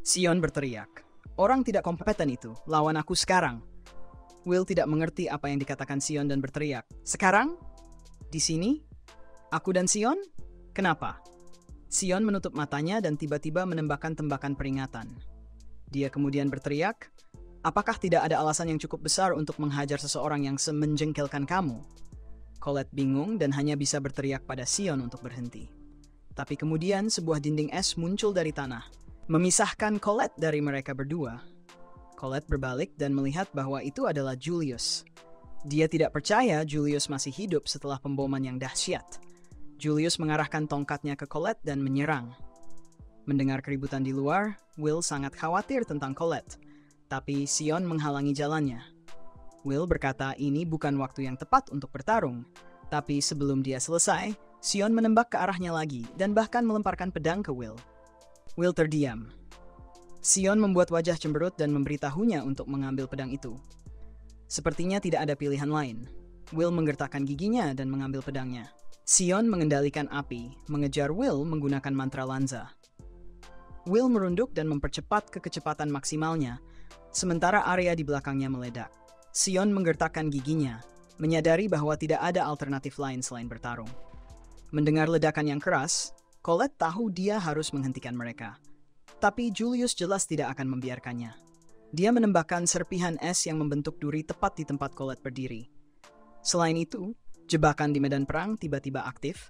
Sion berteriak. Orang tidak kompeten itu, lawan aku sekarang. Will tidak mengerti apa yang dikatakan Sion dan berteriak. Sekarang? Di sini? Aku dan Sion? Kenapa? Sion menutup matanya dan tiba-tiba menembakkan tembakan peringatan. Dia kemudian berteriak, apakah tidak ada alasan yang cukup besar untuk menghajar seseorang yang semenjengkelkan kamu? Colette bingung dan hanya bisa berteriak pada Sion untuk berhenti. Tapi kemudian sebuah dinding es muncul dari tanah, memisahkan Colette dari mereka berdua. Colette berbalik dan melihat bahwa itu adalah Julius. Dia tidak percaya Julius masih hidup setelah pemboman yang dahsyat. Julius mengarahkan tongkatnya ke Colette dan menyerang. Mendengar keributan di luar, Will sangat khawatir tentang Colette, tapi Sion menghalangi jalannya. Will berkata ini bukan waktu yang tepat untuk bertarung, tapi sebelum dia selesai, Sion menembak ke arahnya lagi dan bahkan melemparkan pedang ke Will. Will terdiam. Sion membuat wajah cemberut dan memberitahunya untuk mengambil pedang itu. Sepertinya tidak ada pilihan lain. Will menggertakkan giginya dan mengambil pedangnya. Sion mengendalikan api, mengejar Will menggunakan mantra Lanza. Will merunduk dan mempercepat kecepatan maksimalnya, sementara area di belakangnya meledak. Sion menggertakkan giginya, menyadari bahwa tidak ada alternatif lain selain bertarung. Mendengar ledakan yang keras, Colette tahu dia harus menghentikan mereka. Tapi Julius jelas tidak akan membiarkannya. Dia menembakkan serpihan es yang membentuk duri tepat di tempat Colette berdiri. Selain itu, jebakan di medan perang tiba-tiba aktif,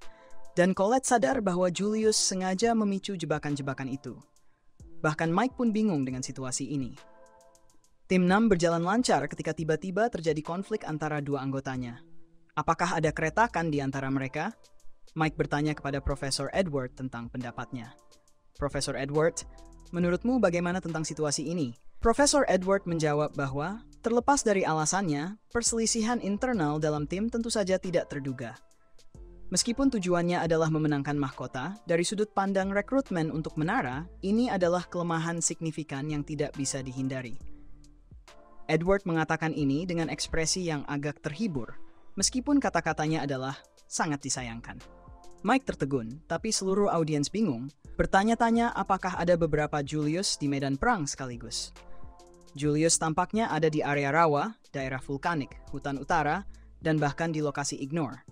dan Colette sadar bahwa Julius sengaja memicu jebakan-jebakan itu. Bahkan Mike pun bingung dengan situasi ini. Tim 6 berjalan lancar ketika tiba-tiba terjadi konflik antara dua anggotanya. Apakah ada keretakan di antara mereka? Mike bertanya kepada Profesor Edward tentang pendapatnya. Profesor Edward, menurutmu bagaimana tentang situasi ini? Profesor Edward menjawab bahwa, terlepas dari alasannya, perselisihan internal dalam tim tentu saja tidak terduga. Meskipun tujuannya adalah memenangkan mahkota, dari sudut pandang rekrutmen untuk menara, ini adalah kelemahan signifikan yang tidak bisa dihindari. Edward mengatakan ini dengan ekspresi yang agak terhibur, meskipun kata-katanya adalah sangat disayangkan. Mike tertegun, tapi seluruh audiens bingung, bertanya-tanya apakah ada beberapa Julius di medan perang sekaligus. Julius tampaknya ada di area rawa, daerah vulkanik, hutan utara, dan bahkan di lokasi Ignore.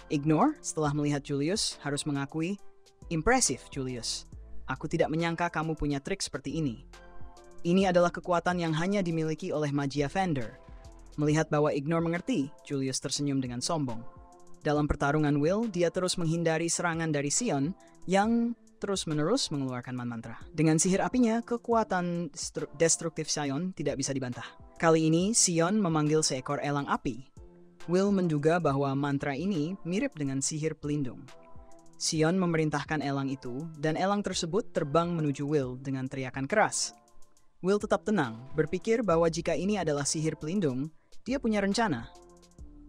Ignore, setelah melihat Julius, harus mengakui, impresif Julius. Aku tidak menyangka kamu punya trik seperti ini. Ini adalah kekuatan yang hanya dimiliki oleh Magia Fender. Melihat bahwa Ignore mengerti, Julius tersenyum dengan sombong. Dalam pertarungan Will, dia terus menghindari serangan dari Sion yang terus-menerus mengeluarkan mantra. Dengan sihir apinya, kekuatan destruktif Sion tidak bisa dibantah. Kali ini, Sion memanggil seekor elang api. Will menduga bahwa mantra ini mirip dengan sihir pelindung. Sion memerintahkan elang itu, dan elang tersebut terbang menuju Will dengan teriakan keras. Will tetap tenang, berpikir bahwa jika ini adalah sihir pelindung, dia punya rencana.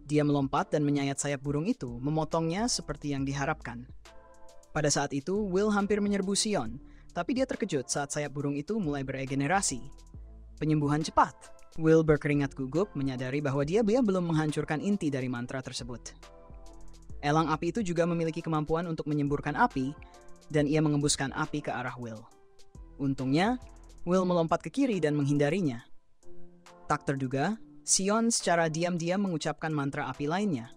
Dia melompat dan menyayat sayap burung itu, memotongnya seperti yang diharapkan. Pada saat itu, Will hampir menyerbu Sion, tapi dia terkejut saat sayap burung itu mulai beregenerasi. Penyembuhan cepat. Will berkeringat gugup menyadari bahwa dia belum menghancurkan inti dari mantra tersebut. Elang api itu juga memiliki kemampuan untuk menyemburkan api, dan ia mengembuskan api ke arah Will. Untungnya, Will melompat ke kiri dan menghindarinya. Tak terduga, Sion secara diam-diam mengucapkan mantra api lainnya.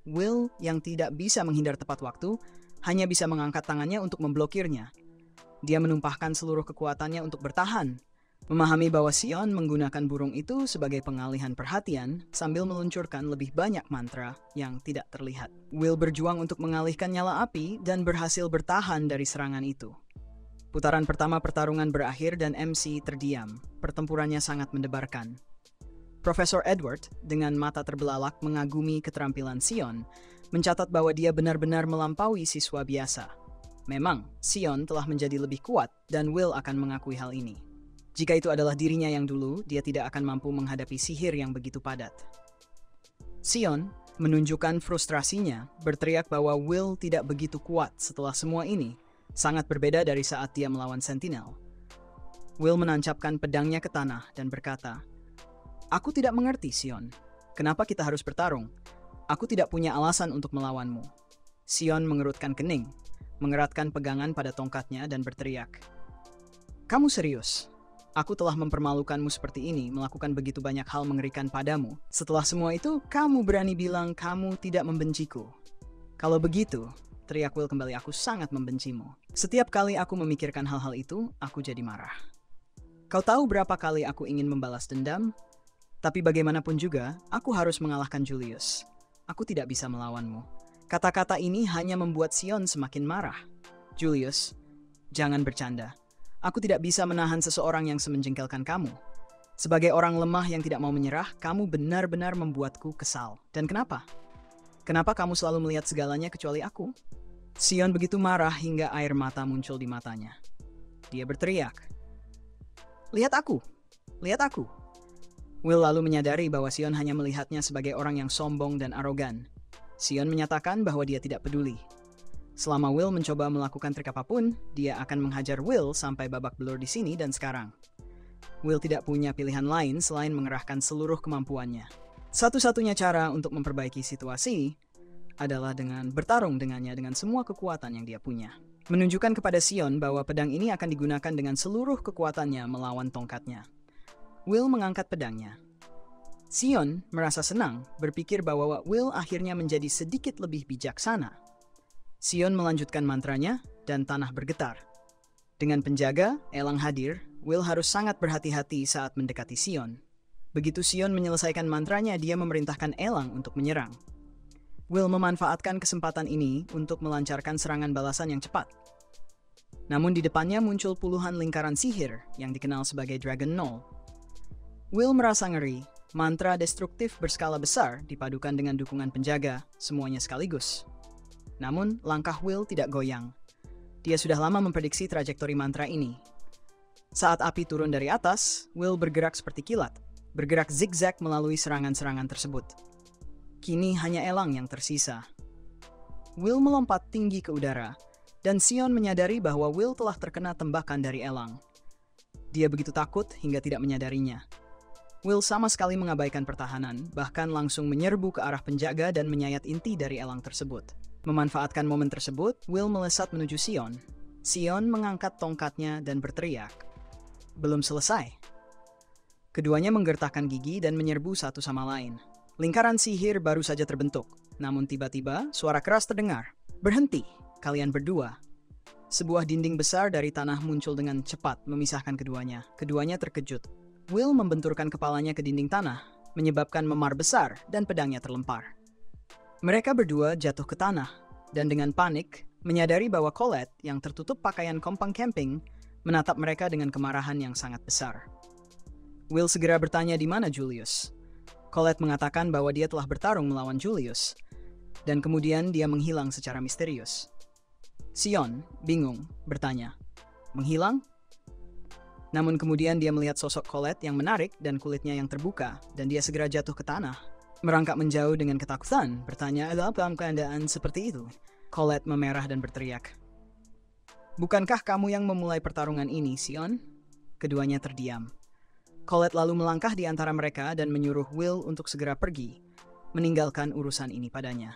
Will, yang tidak bisa menghindar tepat waktu, hanya bisa mengangkat tangannya untuk memblokirnya. Dia menumpahkan seluruh kekuatannya untuk bertahan. Memahami bahwa Sion menggunakan burung itu sebagai pengalihan perhatian sambil meluncurkan lebih banyak mantra yang tidak terlihat. Will berjuang untuk mengalihkan nyala api dan berhasil bertahan dari serangan itu. Putaran pertama pertarungan berakhir dan MC terdiam. Pertempurannya sangat mendebarkan. Profesor Edward, dengan mata terbelalak mengagumi keterampilan Sion, mencatat bahwa dia benar-benar melampaui siswa biasa. Memang, Sion telah menjadi lebih kuat dan Will akan mengakui hal ini. Jika itu adalah dirinya yang dulu, dia tidak akan mampu menghadapi sihir yang begitu padat. Sion menunjukkan frustrasinya, berteriak bahwa Will tidak begitu kuat setelah semua ini, sangat berbeda dari saat dia melawan Sentinel. Will menancapkan pedangnya ke tanah dan berkata, "Aku tidak mengerti, Sion. Kenapa kita harus bertarung? Aku tidak punya alasan untuk melawanmu." Sion mengerutkan kening. mengeratkan pegangan pada tongkatnya dan berteriak. Kamu serius? Aku telah mempermalukanmu seperti ini, melakukan begitu banyak hal mengerikan padamu. Setelah semua itu, kamu berani bilang kamu tidak membenciku. Kalau begitu, teriak Will kembali, aku sangat membencimu. Setiap kali aku memikirkan hal-hal itu, aku jadi marah. Kau tahu berapa kali aku ingin membalas dendam? Tapi bagaimanapun juga, aku harus mengalahkan Julius. Aku tidak bisa melawanmu. Kata-kata ini hanya membuat Sion semakin marah. Julius, jangan bercanda. Aku tidak bisa menahan seseorang yang semenjengkelkan kamu. Sebagai orang lemah yang tidak mau menyerah, kamu benar-benar membuatku kesal. Dan kenapa? Kenapa kamu selalu melihat segalanya kecuali aku? Sion begitu marah hingga air mata muncul di matanya. Dia berteriak, "Lihat aku! Lihat aku!" Will lalu menyadari bahwa Sion hanya melihatnya sebagai orang yang sombong dan arogan. Sion menyatakan bahwa dia tidak peduli. Selama Will mencoba melakukan trik apapun, dia akan menghajar Will sampai babak belur di sini dan sekarang. Will tidak punya pilihan lain selain mengerahkan seluruh kemampuannya. Satu-satunya cara untuk memperbaiki situasi adalah dengan bertarung dengannya dengan semua kekuatan yang dia punya. Menunjukkan kepada Sion bahwa pedang ini akan digunakan dengan seluruh kekuatannya melawan tongkatnya. Will mengangkat pedangnya. Sion merasa senang berpikir bahwa Will akhirnya menjadi sedikit lebih bijaksana. Sion melanjutkan mantranya dan tanah bergetar. Dengan penjaga, Elang hadir, Will harus sangat berhati-hati saat mendekati Sion. Begitu Sion menyelesaikan mantranya, dia memerintahkan Elang untuk menyerang. Will memanfaatkan kesempatan ini untuk melancarkan serangan balasan yang cepat. Namun di depannya muncul puluhan lingkaran sihir yang dikenal sebagai Dragon Knoll. Will merasa ngeri, mantra destruktif berskala besar dipadukan dengan dukungan penjaga, semuanya sekaligus. Namun, langkah Will tidak goyang. Dia sudah lama memprediksi trajektori mantra ini. Saat api turun dari atas, Will bergerak seperti kilat, bergerak zigzag melalui serangan-serangan tersebut. Kini hanya Elang yang tersisa. Will melompat tinggi ke udara, dan Sion menyadari bahwa Will telah terkena tembakan dari Elang. Dia begitu takut hingga tidak menyadarinya. Will sama sekali mengabaikan pertahanan, bahkan langsung menyerbu ke arah penjaga dan menyayat inti dari elang tersebut. Memanfaatkan momen tersebut, Will melesat menuju Sion. Sion mengangkat tongkatnya dan berteriak. Belum selesai. Keduanya menggertakkan gigi dan menyerbu satu sama lain. Lingkaran sihir baru saja terbentuk, namun tiba-tiba suara keras terdengar. Berhenti, kalian berdua. Sebuah dinding besar dari tanah muncul dengan cepat memisahkan keduanya. Keduanya terkejut. Will membenturkan kepalanya ke dinding tanah, menyebabkan memar besar dan pedangnya terlempar. Mereka berdua jatuh ke tanah, dan dengan panik, menyadari bahwa Colette yang tertutup pakaian kompang camping menatap mereka dengan kemarahan yang sangat besar. Will segera bertanya di mana Julius. Colette mengatakan bahwa dia telah bertarung melawan Julius, dan kemudian dia menghilang secara misterius. Sion, bingung, bertanya, "Menghilang?" Namun kemudian dia melihat sosok Colette yang menarik dan kulitnya yang terbuka, dan dia segera jatuh ke tanah. Merangkak menjauh dengan ketakutan, bertanya, "Ada apa keadaan seperti itu?" Colette memerah dan berteriak, "Bukankah kamu yang memulai pertarungan ini, Sion?" Keduanya terdiam. Colette lalu melangkah di antara mereka dan menyuruh Will untuk segera pergi, meninggalkan urusan ini padanya.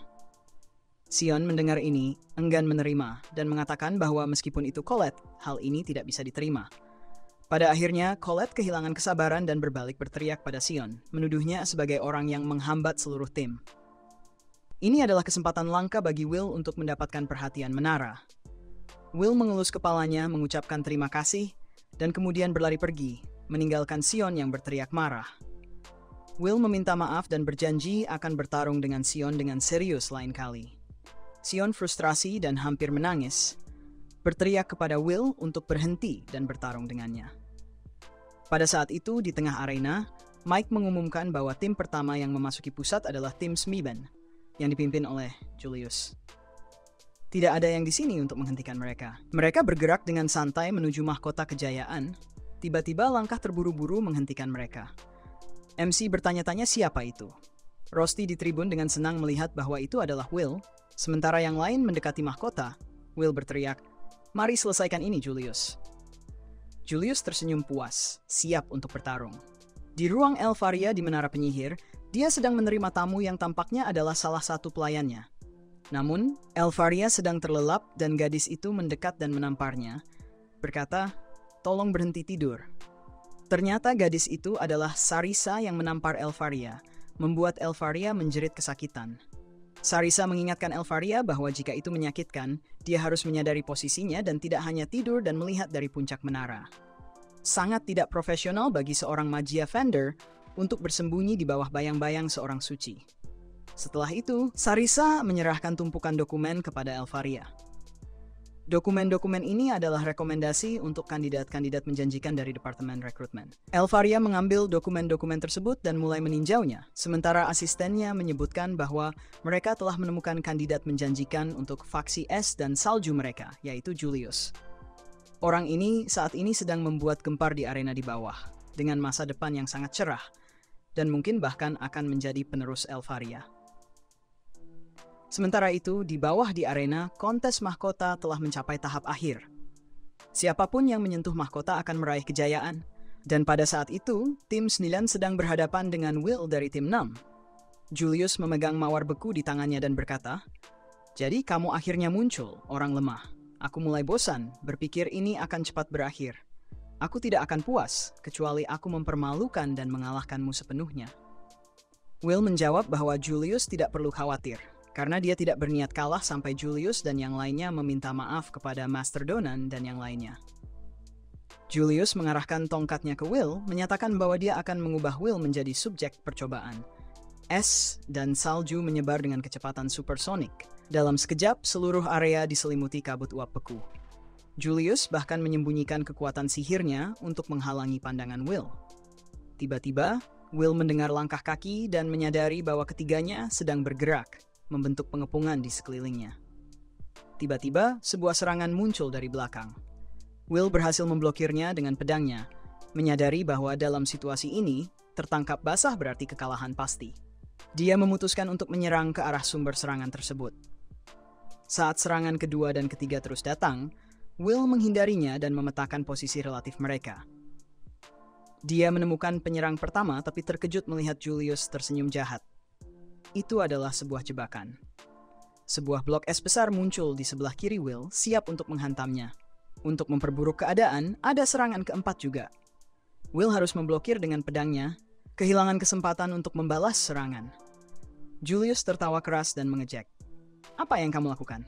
Sion mendengar ini, enggan menerima, dan mengatakan bahwa meskipun itu Colette, hal ini tidak bisa diterima. Pada akhirnya, Colette kehilangan kesabaran dan berbalik berteriak pada Sion, menuduhnya sebagai orang yang menghambat seluruh tim. Ini adalah kesempatan langka bagi Will untuk mendapatkan perhatian menara. Will mengelus kepalanya, mengucapkan terima kasih, dan kemudian berlari pergi, meninggalkan Sion yang berteriak marah. Will meminta maaf dan berjanji akan bertarung dengan Sion dengan serius lain kali. Sion frustrasi dan hampir menangis, berteriak kepada Will untuk berhenti dan bertarung dengannya. Pada saat itu, di tengah arena, Mike mengumumkan bahwa tim pertama yang memasuki pusat adalah tim Smiben, yang dipimpin oleh Julius. Tidak ada yang di sini untuk menghentikan mereka. Mereka bergerak dengan santai menuju mahkota kejayaan. Tiba-tiba langkah terburu-buru menghentikan mereka. MC bertanya-tanya siapa itu. Rosti di tribun dengan senang melihat bahwa itu adalah Will. Sementara yang lain mendekati mahkota, Will berteriak, "Mari selesaikan ini, Julius." Julius tersenyum puas, siap untuk bertarung. Di ruang Elvaria di Menara Penyihir, dia sedang menerima tamu yang tampaknya adalah salah satu pelayannya. Namun, Elfaria sedang terlelap dan gadis itu mendekat dan menamparnya, berkata, "Tolong berhenti tidur." Ternyata gadis itu adalah Sarisa yang menampar Elfaria, membuat Elfaria menjerit kesakitan. Sarisa mengingatkan Elfaria bahwa jika itu menyakitkan, dia harus menyadari posisinya dan tidak hanya tidur dan melihat dari puncak menara. Sangat tidak profesional bagi seorang Magia Fender untuk bersembunyi di bawah bayang-bayang seorang suci. Setelah itu, Sarisa menyerahkan tumpukan dokumen kepada Elfaria. Dokumen-dokumen ini adalah rekomendasi untuk kandidat-kandidat menjanjikan dari Departemen Rekrutmen. Elfaria mengambil dokumen-dokumen tersebut dan mulai meninjaunya, sementara asistennya menyebutkan bahwa mereka telah menemukan kandidat menjanjikan untuk faksi es dan salju mereka, yaitu Julius. Orang ini saat ini sedang membuat gempar di arena di bawah, dengan masa depan yang sangat cerah, dan mungkin bahkan akan menjadi penerus Elfaria. Sementara itu, di bawah di arena, kontes mahkota telah mencapai tahap akhir. Siapapun yang menyentuh mahkota akan meraih kejayaan. Dan pada saat itu, tim 9 sedang berhadapan dengan Will dari tim 6. Julius memegang mawar beku di tangannya dan berkata, "Jadi kamu akhirnya muncul, orang lemah. Aku mulai bosan, berpikir ini akan cepat berakhir. Aku tidak akan puas, kecuali aku mempermalukan dan mengalahkanmu sepenuhnya." Will menjawab bahwa Julius tidak perlu khawatir, karena dia tidak berniat kalah sampai Julius dan yang lainnya meminta maaf kepada Master Donan dan yang lainnya. Julius mengarahkan tongkatnya ke Will, menyatakan bahwa dia akan mengubah Will menjadi subjek percobaan. Es dan salju menyebar dengan kecepatan supersonik. Dalam sekejap, seluruh area diselimuti kabut uap beku. Julius bahkan menyembunyikan kekuatan sihirnya untuk menghalangi pandangan Will. Tiba-tiba, Will mendengar langkah kaki dan menyadari bahwa ketiganya sedang bergerak, membentuk pengepungan di sekelilingnya. Tiba-tiba, sebuah serangan muncul dari belakang. Will berhasil memblokirnya dengan pedangnya, menyadari bahwa dalam situasi ini, tertangkap basah berarti kekalahan pasti. Dia memutuskan untuk menyerang ke arah sumber serangan tersebut. Saat serangan kedua dan ketiga terus datang, Will menghindarinya dan memetakan posisi relatif mereka. Dia menemukan penyerang pertama tapi terkejut melihat Julius tersenyum jahat. Itu adalah sebuah jebakan. Sebuah blok es besar muncul di sebelah kiri Will, siap untuk menghantamnya. Untuk memperburuk keadaan, ada serangan keempat juga. Will harus memblokir dengan pedangnya, kehilangan kesempatan untuk membalas serangan. Julius tertawa keras dan mengejek. "Apa yang kamu lakukan?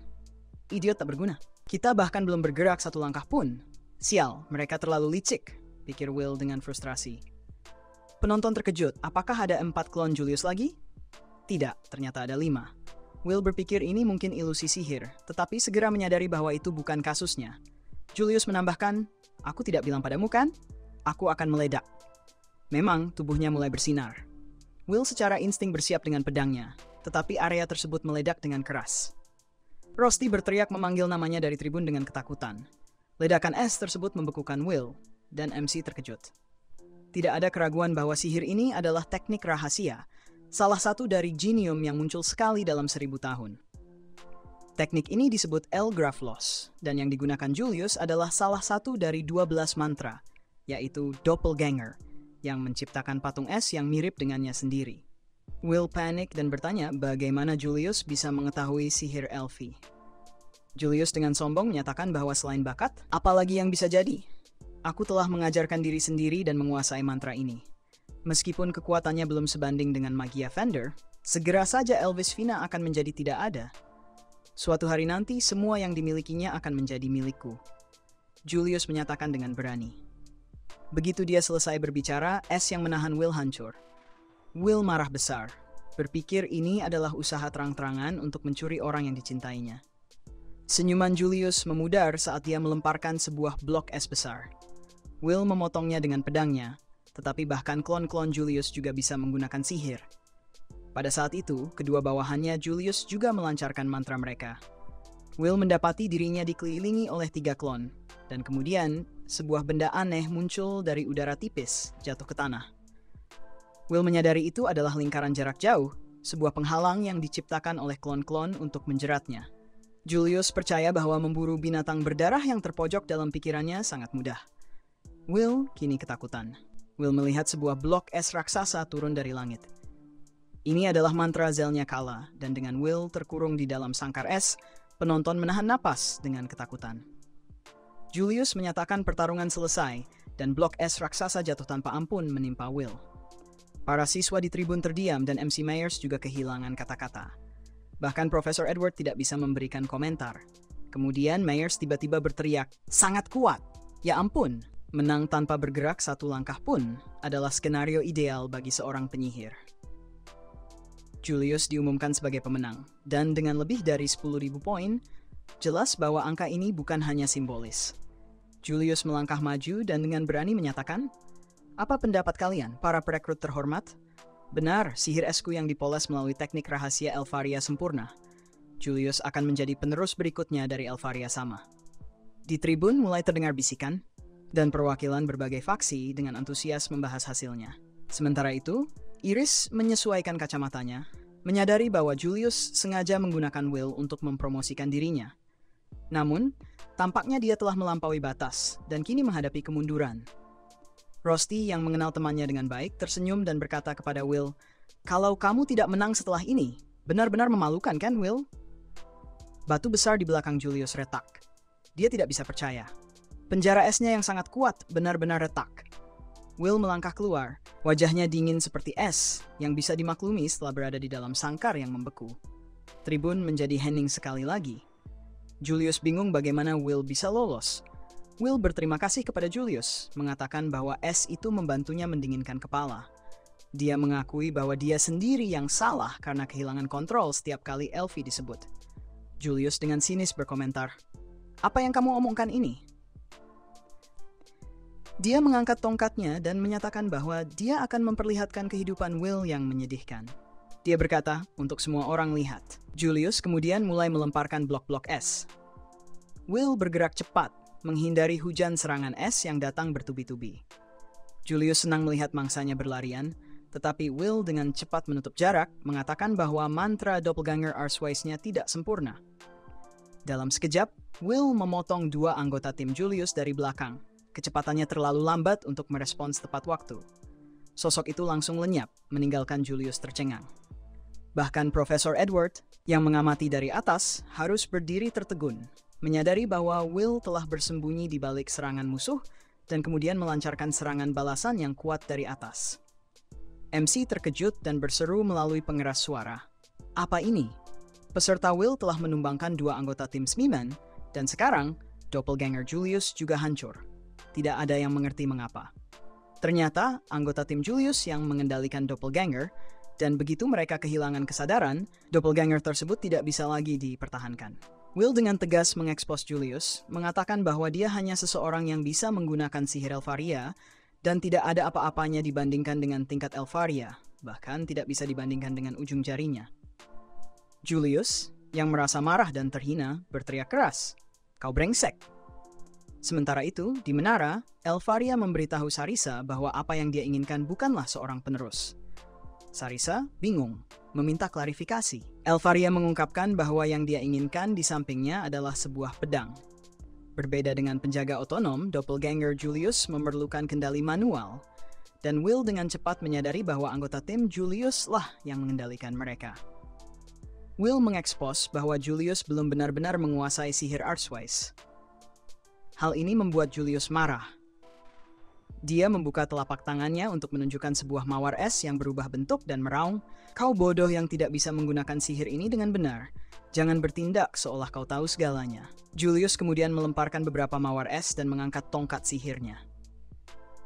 Idiot tak berguna. Kita bahkan belum bergerak satu langkah pun. Sial, mereka terlalu licik," pikir Will dengan frustrasi. Penonton terkejut, apakah ada 4 klon Julius lagi? Tidak, ternyata ada 5. Will berpikir ini mungkin ilusi sihir, tetapi segera menyadari bahwa itu bukan kasusnya. Julius menambahkan, "Aku tidak bilang padamu kan? Aku akan meledak." Memang, tubuhnya mulai bersinar. Will secara insting bersiap dengan pedangnya, tetapi area tersebut meledak dengan keras. Rosti berteriak memanggil namanya dari tribun dengan ketakutan. Ledakan es tersebut membekukan Will, dan MC terkejut. Tidak ada keraguan bahwa sihir ini adalah teknik rahasia, salah satu dari genium yang muncul sekali dalam 1000 tahun. Teknik ini disebut Elgraflos, dan yang digunakan Julius adalah salah satu dari 12 mantra, yaitu Doppelganger, yang menciptakan patung es yang mirip dengannya sendiri. Will panik dan bertanya bagaimana Julius bisa mengetahui sihir Elfi. Julius dengan sombong menyatakan bahwa selain bakat, apalagi yang bisa jadi? Aku telah mengajarkan diri sendiri dan menguasai mantra ini. Meskipun kekuatannya belum sebanding dengan Magia Fender, segera saja Elvis Vina akan menjadi tidak ada. Suatu hari nanti, semua yang dimilikinya akan menjadi milikku. Julius menyatakan dengan berani. Begitu dia selesai berbicara, es yang menahan Will hancur. Will marah besar, berpikir ini adalah usaha terang-terangan untuk mencuri orang yang dicintainya. Senyuman Julius memudar saat dia melemparkan sebuah blok es besar. Will memotongnya dengan pedangnya, tetapi bahkan klon-klon Julius juga bisa menggunakan sihir. Pada saat itu, kedua bawahannya Julius juga melancarkan mantra mereka. Will mendapati dirinya dikelilingi oleh 3 klon, dan kemudian sebuah benda aneh muncul dari udara tipis jatuh ke tanah. Will menyadari itu adalah lingkaran jarak jauh, sebuah penghalang yang diciptakan oleh klon-klon untuk menjeratnya. Julius percaya bahwa memburu binatang berdarah yang terpojok dalam pikirannya sangat mudah. Will kini ketakutan. Will melihat sebuah blok es raksasa turun dari langit. Ini adalah mantra Zelnya Kala, dan dengan Will terkurung di dalam sangkar es, penonton menahan napas dengan ketakutan. Julius menyatakan pertarungan selesai, dan blok es raksasa jatuh tanpa ampun menimpa Will. Para siswa di tribun terdiam dan MC Myers juga kehilangan kata-kata. Bahkan Profesor Edward tidak bisa memberikan komentar. Kemudian Myers tiba-tiba berteriak, "Sangat kuat! Ya ampun, menang tanpa bergerak satu langkah pun adalah skenario ideal bagi seorang penyihir." Julius diumumkan sebagai pemenang, dan dengan lebih dari 10.000 poin, jelas bahwa angka ini bukan hanya simbolis. Julius melangkah maju dan dengan berani menyatakan, "Apa pendapat kalian, para perekrut terhormat? Benar, sihir esku yang dipoles melalui teknik rahasia Elfaria sempurna. Julius akan menjadi penerus berikutnya dari Elfaria sama." Di tribun mulai terdengar bisikan, dan perwakilan berbagai faksi dengan antusias membahas hasilnya. Sementara itu, Iris menyesuaikan kacamatanya, menyadari bahwa Julius sengaja menggunakan Will untuk mempromosikan dirinya. Namun, tampaknya dia telah melampaui batas dan kini menghadapi kemunduran. Rusty yang mengenal temannya dengan baik tersenyum dan berkata kepada Will, "Kalau kamu tidak menang setelah ini, benar-benar memalukan kan, Will?" Batu besar di belakang Julius retak. Dia tidak bisa percaya. Penjara esnya yang sangat kuat benar-benar retak. Will melangkah keluar, wajahnya dingin seperti es yang bisa dimaklumi setelah berada di dalam sangkar yang membeku. Tribun menjadi hening sekali lagi. Julius bingung bagaimana Will bisa lolos. Will berterima kasih kepada Julius, mengatakan bahwa es itu membantunya mendinginkan kepala. Dia mengakui bahwa dia sendiri yang salah karena kehilangan kontrol setiap kali Elfie disebut. Julius dengan sinis berkomentar, "Apa yang kamu omongkan ini?" Dia mengangkat tongkatnya dan menyatakan bahwa dia akan memperlihatkan kehidupan Will yang menyedihkan. Dia berkata untuk semua orang lihat. Julius kemudian mulai melemparkan blok-blok es. Will bergerak cepat, menghindari hujan serangan es yang datang bertubi-tubi. Julius senang melihat mangsanya berlarian, tetapi Will dengan cepat menutup jarak mengatakan bahwa mantra Doppelganger Archways-nya tidak sempurna. Dalam sekejap, Will memotong dua anggota tim Julius dari belakang. Kecepatannya terlalu lambat untuk merespons tepat waktu. Sosok itu langsung lenyap, meninggalkan Julius tercengang. Bahkan Profesor Edward, yang mengamati dari atas, harus berdiri tertegun, menyadari bahwa Will telah bersembunyi di balik serangan musuh dan kemudian melancarkan serangan balasan yang kuat dari atas. MC terkejut dan berseru melalui pengeras suara, "Apa ini?" Peserta Will telah menumbangkan dua anggota tim Smiman, dan sekarang Doppelganger Julius juga hancur. Tidak ada yang mengerti mengapa. Ternyata anggota tim Julius yang mengendalikan Doppelganger, dan begitu mereka kehilangan kesadaran, Doppelganger tersebut tidak bisa lagi dipertahankan. Will dengan tegas mengekspos Julius, mengatakan bahwa dia hanya seseorang yang bisa menggunakan sihir Elfaria, dan tidak ada apa-apanya dibandingkan dengan tingkat Elfaria, bahkan tidak bisa dibandingkan dengan ujung jarinya. Julius, yang merasa marah dan terhina, berteriak keras, "Kau brengsek!" Sementara itu, di menara, Elfaria memberitahu Sarisa bahwa apa yang dia inginkan bukanlah seorang penerus. Sarisa bingung, meminta klarifikasi. Elfaria mengungkapkan bahwa yang dia inginkan di sampingnya adalah sebuah pedang. Berbeda dengan penjaga otonom, Doppelganger Julius memerlukan kendali manual, dan Will dengan cepat menyadari bahwa anggota tim Julius lah yang mengendalikan mereka. Will mengekspos bahwa Julius belum benar-benar menguasai sihir Archways. Hal ini membuat Julius marah. Dia membuka telapak tangannya untuk menunjukkan sebuah mawar es yang berubah bentuk dan meraung, "Kau bodoh yang tidak bisa menggunakan sihir ini dengan benar. Jangan bertindak seolah kau tahu segalanya." Julius kemudian melemparkan beberapa mawar es dan mengangkat tongkat sihirnya.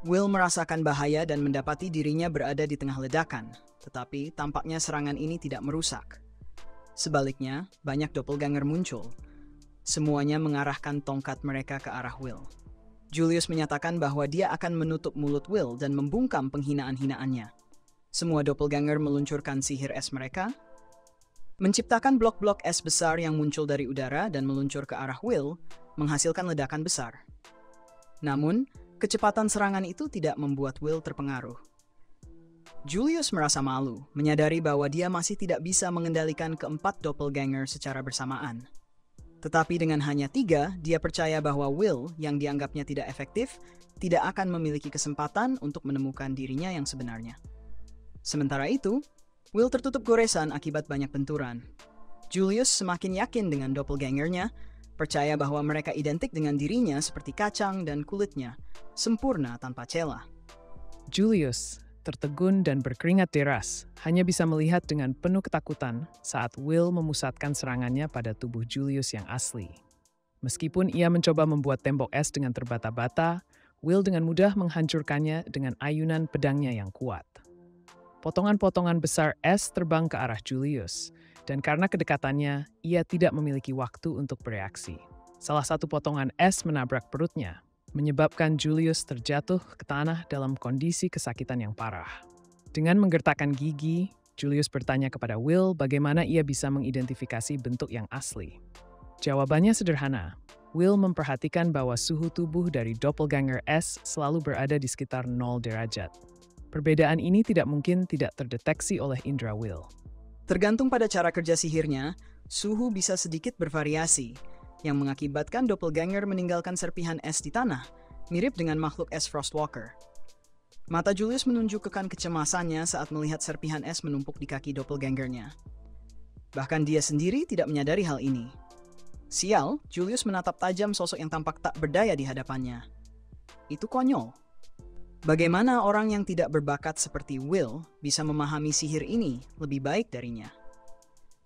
Will merasakan bahaya dan mendapati dirinya berada di tengah ledakan, tetapi tampaknya serangan ini tidak merusak. Sebaliknya, banyak doppelganger muncul. Semuanya mengarahkan tongkat mereka ke arah Will. Julius menyatakan bahwa dia akan menutup mulut Will dan membungkam penghinaan-hinaannya. Semua doppelganger meluncurkan sihir es mereka, menciptakan blok-blok es besar yang muncul dari udara dan meluncur ke arah Will, menghasilkan ledakan besar. Namun, kecepatan serangan itu tidak membuat Will terpengaruh. Julius merasa malu, menyadari bahwa dia masih tidak bisa mengendalikan keempat doppelganger secara bersamaan. Tetapi dengan hanya 3, dia percaya bahwa Will, yang dianggapnya tidak efektif, tidak akan memiliki kesempatan untuk menemukan dirinya yang sebenarnya. Sementara itu, Will tertutup goresan akibat banyak benturan. Julius semakin yakin dengan doppelgangernya, percaya bahwa mereka identik dengan dirinya seperti kacang dan kulitnya, sempurna tanpa celah. Julius, tertegun dan berkeringat deras, hanya bisa melihat dengan penuh ketakutan saat Will memusatkan serangannya pada tubuh Julius yang asli. Meskipun ia mencoba membuat tembok es dengan terbata-bata, Will dengan mudah menghancurkannya dengan ayunan pedangnya yang kuat. Potongan-potongan besar es terbang ke arah Julius, dan karena kedekatannya, ia tidak memiliki waktu untuk bereaksi. Salah satu potongan es menabrak perutnya, menyebabkan Julius terjatuh ke tanah dalam kondisi kesakitan yang parah. Dengan menggertakkan gigi, Julius bertanya kepada Will bagaimana ia bisa mengidentifikasi bentuk yang asli. Jawabannya sederhana. Will memperhatikan bahwa suhu tubuh dari doppelganger S selalu berada di sekitar 0 derajat. Perbedaan ini tidak mungkin tidak terdeteksi oleh indera Will. Tergantung pada cara kerja sihirnya, suhu bisa sedikit bervariasi, yang mengakibatkan doppelganger meninggalkan serpihan es di tanah, mirip dengan makhluk es Frostwalker. Mata Julius menunjukkan kecemasannya saat melihat serpihan es menumpuk di kaki doppelgangernya. Bahkan dia sendiri tidak menyadari hal ini. Sial, Julius menatap tajam sosok yang tampak tak berdaya di hadapannya. Itu konyol. Bagaimana orang yang tidak berbakat seperti Will bisa memahami sihir ini lebih baik darinya?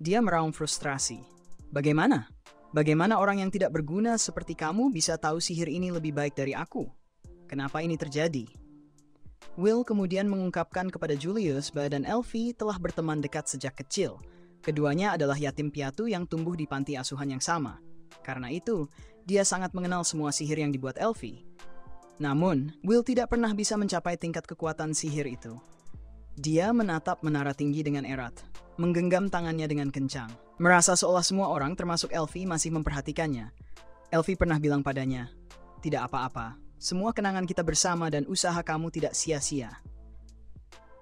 Dia meraung frustrasi. Bagaimana? Bagaimana orang yang tidak berguna seperti kamu bisa tahu sihir ini lebih baik dari aku? Kenapa ini terjadi? Will kemudian mengungkapkan kepada Julius bahwa Elfie telah berteman dekat sejak kecil. Keduanya adalah yatim piatu yang tumbuh di panti asuhan yang sama. Karena itu, dia sangat mengenal semua sihir yang dibuat Elfie. Namun, Will tidak pernah bisa mencapai tingkat kekuatan sihir itu. Dia menatap menara tinggi dengan erat, menggenggam tangannya dengan kencang. Merasa seolah semua orang termasuk Elfie masih memperhatikannya. Elfie pernah bilang padanya, "Tidak apa-apa, semua kenangan kita bersama dan usaha kamu tidak sia-sia."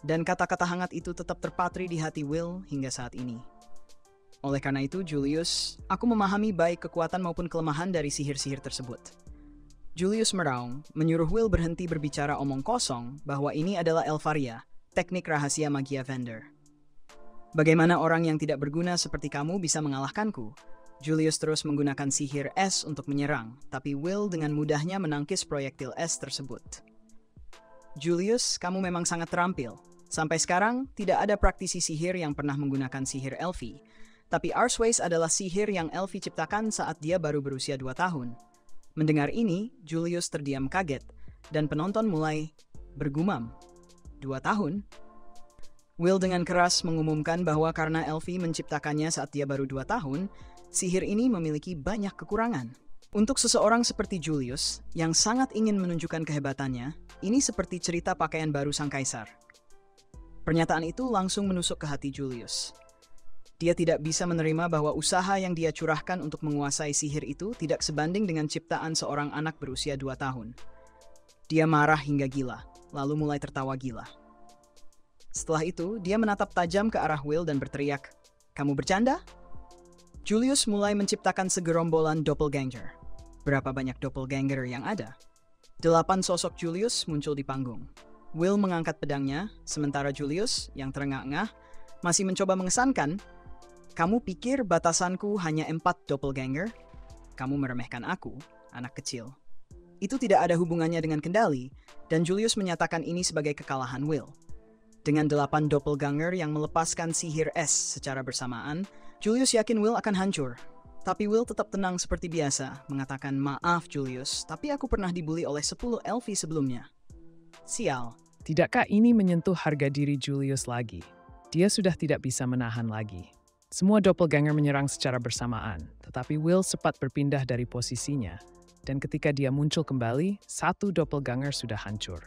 Dan kata-kata hangat itu tetap terpatri di hati Will hingga saat ini. Oleh karena itu, Julius, aku memahami baik kekuatan maupun kelemahan dari sihir-sihir tersebut. Julius meraung, menyuruh Will berhenti berbicara omong kosong bahwa ini adalah Elfaria, teknik rahasia magia Vendor. Bagaimana orang yang tidak berguna seperti kamu bisa mengalahkanku? Julius terus menggunakan sihir es untuk menyerang, tapi Will dengan mudahnya menangkis proyektil es tersebut. Julius, kamu memang sangat terampil. Sampai sekarang, tidak ada praktisi sihir yang pernah menggunakan sihir Elfie, tapi Arseways adalah sihir yang Elfie ciptakan saat dia baru berusia 2 tahun. Mendengar ini, Julius terdiam kaget, dan penonton mulai bergumam. 2 tahun? Will dengan keras mengumumkan bahwa karena Elfie menciptakannya saat dia baru 2 tahun, sihir ini memiliki banyak kekurangan. Untuk seseorang seperti Julius, yang sangat ingin menunjukkan kehebatannya, ini seperti cerita pakaian baru sang kaisar. Pernyataan itu langsung menusuk ke hati Julius. Dia tidak bisa menerima bahwa usaha yang dia curahkan untuk menguasai sihir itu tidak sebanding dengan ciptaan seorang anak berusia 2 tahun. Dia marah hingga gila, lalu mulai tertawa gila. Setelah itu, dia menatap tajam ke arah Will dan berteriak, "Kamu bercanda?" Julius mulai menciptakan segerombolan doppelganger. Berapa banyak doppelganger yang ada? 8 sosok Julius muncul di panggung. Will mengangkat pedangnya, sementara Julius, yang terengah-engah, masih mencoba mengesankan, "Kamu pikir batasanku hanya 4 doppelganger? Kamu meremehkan aku, anak kecil." Itu tidak ada hubungannya dengan kendali, dan Julius menyatakan ini sebagai kekalahan Will. Dengan 8 doppelganger yang melepaskan sihir es secara bersamaan, Julius yakin Will akan hancur. Tapi Will tetap tenang seperti biasa, mengatakan, "Maaf Julius, tapi aku pernah dibully oleh 10 Elfie sebelumnya." Sial. Tidakkah ini menyentuh harga diri Julius lagi? Dia sudah tidak bisa menahan lagi. Semua doppelganger menyerang secara bersamaan, tetapi Will cepat berpindah dari posisinya. Dan ketika dia muncul kembali, 1 doppelganger sudah hancur.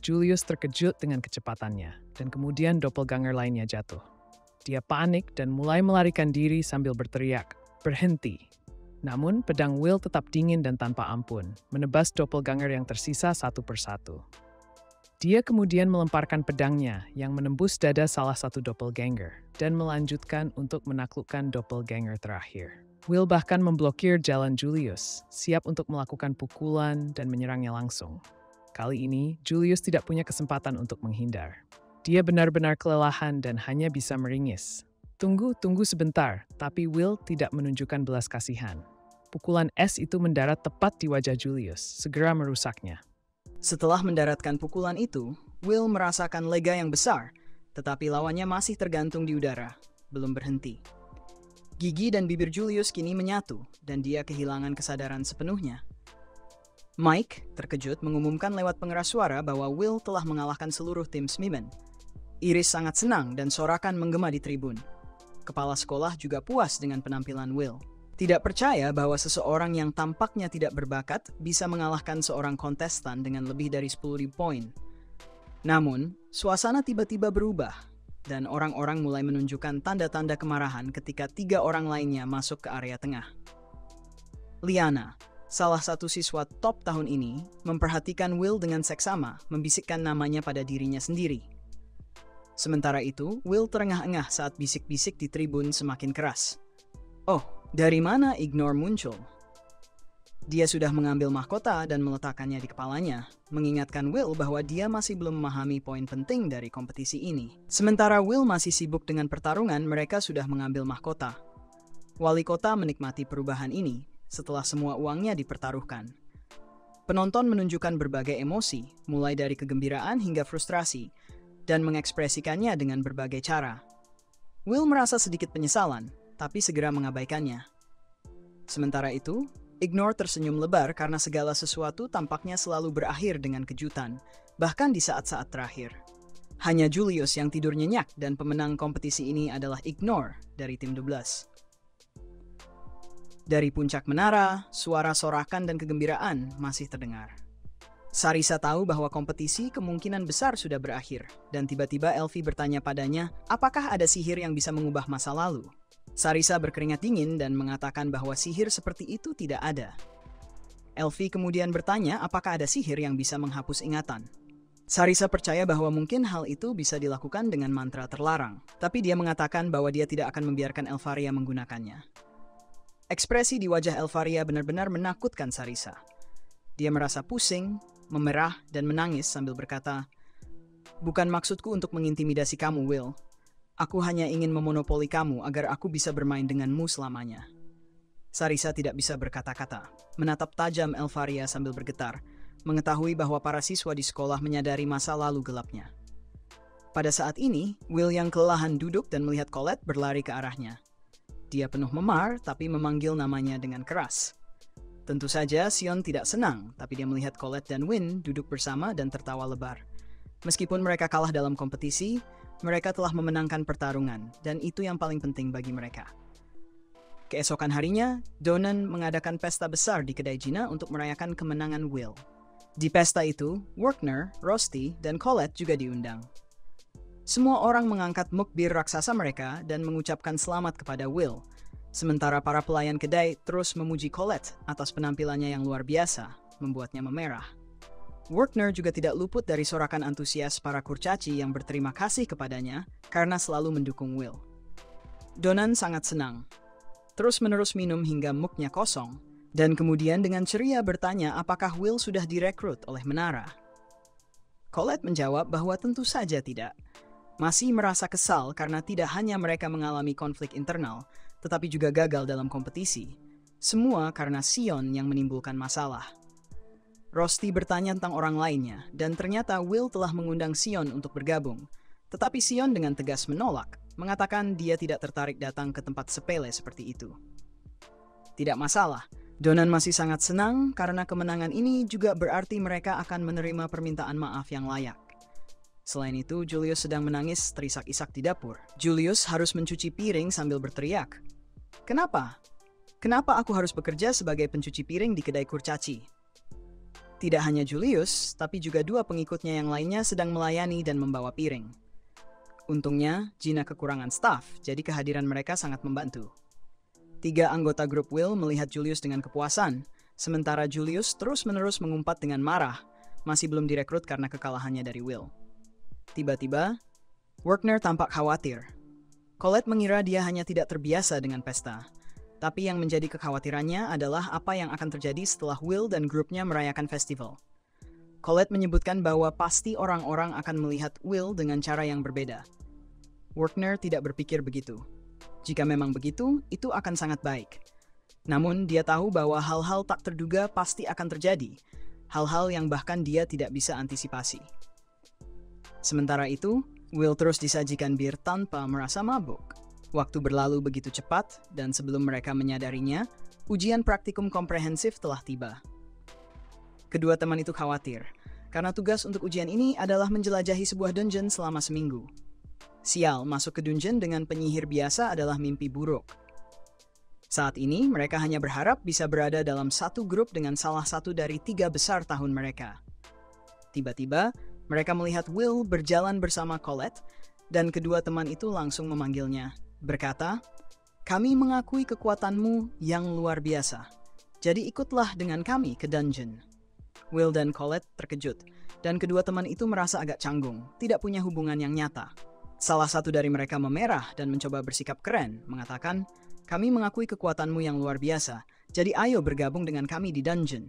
Julius terkejut dengan kecepatannya, dan kemudian doppelganger lainnya jatuh. Dia panik dan mulai melarikan diri sambil berteriak, "Berhenti!" Namun, pedang Will tetap dingin dan tanpa ampun, menebas doppelganger yang tersisa satu persatu. Dia kemudian melemparkan pedangnya yang menembus dada salah satu doppelganger dan melanjutkan untuk menaklukkan doppelganger terakhir. Will bahkan memblokir jalan Julius, siap untuk melakukan pukulan dan menyerangnya langsung. Kali ini, Julius tidak punya kesempatan untuk menghindar. Dia benar-benar kelelahan dan hanya bisa meringis. Tunggu sebentar, tapi Will tidak menunjukkan belas kasihan. Pukulan es itu mendarat tepat di wajah Julius, segera merusaknya. Setelah mendaratkan pukulan itu, Will merasakan lega yang besar, tetapi lawannya masih tergantung di udara, belum berhenti. Gigi dan bibir Julius kini menyatu, dan dia kehilangan kesadaran sepenuhnya. Mike terkejut mengumumkan lewat pengeras suara bahwa Will telah mengalahkan seluruh tim Smimen. Iris sangat senang dan sorakan menggema di tribun. Kepala sekolah juga puas dengan penampilan Will. Tidak percaya bahwa seseorang yang tampaknya tidak berbakat bisa mengalahkan seorang kontestan dengan lebih dari 10.000 poin. Namun, suasana tiba-tiba berubah, dan orang-orang mulai menunjukkan tanda-tanda kemarahan ketika 3 orang lainnya masuk ke area tengah. Liana, salah satu siswa top tahun ini, memperhatikan Will dengan seksama, membisikkan namanya pada dirinya sendiri. Sementara itu, Will terengah-engah saat bisik-bisik di tribun semakin keras. Oh, dari mana Ignore muncul? Dia sudah mengambil mahkota dan meletakkannya di kepalanya, mengingatkan Will bahwa dia masih belum memahami poin penting dari kompetisi ini. Sementara Will masih sibuk dengan pertarungan, mereka sudah mengambil mahkota. Wali kota menikmati perubahan ini setelah semua uangnya dipertaruhkan. Penonton menunjukkan berbagai emosi, mulai dari kegembiraan hingga frustrasi, dan mengekspresikannya dengan berbagai cara. Will merasa sedikit penyesalan, tapi segera mengabaikannya. Sementara itu, Ignore tersenyum lebar karena segala sesuatu tampaknya selalu berakhir dengan kejutan, bahkan di saat-saat terakhir. Hanya Julius yang tidur nyenyak dan pemenang kompetisi ini adalah Ignore dari tim 12. Dari puncak menara, suara sorakan dan kegembiraan masih terdengar. Sarisa tahu bahwa kompetisi kemungkinan besar sudah berakhir, dan tiba-tiba Elfie bertanya padanya, apakah ada sihir yang bisa mengubah masa lalu? Sarisa berkeringat dingin dan mengatakan bahwa sihir seperti itu tidak ada. Elfie kemudian bertanya apakah ada sihir yang bisa menghapus ingatan. Sarisa percaya bahwa mungkin hal itu bisa dilakukan dengan mantra terlarang, tapi dia mengatakan bahwa dia tidak akan membiarkan Elfaria menggunakannya. Ekspresi di wajah Elfaria benar-benar menakutkan Sarisa. Dia merasa pusing, memerah, dan menangis sambil berkata, "Bukan maksudku untuk mengintimidasi kamu, Will. Aku hanya ingin memonopoli kamu agar aku bisa bermain denganmu selamanya." Sarisa tidak bisa berkata-kata, menatap tajam Elfaria sambil bergetar, mengetahui bahwa para siswa di sekolah menyadari masa lalu gelapnya. Pada saat ini, Will yang kelelahan duduk dan melihat Colette berlari ke arahnya. Dia penuh memar, tapi memanggil namanya dengan keras. Tentu saja Sion tidak senang, tapi dia melihat Colette dan Win duduk bersama dan tertawa lebar. Meskipun mereka kalah dalam kompetisi, mereka telah memenangkan pertarungan, dan itu yang paling penting bagi mereka. Keesokan harinya, Donan mengadakan pesta besar di kedai Gina untuk merayakan kemenangan Will. Di pesta itu, Werner, Rosti, dan Colette juga diundang. Semua orang mengangkat muk bir raksasa mereka dan mengucapkan selamat kepada Will, sementara para pelayan kedai terus memuji Colette atas penampilannya yang luar biasa, membuatnya memerah. Werner juga tidak luput dari sorakan antusias para kurcaci yang berterima kasih kepadanya karena selalu mendukung Will. Donan sangat senang. Terus-menerus minum hingga muknya kosong, dan kemudian dengan ceria bertanya apakah Will sudah direkrut oleh Menara. Colette menjawab bahwa tentu saja tidak. Masih merasa kesal karena tidak hanya mereka mengalami konflik internal, tetapi juga gagal dalam kompetisi. Semua karena Sion yang menimbulkan masalah. Rosti bertanya tentang orang lainnya, dan ternyata Will telah mengundang Sion untuk bergabung. Tetapi Sion dengan tegas menolak, mengatakan dia tidak tertarik datang ke tempat sepele seperti itu. Tidak masalah, Donan masih sangat senang karena kemenangan ini juga berarti mereka akan menerima permintaan maaf yang layak. Selain itu, Julius sedang menangis terisak-isak di dapur. Julius harus mencuci piring sambil berteriak. Kenapa? Kenapa aku harus bekerja sebagai pencuci piring di kedai kurcaci? Tidak hanya Julius, tapi juga 2 pengikutnya yang lainnya sedang melayani dan membawa piring. Untungnya, Gina kekurangan staf, jadi kehadiran mereka sangat membantu. 3 anggota grup Will melihat Julius dengan kepuasan, sementara Julius terus-menerus mengumpat dengan marah, masih belum direkrut karena kekalahannya dari Will. Tiba-tiba, Werner tampak khawatir. Colette mengira dia hanya tidak terbiasa dengan pesta. Tapi yang menjadi kekhawatirannya adalah apa yang akan terjadi setelah Will dan grupnya merayakan festival. Colette menyebutkan bahwa pasti orang-orang akan melihat Will dengan cara yang berbeda. Werner tidak berpikir begitu. Jika memang begitu, itu akan sangat baik. Namun, dia tahu bahwa hal-hal tak terduga pasti akan terjadi, hal-hal yang bahkan dia tidak bisa antisipasi. Sementara itu, Will terus disajikan bir tanpa merasa mabuk. Waktu berlalu begitu cepat, dan sebelum mereka menyadarinya, ujian praktikum komprehensif telah tiba. Kedua teman itu khawatir, karena tugas untuk ujian ini adalah menjelajahi sebuah dungeon selama seminggu. Sial, masuk ke dungeon dengan penyihir biasa adalah mimpi buruk. Saat ini, mereka hanya berharap bisa berada dalam satu grup dengan salah satu dari 3 besar tahun mereka. Tiba-tiba, mereka melihat Will berjalan bersama Colette, dan kedua teman itu langsung memanggilnya, berkata, "Kami mengakui kekuatanmu yang luar biasa. Jadi ikutlah dengan kami ke dungeon." Will dan Colette terkejut, dan kedua teman itu merasa agak canggung, tidak punya hubungan yang nyata. Salah satu dari mereka memerah dan mencoba bersikap keren, mengatakan, "Kami mengakui kekuatanmu yang luar biasa, jadi ayo bergabung dengan kami di dungeon."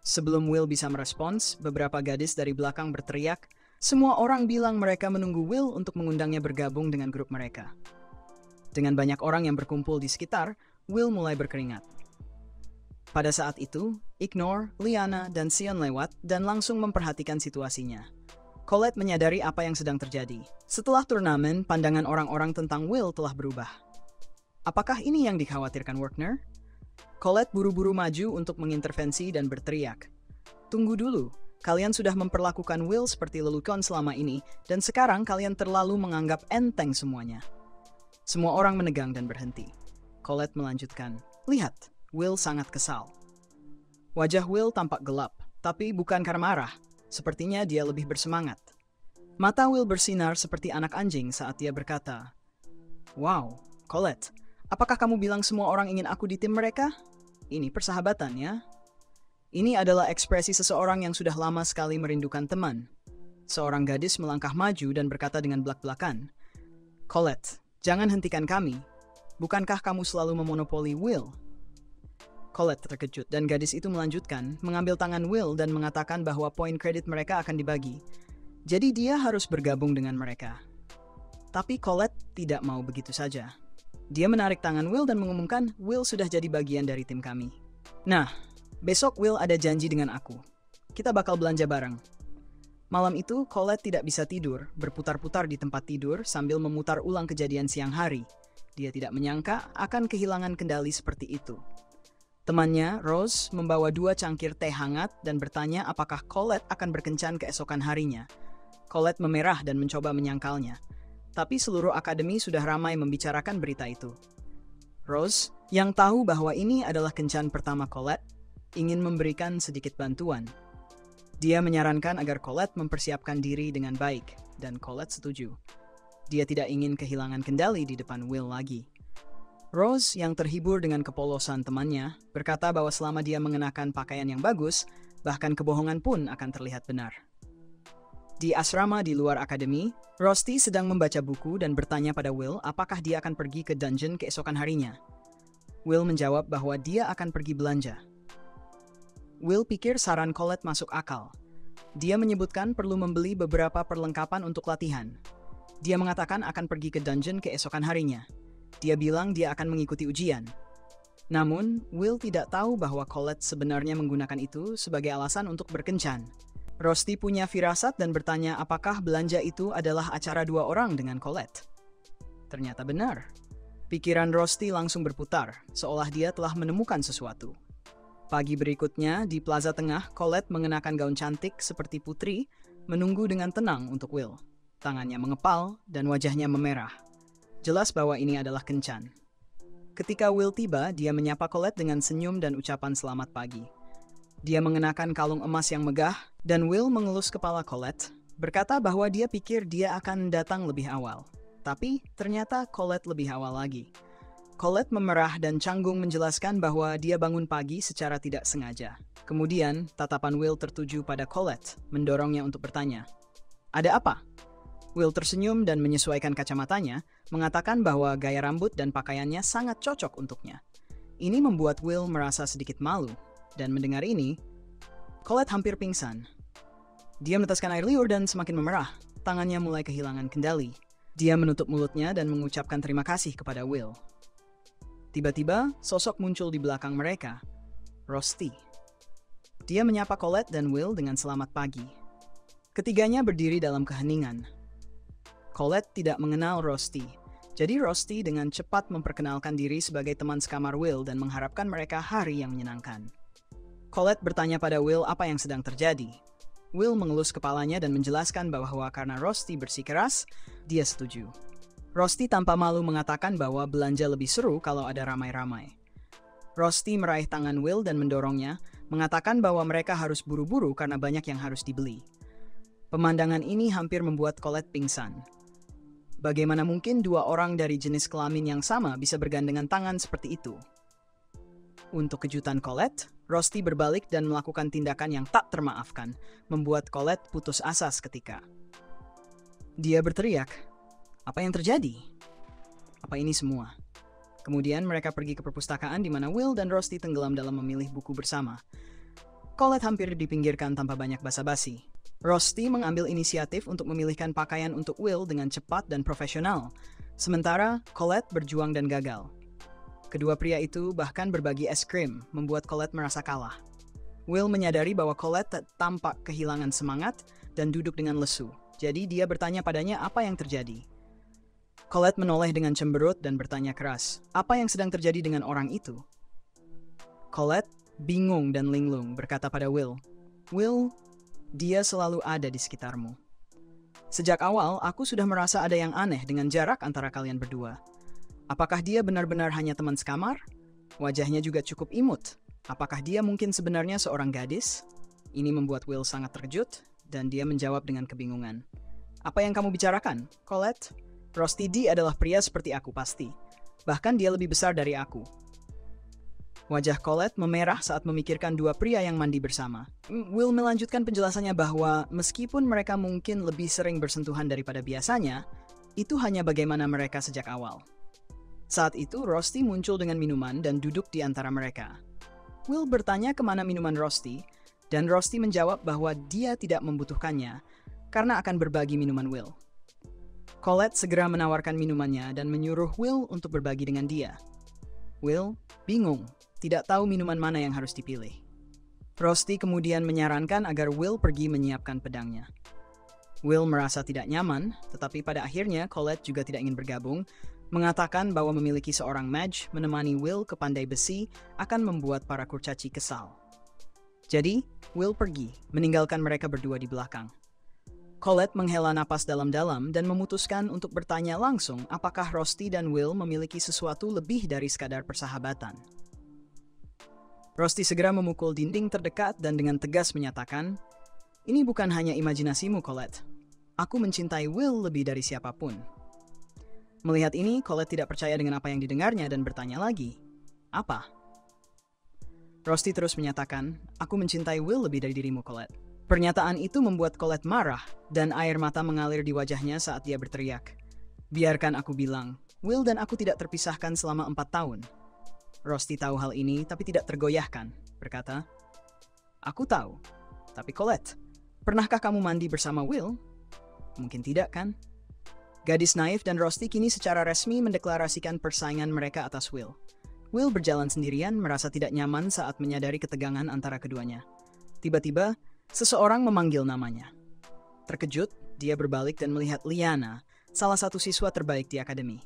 Sebelum Will bisa merespons, beberapa gadis dari belakang berteriak, semua orang bilang mereka menunggu Will untuk mengundangnya bergabung dengan grup mereka. Dengan banyak orang yang berkumpul di sekitar, Will mulai berkeringat. Pada saat itu, Ignore, Liana, dan Sion lewat dan langsung memperhatikan situasinya. Colette menyadari apa yang sedang terjadi. Setelah turnamen, pandangan orang-orang tentang Will telah berubah. Apakah ini yang dikhawatirkan Werner? Colette buru-buru maju untuk mengintervensi dan berteriak, "Tunggu dulu, kalian sudah memperlakukan Will seperti lelucon selama ini, dan sekarang kalian terlalu menganggap enteng semuanya." Semua orang menegang dan berhenti. Colette melanjutkan, "Lihat, Will sangat kesal." Wajah Will tampak gelap, tapi bukan karena marah. Sepertinya dia lebih bersemangat. Mata Will bersinar seperti anak anjing saat dia berkata, "Wow, Colette, apakah kamu bilang semua orang ingin aku di tim mereka? Ini persahabatan ya?" Ini adalah ekspresi seseorang yang sudah lama sekali merindukan teman. Seorang gadis melangkah maju dan berkata dengan belak-belakan, "Colette, jangan hentikan kami. Bukankah kamu selalu memonopoli Will?" Colette terkejut dan gadis itu melanjutkan, mengambil tangan Will dan mengatakan bahwa poin kredit mereka akan dibagi. Jadi dia harus bergabung dengan mereka. Tapi Colette tidak mau begitu saja. Dia menarik tangan Will dan mengumumkan, "Will sudah jadi bagian dari tim kami. Nah, besok Will ada janji dengan aku. Kita bakal belanja bareng." Malam itu, Colette tidak bisa tidur, berputar-putar di tempat tidur sambil memutar ulang kejadian siang hari. Dia tidak menyangka akan kehilangan kendali seperti itu. Temannya, Rose, membawa 2 cangkir teh hangat dan bertanya apakah Colette akan berkencan keesokan harinya. Colette memerah dan mencoba menyangkalnya. Tapi seluruh akademi sudah ramai membicarakan berita itu. Rose, yang tahu bahwa ini adalah kencan pertama Colette, ingin memberikan sedikit bantuan. Dia menyarankan agar Colette mempersiapkan diri dengan baik, dan Colette setuju. Dia tidak ingin kehilangan kendali di depan Will lagi. Rose, yang terhibur dengan kepolosan temannya, berkata bahwa selama dia mengenakan pakaian yang bagus, bahkan kebohongan pun akan terlihat benar. Di asrama di luar akademi, Rusty sedang membaca buku dan bertanya pada Will apakah dia akan pergi ke dungeon keesokan harinya. Will menjawab bahwa dia akan pergi belanja. Will pikir saran Colette masuk akal. Dia menyebutkan perlu membeli beberapa perlengkapan untuk latihan. Dia mengatakan akan pergi ke dungeon keesokan harinya. Dia bilang dia akan mengikuti ujian. Namun, Will tidak tahu bahwa Colette sebenarnya menggunakan itu sebagai alasan untuk berkencan. Rusty punya firasat dan bertanya apakah belanja itu adalah acara 2 orang dengan Colette. Ternyata benar. Pikiran Rusty langsung berputar, seolah dia telah menemukan sesuatu. Pagi berikutnya, di plaza tengah, Colette mengenakan gaun cantik seperti putri, menunggu dengan tenang untuk Will. Tangannya mengepal dan wajahnya memerah. Jelas bahwa ini adalah kencan. Ketika Will tiba, dia menyapa Colette dengan senyum dan ucapan selamat pagi. Dia mengenakan kalung emas yang megah, dan Will mengelus kepala Colette, berkata bahwa dia pikir dia akan datang lebih awal. Tapi ternyata Colette lebih awal lagi. Colette memerah dan canggung menjelaskan bahwa dia bangun pagi secara tidak sengaja. Kemudian, tatapan Will tertuju pada Colette, mendorongnya untuk bertanya, "Ada apa?" Will tersenyum dan menyesuaikan kacamatanya, mengatakan bahwa gaya rambut dan pakaiannya sangat cocok untuknya. Ini membuat Will merasa sedikit malu, dan mendengar ini, Colette hampir pingsan. Dia meneteskan air liur dan semakin memerah. Tangannya mulai kehilangan kendali. Dia menutup mulutnya dan mengucapkan terima kasih kepada Will. Tiba-tiba, sosok muncul di belakang mereka. Rusty. Dia menyapa Colette dan Will dengan selamat pagi. Ketiganya berdiri dalam keheningan. Colette tidak mengenal Rusty. Jadi Rusty dengan cepat memperkenalkan diri sebagai teman sekamar Will dan mengharapkan mereka hari yang menyenangkan. Colette bertanya pada Will apa yang sedang terjadi. Will mengelus kepalanya dan menjelaskan bahwa karena Rusty bersikeras, dia setuju. Rusty tanpa malu mengatakan bahwa belanja lebih seru kalau ada ramai-ramai. Rusty meraih tangan Will dan mendorongnya, mengatakan bahwa mereka harus buru-buru karena banyak yang harus dibeli. Pemandangan ini hampir membuat Colette pingsan. Bagaimana mungkin dua orang dari jenis kelamin yang sama bisa bergandengan tangan seperti itu? Untuk kejutan Colette, Rusty berbalik dan melakukan tindakan yang tak termaafkan, membuat Colette putus asa seketika. Dia berteriak, "Apa yang terjadi? Apa ini semua?" Kemudian mereka pergi ke perpustakaan di mana Will dan Rusty tenggelam dalam memilih buku bersama. Colette hampir dipinggirkan tanpa banyak basa-basi. Rusty mengambil inisiatif untuk memilihkan pakaian untuk Will dengan cepat dan profesional, sementara Colette berjuang dan gagal. Kedua pria itu bahkan berbagi es krim, membuat Colette merasa kalah. Will menyadari bahwa Colette tampak kehilangan semangat dan duduk dengan lesu, jadi dia bertanya padanya apa yang terjadi. Colette menoleh dengan cemberut dan bertanya keras, apa yang sedang terjadi dengan orang itu? Colette bingung dan linglung berkata pada Will, "Will, dia selalu ada di sekitarmu. Sejak awal, aku sudah merasa ada yang aneh dengan jarak antara kalian berdua. Apakah dia benar-benar hanya teman sekamar? Wajahnya juga cukup imut. Apakah dia mungkin sebenarnya seorang gadis?" Ini membuat Will sangat terkejut, dan dia menjawab dengan kebingungan. "Apa yang kamu bicarakan, Colette? Rusty D adalah pria seperti aku pasti. Bahkan dia lebih besar dari aku." Wajah Colette memerah saat memikirkan dua pria yang mandi bersama. Will melanjutkan penjelasannya bahwa meskipun mereka mungkin lebih sering bersentuhan daripada biasanya, itu hanya bagaimana mereka sejak awal. Saat itu, Rusty muncul dengan minuman dan duduk di antara mereka. Will bertanya kemana minuman Rusty, dan Rusty menjawab bahwa dia tidak membutuhkannya karena akan berbagi minuman Will. Colette segera menawarkan minumannya dan menyuruh Will untuk berbagi dengan dia. Will bingung, tidak tahu minuman mana yang harus dipilih. Rusty kemudian menyarankan agar Will pergi menyiapkan pedangnya. Will merasa tidak nyaman, tetapi pada akhirnya Colette juga tidak ingin bergabung, mengatakan bahwa memiliki seorang mage menemani Will ke pandai besi akan membuat para kurcaci kesal. Jadi, Will pergi, meninggalkan mereka berdua di belakang. Colette menghela napas dalam-dalam dan memutuskan untuk bertanya langsung apakah Rusty dan Will memiliki sesuatu lebih dari sekadar persahabatan. Rusty segera memukul dinding terdekat dan dengan tegas menyatakan, "Ini bukan hanya imajinasimu, Colette. Aku mencintai Will lebih dari siapapun." Melihat ini, Colette tidak percaya dengan apa yang didengarnya dan bertanya lagi, "Apa?" Rusty terus menyatakan, "Aku mencintai Will lebih dari dirimu, Colette." Pernyataan itu membuat Colette marah dan air mata mengalir di wajahnya saat dia berteriak, "Biarkan aku bilang, Will dan aku tidak terpisahkan selama 4 tahun. Rusty tahu hal ini tapi tidak tergoyahkan, berkata, "Aku tahu, tapi Colette, pernahkah kamu mandi bersama Will? Mungkin tidak, kan?" Gadis naif dan Rusty kini secara resmi mendeklarasikan persaingan mereka atas Will. Will berjalan sendirian merasa tidak nyaman saat menyadari ketegangan antara keduanya. Tiba-tiba, seseorang memanggil namanya. Terkejut, dia berbalik dan melihat Liana, salah satu siswa terbaik di akademi.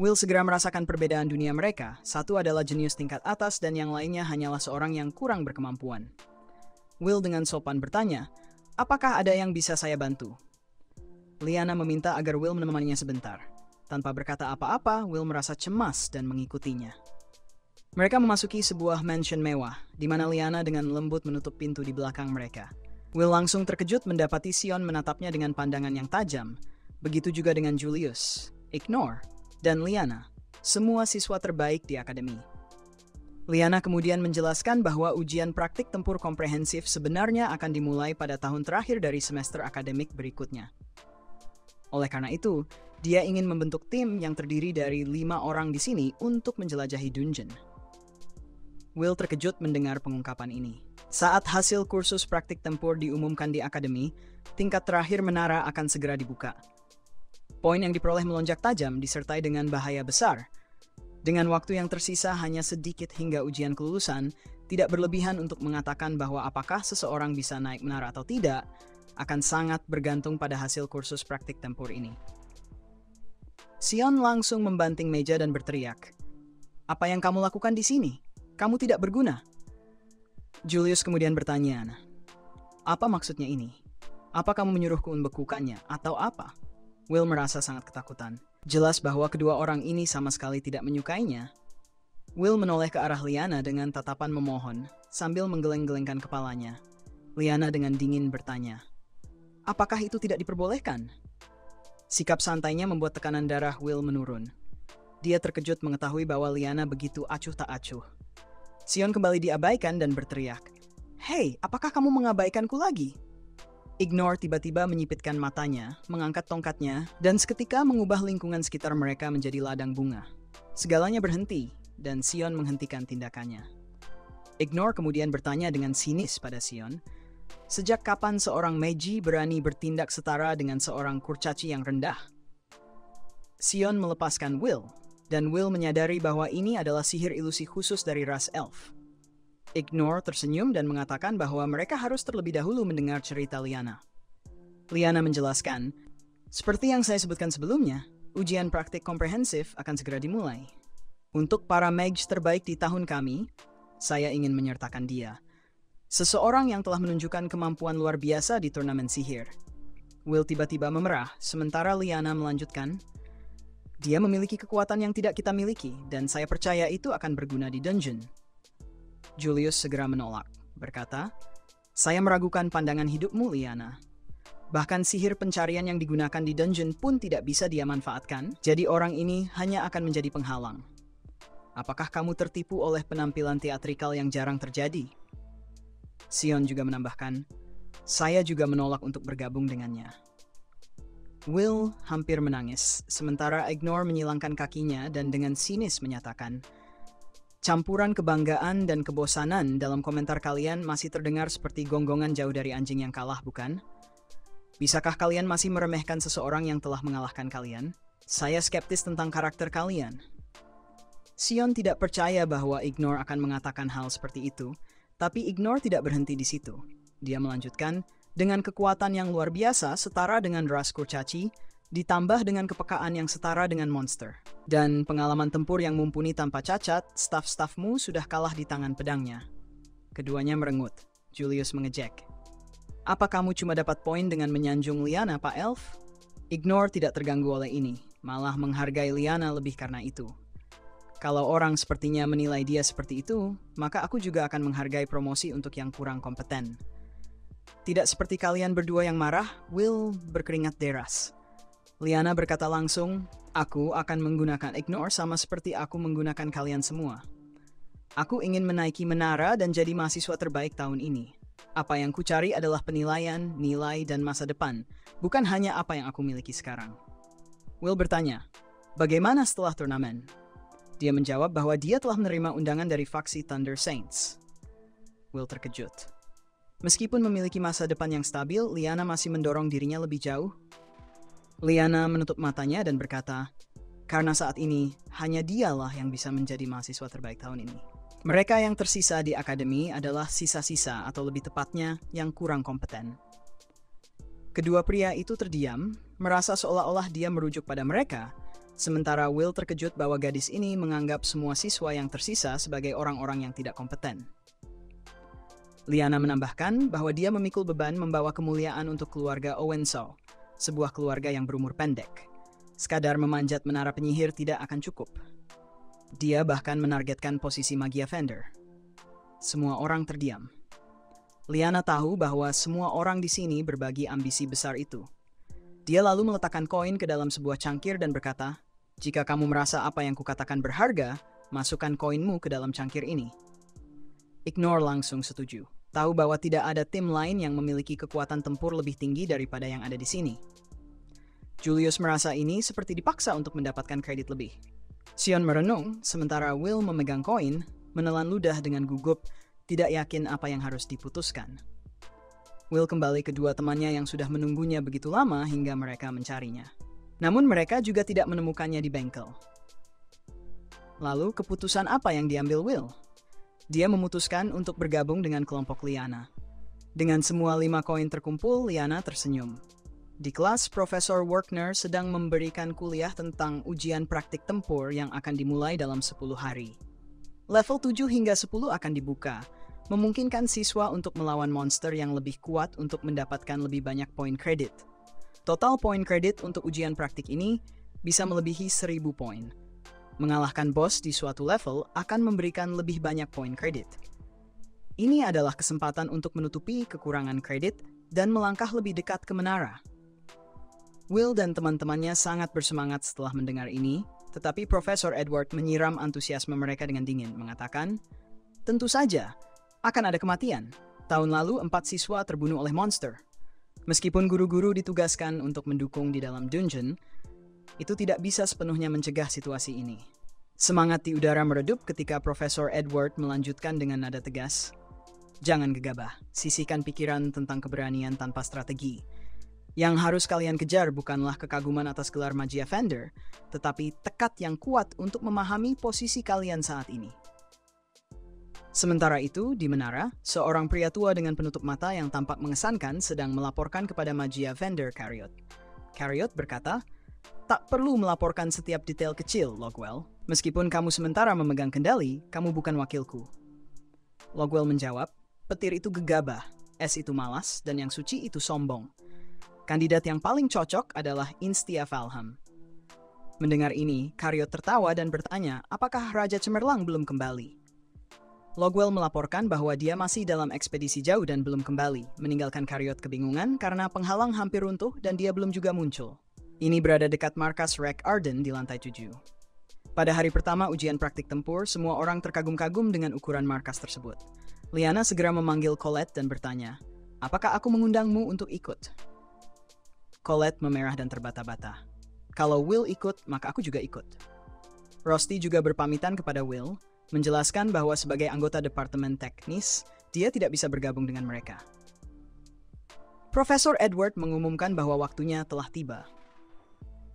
Will segera merasakan perbedaan dunia mereka. Satu adalah jenius tingkat atas dan yang lainnya hanyalah seorang yang kurang berkemampuan. Will dengan sopan bertanya, "Apakah ada yang bisa saya bantu?" Liana meminta agar Will menemaninya sebentar. Tanpa berkata apa-apa, Will merasa cemas dan mengikutinya. Mereka memasuki sebuah mansion mewah, di mana Liana dengan lembut menutup pintu di belakang mereka. Will langsung terkejut mendapati Sion menatapnya dengan pandangan yang tajam. Begitu juga dengan Julius, Ignore, dan Liana, semua siswa terbaik di akademi. Liana kemudian menjelaskan bahwa ujian praktik tempur komprehensif sebenarnya akan dimulai pada tahun terakhir dari semester akademik berikutnya. Oleh karena itu, dia ingin membentuk tim yang terdiri dari 5 orang di sini untuk menjelajahi dungeon. Will terkejut mendengar pengungkapan ini. Saat hasil kursus praktik tempur diumumkan di akademi, tingkat terakhir menara akan segera dibuka. Poin yang diperoleh melonjak tajam disertai dengan bahaya besar. Dengan waktu yang tersisa hanya sedikit hingga ujian kelulusan, tidak berlebihan untuk mengatakan bahwa apakah seseorang bisa naik menara atau tidak, akan sangat bergantung pada hasil kursus praktik tempur ini. Sion langsung membanting meja dan berteriak, "Apa yang kamu lakukan di sini? Kamu tidak berguna." Julius kemudian bertanya, "Apa maksudnya ini? Apa kamu menyuruhku membekukannya, atau apa?" Will merasa sangat ketakutan. Jelas bahwa kedua orang ini sama sekali tidak menyukainya. Will menoleh ke arah Liana dengan tatapan memohon, sambil menggeleng-gelengkan kepalanya. Liana dengan dingin bertanya, "Apakah itu tidak diperbolehkan?" Sikap santainya membuat tekanan darah Will menurun. Dia terkejut mengetahui bahwa Liana begitu acuh tak acuh. Sion kembali diabaikan dan berteriak, "Hei, apakah kamu mengabaikanku lagi?" Ignore tiba-tiba menyipitkan matanya, mengangkat tongkatnya, dan seketika mengubah lingkungan sekitar mereka menjadi ladang bunga. Segalanya berhenti, dan Sion menghentikan tindakannya. Ignore kemudian bertanya dengan sinis pada Sion, "Sejak kapan seorang Meiji berani bertindak setara dengan seorang kurcaci yang rendah?" Sion melepaskan Will, dan Will menyadari bahwa ini adalah sihir ilusi khusus dari ras elf. Ignore tersenyum dan mengatakan bahwa mereka harus terlebih dahulu mendengar cerita Liana. Liana menjelaskan, "Seperti yang saya sebutkan sebelumnya, ujian praktik komprehensif akan segera dimulai. Untuk para mage terbaik di tahun kami, saya ingin menyertakan dia. Seseorang yang telah menunjukkan kemampuan luar biasa di turnamen sihir." Will tiba-tiba memerah, sementara Liana melanjutkan, "Dia memiliki kekuatan yang tidak kita miliki, dan saya percaya itu akan berguna di dungeon." Julius segera menolak, berkata, "Saya meragukan pandangan hidupmu, Liana. Bahkan sihir pencarian yang digunakan di dungeon pun tidak bisa dia manfaatkan, jadi orang ini hanya akan menjadi penghalang. Apakah kamu tertipu oleh penampilan teatrikal yang jarang terjadi?" Sion juga menambahkan, "Saya juga menolak untuk bergabung dengannya." Will hampir menangis, sementara Ignore menyilangkan kakinya dan dengan sinis menyatakan, "Campuran kebanggaan dan kebosanan dalam komentar kalian masih terdengar seperti gonggongan jauh dari anjing yang kalah, bukan? Bisakah kalian masih meremehkan seseorang yang telah mengalahkan kalian? Saya skeptis tentang karakter kalian." Sion tidak percaya bahwa Ignore akan mengatakan hal seperti itu, tapi Ignore tidak berhenti di situ. Dia melanjutkan, "Dengan kekuatan yang luar biasa setara dengan ras kurcaci, ditambah dengan kepekaan yang setara dengan monster, dan pengalaman tempur yang mumpuni tanpa cacat, staf-stafmu sudah kalah di tangan pedangnya." Keduanya merengut. Julius mengejek, "Apa kamu cuma dapat poin dengan menyanjung Liana, Pak Elf?" Ignore tidak terganggu oleh ini, malah menghargai Liana lebih karena itu. "Kalau orang sepertinya menilai dia seperti itu, maka aku juga akan menghargai promosi untuk yang kurang kompeten." "Tidak seperti kalian berdua yang marah," Will berkeringat deras. Liana berkata langsung, "Aku akan menggunakan Ignore sama seperti aku menggunakan kalian semua. Aku ingin menaiki menara dan jadi mahasiswa terbaik tahun ini. Apa yang kucari adalah penilaian, nilai, dan masa depan, bukan hanya apa yang aku miliki sekarang." Will bertanya, "Bagaimana setelah turnamen?" Dia menjawab bahwa dia telah menerima undangan dari faksi Thunder Saints. Will terkejut. Meskipun memiliki masa depan yang stabil, Liana masih mendorong dirinya lebih jauh. Liana menutup matanya dan berkata, "Karena saat ini, hanya dialah yang bisa menjadi mahasiswa terbaik tahun ini. Mereka yang tersisa di akademi adalah sisa-sisa atau lebih tepatnya yang kurang kompeten." Kedua pria itu terdiam, merasa seolah-olah dia merujuk pada mereka, sementara Will terkejut bahwa gadis ini menganggap semua siswa yang tersisa sebagai orang-orang yang tidak kompeten. Liana menambahkan bahwa dia memikul beban membawa kemuliaan untuk keluarga Owenshaw, sebuah keluarga yang berumur pendek. Sekadar memanjat menara penyihir tidak akan cukup. Dia bahkan menargetkan posisi Magia Fender. Semua orang terdiam. Liana tahu bahwa semua orang di sini berbagi ambisi besar itu. Dia lalu meletakkan koin ke dalam sebuah cangkir dan berkata, "Jika kamu merasa apa yang kukatakan berharga, masukkan koinmu ke dalam cangkir ini." Ignore langsung setuju. Tahu bahwa tidak ada tim lain yang memiliki kekuatan tempur lebih tinggi daripada yang ada di sini. Julius merasa ini seperti dipaksa untuk mendapatkan kredit lebih. Sion merenung, sementara Will memegang koin, menelan ludah dengan gugup, tidak yakin apa yang harus diputuskan. Will kembali ke dua temannya yang sudah menunggunya begitu lama hingga mereka mencarinya. Namun mereka juga tidak menemukannya di bengkel. Lalu keputusan apa yang diambil Will? Dia memutuskan untuk bergabung dengan kelompok Liana. Dengan semua 5 koin terkumpul, Liana tersenyum. Di kelas, Profesor Werkner sedang memberikan kuliah tentang ujian praktik tempur yang akan dimulai dalam 10 hari. Level 7 hingga 10 akan dibuka, memungkinkan siswa untuk melawan monster yang lebih kuat untuk mendapatkan lebih banyak poin kredit. Total poin kredit untuk ujian praktik ini bisa melebihi 1000 poin. Mengalahkan bos di suatu level akan memberikan lebih banyak poin kredit. Ini adalah kesempatan untuk menutupi kekurangan kredit dan melangkah lebih dekat ke menara. Will dan teman-temannya sangat bersemangat setelah mendengar ini, tetapi Profesor Edward menyiram antusiasme mereka dengan dingin, mengatakan, "Tentu saja, akan ada kematian. Tahun lalu 4 siswa terbunuh oleh monster. Meskipun guru-guru ditugaskan untuk mendukung di dalam dungeon, itu tidak bisa sepenuhnya mencegah situasi ini." Semangat di udara meredup ketika Profesor Edward melanjutkan dengan nada tegas, "Jangan gegabah, sisihkan pikiran tentang keberanian tanpa strategi. Yang harus kalian kejar bukanlah kekaguman atas gelar Magia Fender, tetapi tekad yang kuat untuk memahami posisi kalian saat ini." Sementara itu, di menara, seorang pria tua dengan penutup mata yang tampak mengesankan sedang melaporkan kepada Magia Fender Cariot. Cariot berkata, "Tak perlu melaporkan setiap detail kecil, Logwell. Meskipun kamu sementara memegang kendali, kamu bukan wakilku." Logwell menjawab, "Petir itu gegabah, es itu malas, dan yang suci itu sombong. Kandidat yang paling cocok adalah Instia Valham." Mendengar ini, Cariot tertawa dan bertanya, apakah Raja Cemerlang belum kembali? Logwell melaporkan bahwa dia masih dalam ekspedisi jauh dan belum kembali, meninggalkan Cariot kebingungan karena penghalang hampir runtuh dan dia belum juga muncul. Ini berada dekat markas Rek Arden di lantai 7. Pada hari pertama ujian praktik tempur, semua orang terkagum-kagum dengan ukuran markas tersebut. Liana segera memanggil Colette dan bertanya, "Apakah aku mengundangmu untuk ikut?" Colette memerah dan terbata-bata. "Kalau Will ikut, maka aku juga ikut." Rusty juga berpamitan kepada Will, menjelaskan bahwa sebagai anggota Departemen Teknis, dia tidak bisa bergabung dengan mereka. Profesor Edward mengumumkan bahwa waktunya telah tiba.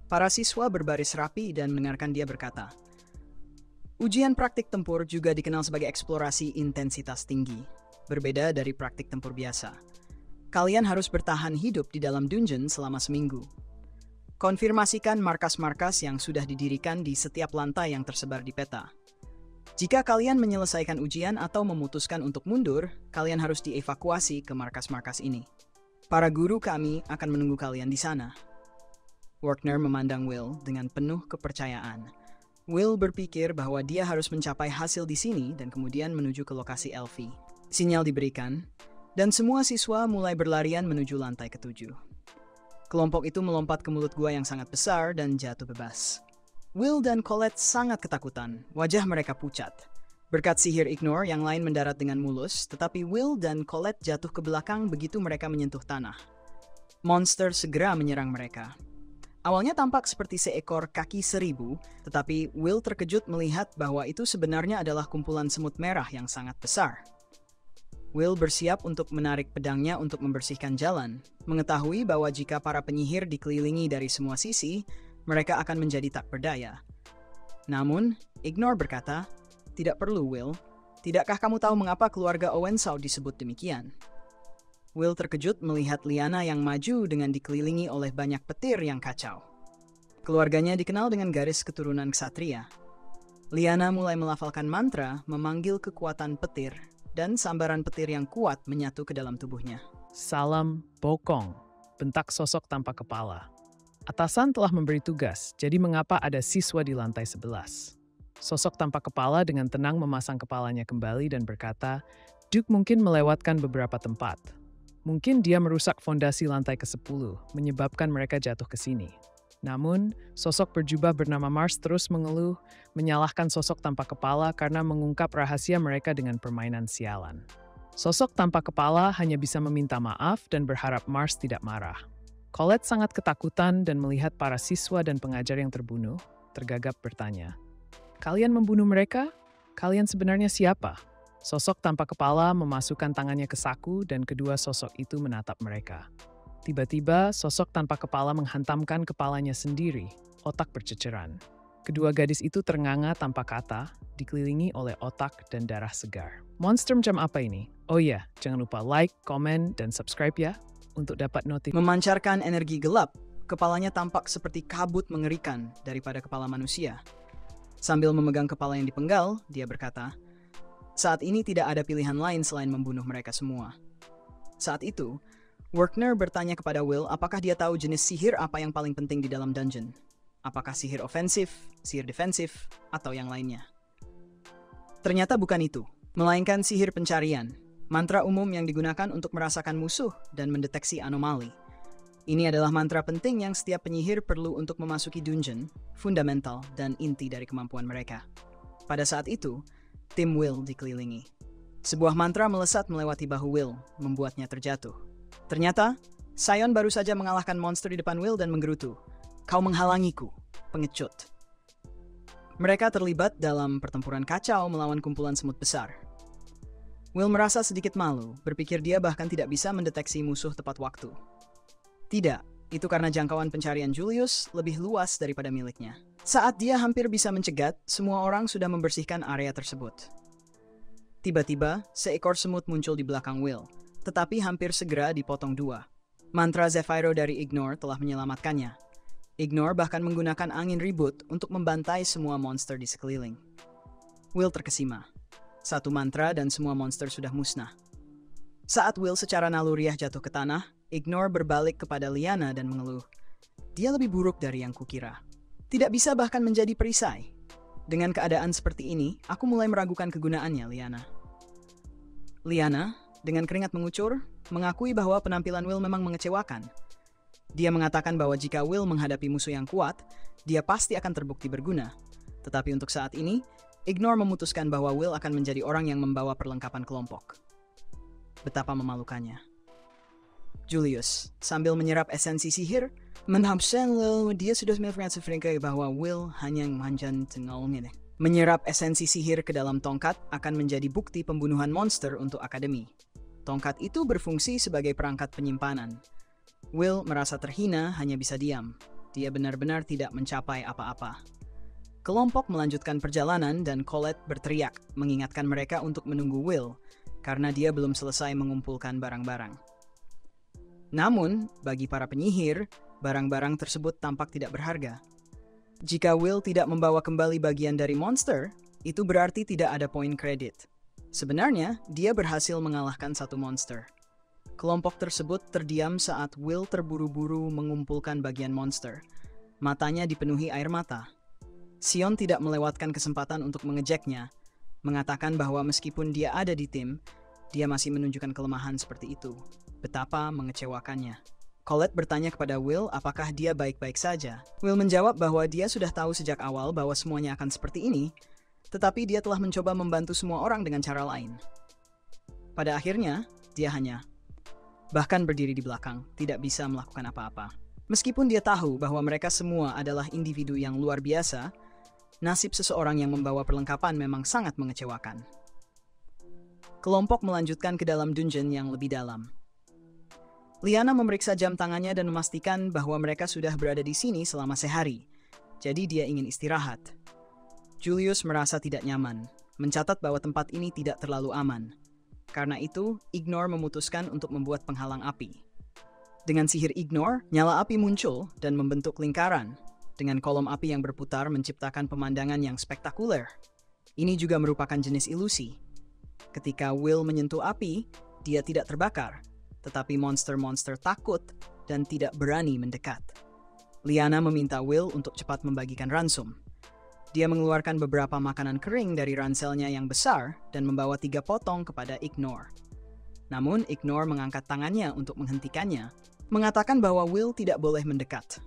Para siswa berbaris rapi dan mendengarkan dia berkata, "Ujian praktik tempur juga dikenal sebagai eksplorasi intensitas tinggi, berbeda dari praktik tempur biasa. Kalian harus bertahan hidup di dalam dungeon selama seminggu. Konfirmasikan markas-markas yang sudah didirikan di setiap lantai yang tersebar di peta. Jika kalian menyelesaikan ujian atau memutuskan untuk mundur, kalian harus dievakuasi ke markas-markas ini. Para guru kami akan menunggu kalian di sana." Werkner memandang Will dengan penuh kepercayaan. Will berpikir bahwa dia harus mencapai hasil di sini dan kemudian menuju ke lokasi Elfie. Sinyal diberikan, dan semua siswa mulai berlarian menuju lantai ke-7. Kelompok itu melompat ke mulut gua yang sangat besar dan jatuh bebas. Will dan Colette sangat ketakutan, wajah mereka pucat. Berkat sihir Ignore, yang lain mendarat dengan mulus, tetapi Will dan Colette jatuh ke belakang begitu mereka menyentuh tanah. Monster segera menyerang mereka. Awalnya tampak seperti seekor kaki 1000, tetapi Will terkejut melihat bahwa itu sebenarnya adalah kumpulan semut merah yang sangat besar. Will bersiap untuk menarik pedangnya untuk membersihkan jalan, mengetahui bahwa jika para penyihir dikelilingi dari semua sisi, mereka akan menjadi tak berdaya. Namun, Ignore berkata, "Tidak perlu, Will. Tidakkah kamu tahu mengapa keluarga Owenshaw disebut demikian?" Will terkejut melihat Liana yang maju dengan dikelilingi oleh banyak petir yang kacau. Keluarganya dikenal dengan garis keturunan ksatria. Liana mulai melafalkan mantra, memanggil kekuatan petir, dan sambaran petir yang kuat menyatu ke dalam tubuhnya. "Salam bokong," bentak sosok tanpa kepala. Atasan telah memberi tugas, jadi mengapa ada siswa di lantai 11? Sosok tanpa kepala dengan tenang memasang kepalanya kembali dan berkata, "Duke mungkin melewatkan beberapa tempat. Mungkin dia merusak fondasi lantai ke-10, menyebabkan mereka jatuh ke sini." Namun, sosok berjubah bernama Mars terus mengeluh, menyalahkan sosok tanpa kepala karena mengungkap rahasia mereka dengan permainan sialan. Sosok tanpa kepala hanya bisa meminta maaf dan berharap Mars tidak marah. Colette sangat ketakutan dan melihat para siswa dan pengajar yang terbunuh, tergagap bertanya, "Kalian membunuh mereka? Kalian sebenarnya siapa?" Sosok tanpa kepala memasukkan tangannya ke saku dan kedua sosok itu menatap mereka. Tiba-tiba, sosok tanpa kepala menghantamkan kepalanya sendiri, otak berceceran. Kedua gadis itu ternganga tanpa kata, dikelilingi oleh otak dan darah segar. Monster macam apa ini? Oh iya, jangan lupa like, komen, dan subscribe ya, untuk dapat notifikasi. Memancarkan energi gelap, kepalanya tampak seperti kabut mengerikan daripada kepala manusia. Sambil memegang kepala yang dipenggal, dia berkata, saat ini tidak ada pilihan lain selain membunuh mereka semua. Saat itu, Werkner bertanya kepada Will apakah dia tahu jenis sihir apa yang paling penting di dalam dungeon. Apakah sihir ofensif, sihir defensif, atau yang lainnya. Ternyata bukan itu, melainkan sihir pencarian, mantra umum yang digunakan untuk merasakan musuh dan mendeteksi anomali. Ini adalah mantra penting yang setiap penyihir perlu untuk memasuki dungeon, fundamental dan inti dari kemampuan mereka. Pada saat itu, tim Will dikelilingi. Sebuah mantra melesat melewati bahu Will, membuatnya terjatuh. Ternyata, Sion baru saja mengalahkan monster di depan Will dan menggerutu. Kau menghalangiku, pengecut. Mereka terlibat dalam pertempuran kacau melawan kumpulan semut besar. Will merasa sedikit malu, berpikir dia bahkan tidak bisa mendeteksi musuh tepat waktu. Tidak, itu karena jangkauan pencarian Julius lebih luas daripada miliknya. Saat dia hampir bisa mencegat, semua orang sudah membersihkan area tersebut. Tiba-tiba, seekor semut muncul di belakang Will, tetapi hampir segera dipotong dua. Mantra Zephyro dari Ignore telah menyelamatkannya. Ignore bahkan menggunakan angin ribut untuk membantai semua monster di sekeliling. Will terkesima. Satu mantra dan semua monster sudah musnah. Saat Will secara naluriah jatuh ke tanah, Ignore berbalik kepada Liana dan mengeluh. Dia lebih buruk dari yang kukira. Tidak bisa bahkan menjadi perisai. Dengan keadaan seperti ini, aku mulai meragukan kegunaannya, Liana. Liana, dengan keringat mengucur, mengakui bahwa penampilan Will memang mengecewakan. Dia mengatakan bahwa jika Will menghadapi musuh yang kuat, dia pasti akan terbukti berguna. Tetapi untuk saat ini, Ignore memutuskan bahwa Will akan menjadi orang yang membawa perlengkapan kelompok. Betapa memalukannya. Julius, sambil menyerap esensi sihir, menghapuskan dia sudah mengatakan bahwa Will hanya manjan tengolnya. Menyerap esensi sihir ke dalam tongkat akan menjadi bukti pembunuhan monster untuk akademi. Tongkat itu berfungsi sebagai perangkat penyimpanan. Will merasa terhina hanya bisa diam. Dia benar-benar tidak mencapai apa-apa. Kelompok melanjutkan perjalanan dan Colette berteriak, mengingatkan mereka untuk menunggu Will, karena dia belum selesai mengumpulkan barang-barang. Namun, bagi para penyihir, barang-barang tersebut tampak tidak berharga. Jika Will tidak membawa kembali bagian dari monster, itu berarti tidak ada poin kredit. Sebenarnya, dia berhasil mengalahkan satu monster. Kelompok tersebut terdiam saat Will terburu-buru mengumpulkan bagian monster. Matanya dipenuhi air mata. Sion tidak melewatkan kesempatan untuk mengejeknya, mengatakan bahwa meskipun dia ada di tim, dia masih menunjukkan kelemahan seperti itu. Betapa mengecewakannya. Colette bertanya kepada Will apakah dia baik-baik saja. Will menjawab bahwa dia sudah tahu sejak awal bahwa semuanya akan seperti ini, tetapi dia telah mencoba membantu semua orang dengan cara lain. Pada akhirnya, dia hanya bahkan berdiri di belakang, tidak bisa melakukan apa-apa. Meskipun dia tahu bahwa mereka semua adalah individu yang luar biasa, nasib seseorang yang membawa perlengkapan memang sangat mengecewakan. Kelompok melanjutkan ke dalam dungeon yang lebih dalam. Liana memeriksa jam tangannya dan memastikan bahwa mereka sudah berada di sini selama sehari, jadi dia ingin istirahat. Julius merasa tidak nyaman, mencatat bahwa tempat ini tidak terlalu aman. Karena itu, Ignore memutuskan untuk membuat penghalang api. Dengan sihir Ignore, nyala api muncul dan membentuk lingkaran. Dengan kolom api yang berputar menciptakan pemandangan yang spektakuler. Ini juga merupakan jenis ilusi. Ketika Will menyentuh api, dia tidak terbakar, tetapi monster-monster takut dan tidak berani mendekat. Liana meminta Will untuk cepat membagikan ransum. Dia mengeluarkan beberapa makanan kering dari ranselnya yang besar dan membawa 3 potong kepada Ignore. Namun Ignore mengangkat tangannya untuk menghentikannya, mengatakan bahwa Will tidak boleh mendekat.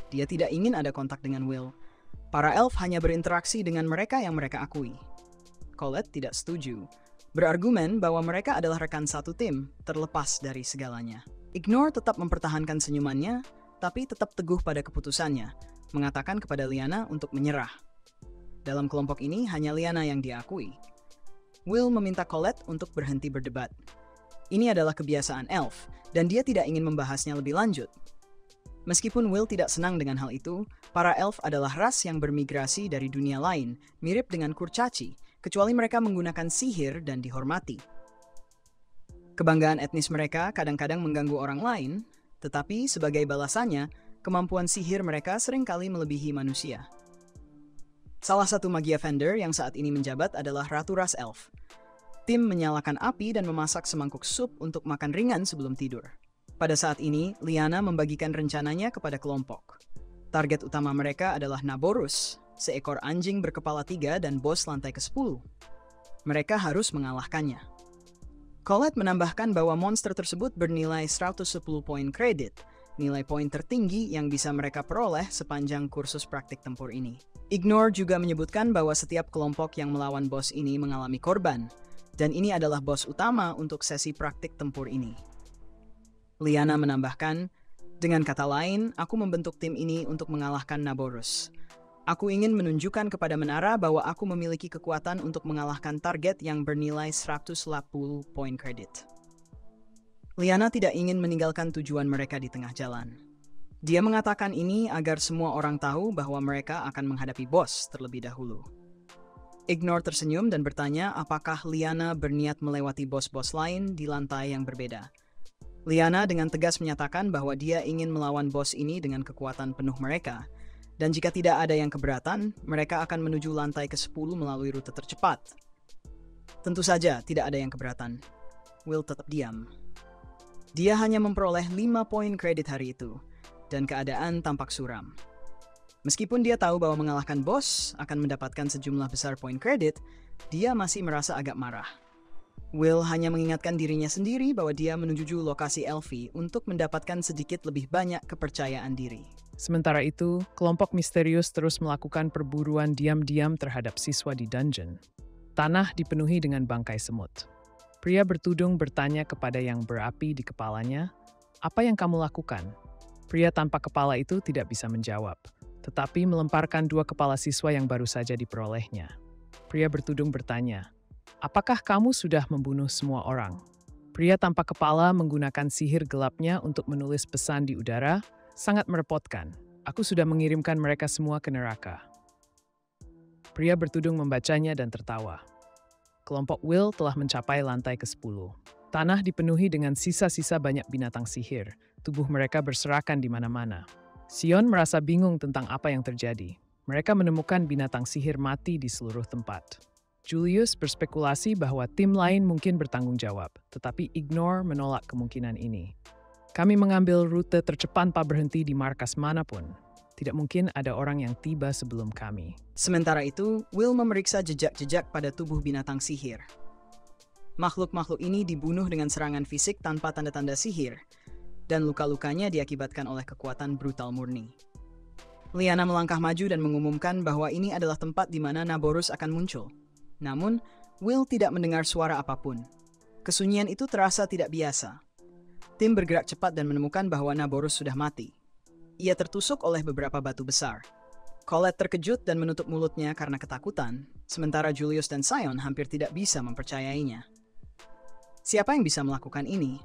Dia tidak ingin ada kontak dengan Will. Para elf hanya berinteraksi dengan mereka yang mereka akui. Colette tidak setuju, berargumen bahwa mereka adalah rekan satu tim, terlepas dari segalanya. Ignore tetap mempertahankan senyumannya, tapi tetap teguh pada keputusannya, mengatakan kepada Liana untuk menyerah. Dalam kelompok ini hanya Liana yang diakui. Will meminta Colette untuk berhenti berdebat. Ini adalah kebiasaan elf, dan dia tidak ingin membahasnya lebih lanjut. Meskipun Will tidak senang dengan hal itu, para elf adalah ras yang bermigrasi dari dunia lain, mirip dengan kurcaci, kecuali mereka menggunakan sihir dan dihormati. Kebanggaan etnis mereka kadang-kadang mengganggu orang lain, tetapi sebagai balasannya, kemampuan sihir mereka seringkali melebihi manusia. Salah satu Magia Vendor yang saat ini menjabat adalah Ratu Ras Elf. Tim menyalakan api dan memasak semangkuk sup untuk makan ringan sebelum tidur. Pada saat ini, Lyanna membagikan rencananya kepada kelompok. Target utama mereka adalah Naborus, seekor anjing berkepala 3 dan bos lantai ke-10. Mereka harus mengalahkannya. Colette menambahkan bahwa monster tersebut bernilai 110 poin kredit, nilai poin tertinggi yang bisa mereka peroleh sepanjang kursus praktik tempur ini. Ignore juga menyebutkan bahwa setiap kelompok yang melawan bos ini mengalami korban, dan ini adalah bos utama untuk sesi praktik tempur ini. Lyanna menambahkan, dengan kata lain, aku membentuk tim ini untuk mengalahkan Naborus. Aku ingin menunjukkan kepada Menara bahwa aku memiliki kekuatan untuk mengalahkan target yang bernilai 180 poin kredit. Lyanna tidak ingin meninggalkan tujuan mereka di tengah jalan. Dia mengatakan ini agar semua orang tahu bahwa mereka akan menghadapi bos terlebih dahulu. Ignore tersenyum dan bertanya apakah Lyanna berniat melewati bos-bos lain di lantai yang berbeda. Lyanna dengan tegas menyatakan bahwa dia ingin melawan bos ini dengan kekuatan penuh mereka, dan jika tidak ada yang keberatan, mereka akan menuju lantai ke-10 melalui rute tercepat. Tentu saja tidak ada yang keberatan. Will tetap diam. Dia hanya memperoleh 5 poin kredit hari itu, dan keadaan tampak suram. Meskipun dia tahu bahwa mengalahkan bos akan mendapatkan sejumlah besar poin kredit, dia masih merasa agak marah. Will hanya mengingatkan dirinya sendiri bahwa dia menuju lokasi Elfie untuk mendapatkan sedikit lebih banyak kepercayaan diri. Sementara itu, kelompok misterius terus melakukan perburuan diam-diam terhadap siswa di dungeon. Tanah dipenuhi dengan bangkai semut. Pria bertudung bertanya kepada yang berapi di kepalanya, "Apa yang kamu lakukan?" Pria tanpa kepala itu tidak bisa menjawab, tetapi melemparkan 2 kepala siswa yang baru saja diperolehnya. Pria bertudung bertanya, "Apakah kamu sudah membunuh semua orang?" Pria tanpa kepala menggunakan sihir gelapnya untuk menulis pesan di udara, "Sangat merepotkan. Aku sudah mengirimkan mereka semua ke neraka." Pria bertudung membacanya dan tertawa. Kelompok Will telah mencapai lantai ke-10. Tanah dipenuhi dengan sisa-sisa banyak binatang sihir. Tubuh mereka berserakan di mana-mana. Sion merasa bingung tentang apa yang terjadi. Mereka menemukan binatang sihir mati di seluruh tempat. Julius berspekulasi bahwa tim lain mungkin bertanggung jawab, tetapi Ignore menolak kemungkinan ini. "Kami mengambil rute tercepat tanpa berhenti di markas manapun. Tidak mungkin ada orang yang tiba sebelum kami." Sementara itu, Will memeriksa jejak-jejak pada tubuh binatang sihir. Makhluk-makhluk ini dibunuh dengan serangan fisik tanpa tanda-tanda sihir, dan luka-lukanya diakibatkan oleh kekuatan brutal murni. Lyanna melangkah maju dan mengumumkan bahwa ini adalah tempat di mana Naborus akan muncul. Namun, Will tidak mendengar suara apapun. Kesunyian itu terasa tidak biasa. Tim bergerak cepat dan menemukan bahwa Naborus sudah mati. Ia tertusuk oleh beberapa batu besar. Colette terkejut dan menutup mulutnya karena ketakutan, sementara Julius dan Sion hampir tidak bisa mempercayainya. Siapa yang bisa melakukan ini?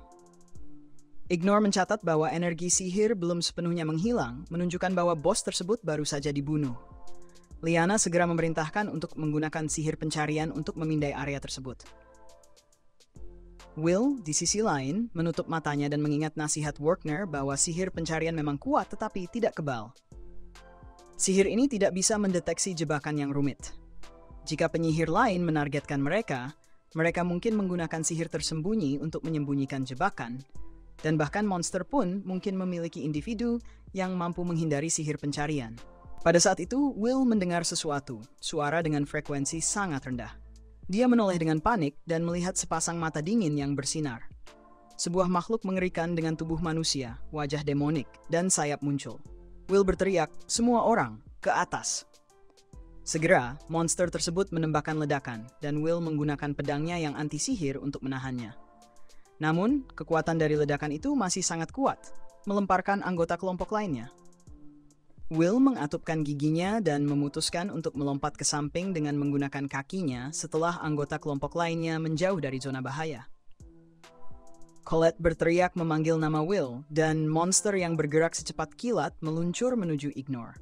Ignore mencatat bahwa energi sihir belum sepenuhnya menghilang, menunjukkan bahwa bos tersebut baru saja dibunuh. Lyanna segera memerintahkan untuk menggunakan sihir pencarian untuk memindai area tersebut. Will, di sisi lain, menutup matanya dan mengingat nasihat Workner bahwa sihir pencarian memang kuat tetapi tidak kebal. Sihir ini tidak bisa mendeteksi jebakan yang rumit. Jika penyihir lain menargetkan mereka, mereka mungkin menggunakan sihir tersembunyi untuk menyembunyikan jebakan, dan bahkan monster pun mungkin memiliki individu yang mampu menghindari sihir pencarian. Pada saat itu, Will mendengar sesuatu, suara dengan frekuensi sangat rendah. Dia menoleh dengan panik dan melihat sepasang mata dingin yang bersinar. Sebuah makhluk mengerikan dengan tubuh manusia, wajah demonik, dan sayap muncul. Will berteriak, "Semua orang, ke atas!" Segera, monster tersebut menembakkan ledakan, dan Will menggunakan pedangnya yang anti-sihir untuk menahannya. Namun, kekuatan dari ledakan itu masih sangat kuat, melemparkan anggota kelompok lainnya. Will mengatupkan giginya dan memutuskan untuk melompat ke samping dengan menggunakan kakinya setelah anggota kelompok lainnya menjauh dari zona bahaya. Colette berteriak memanggil nama Will, dan monster yang bergerak secepat kilat meluncur menuju Ignore.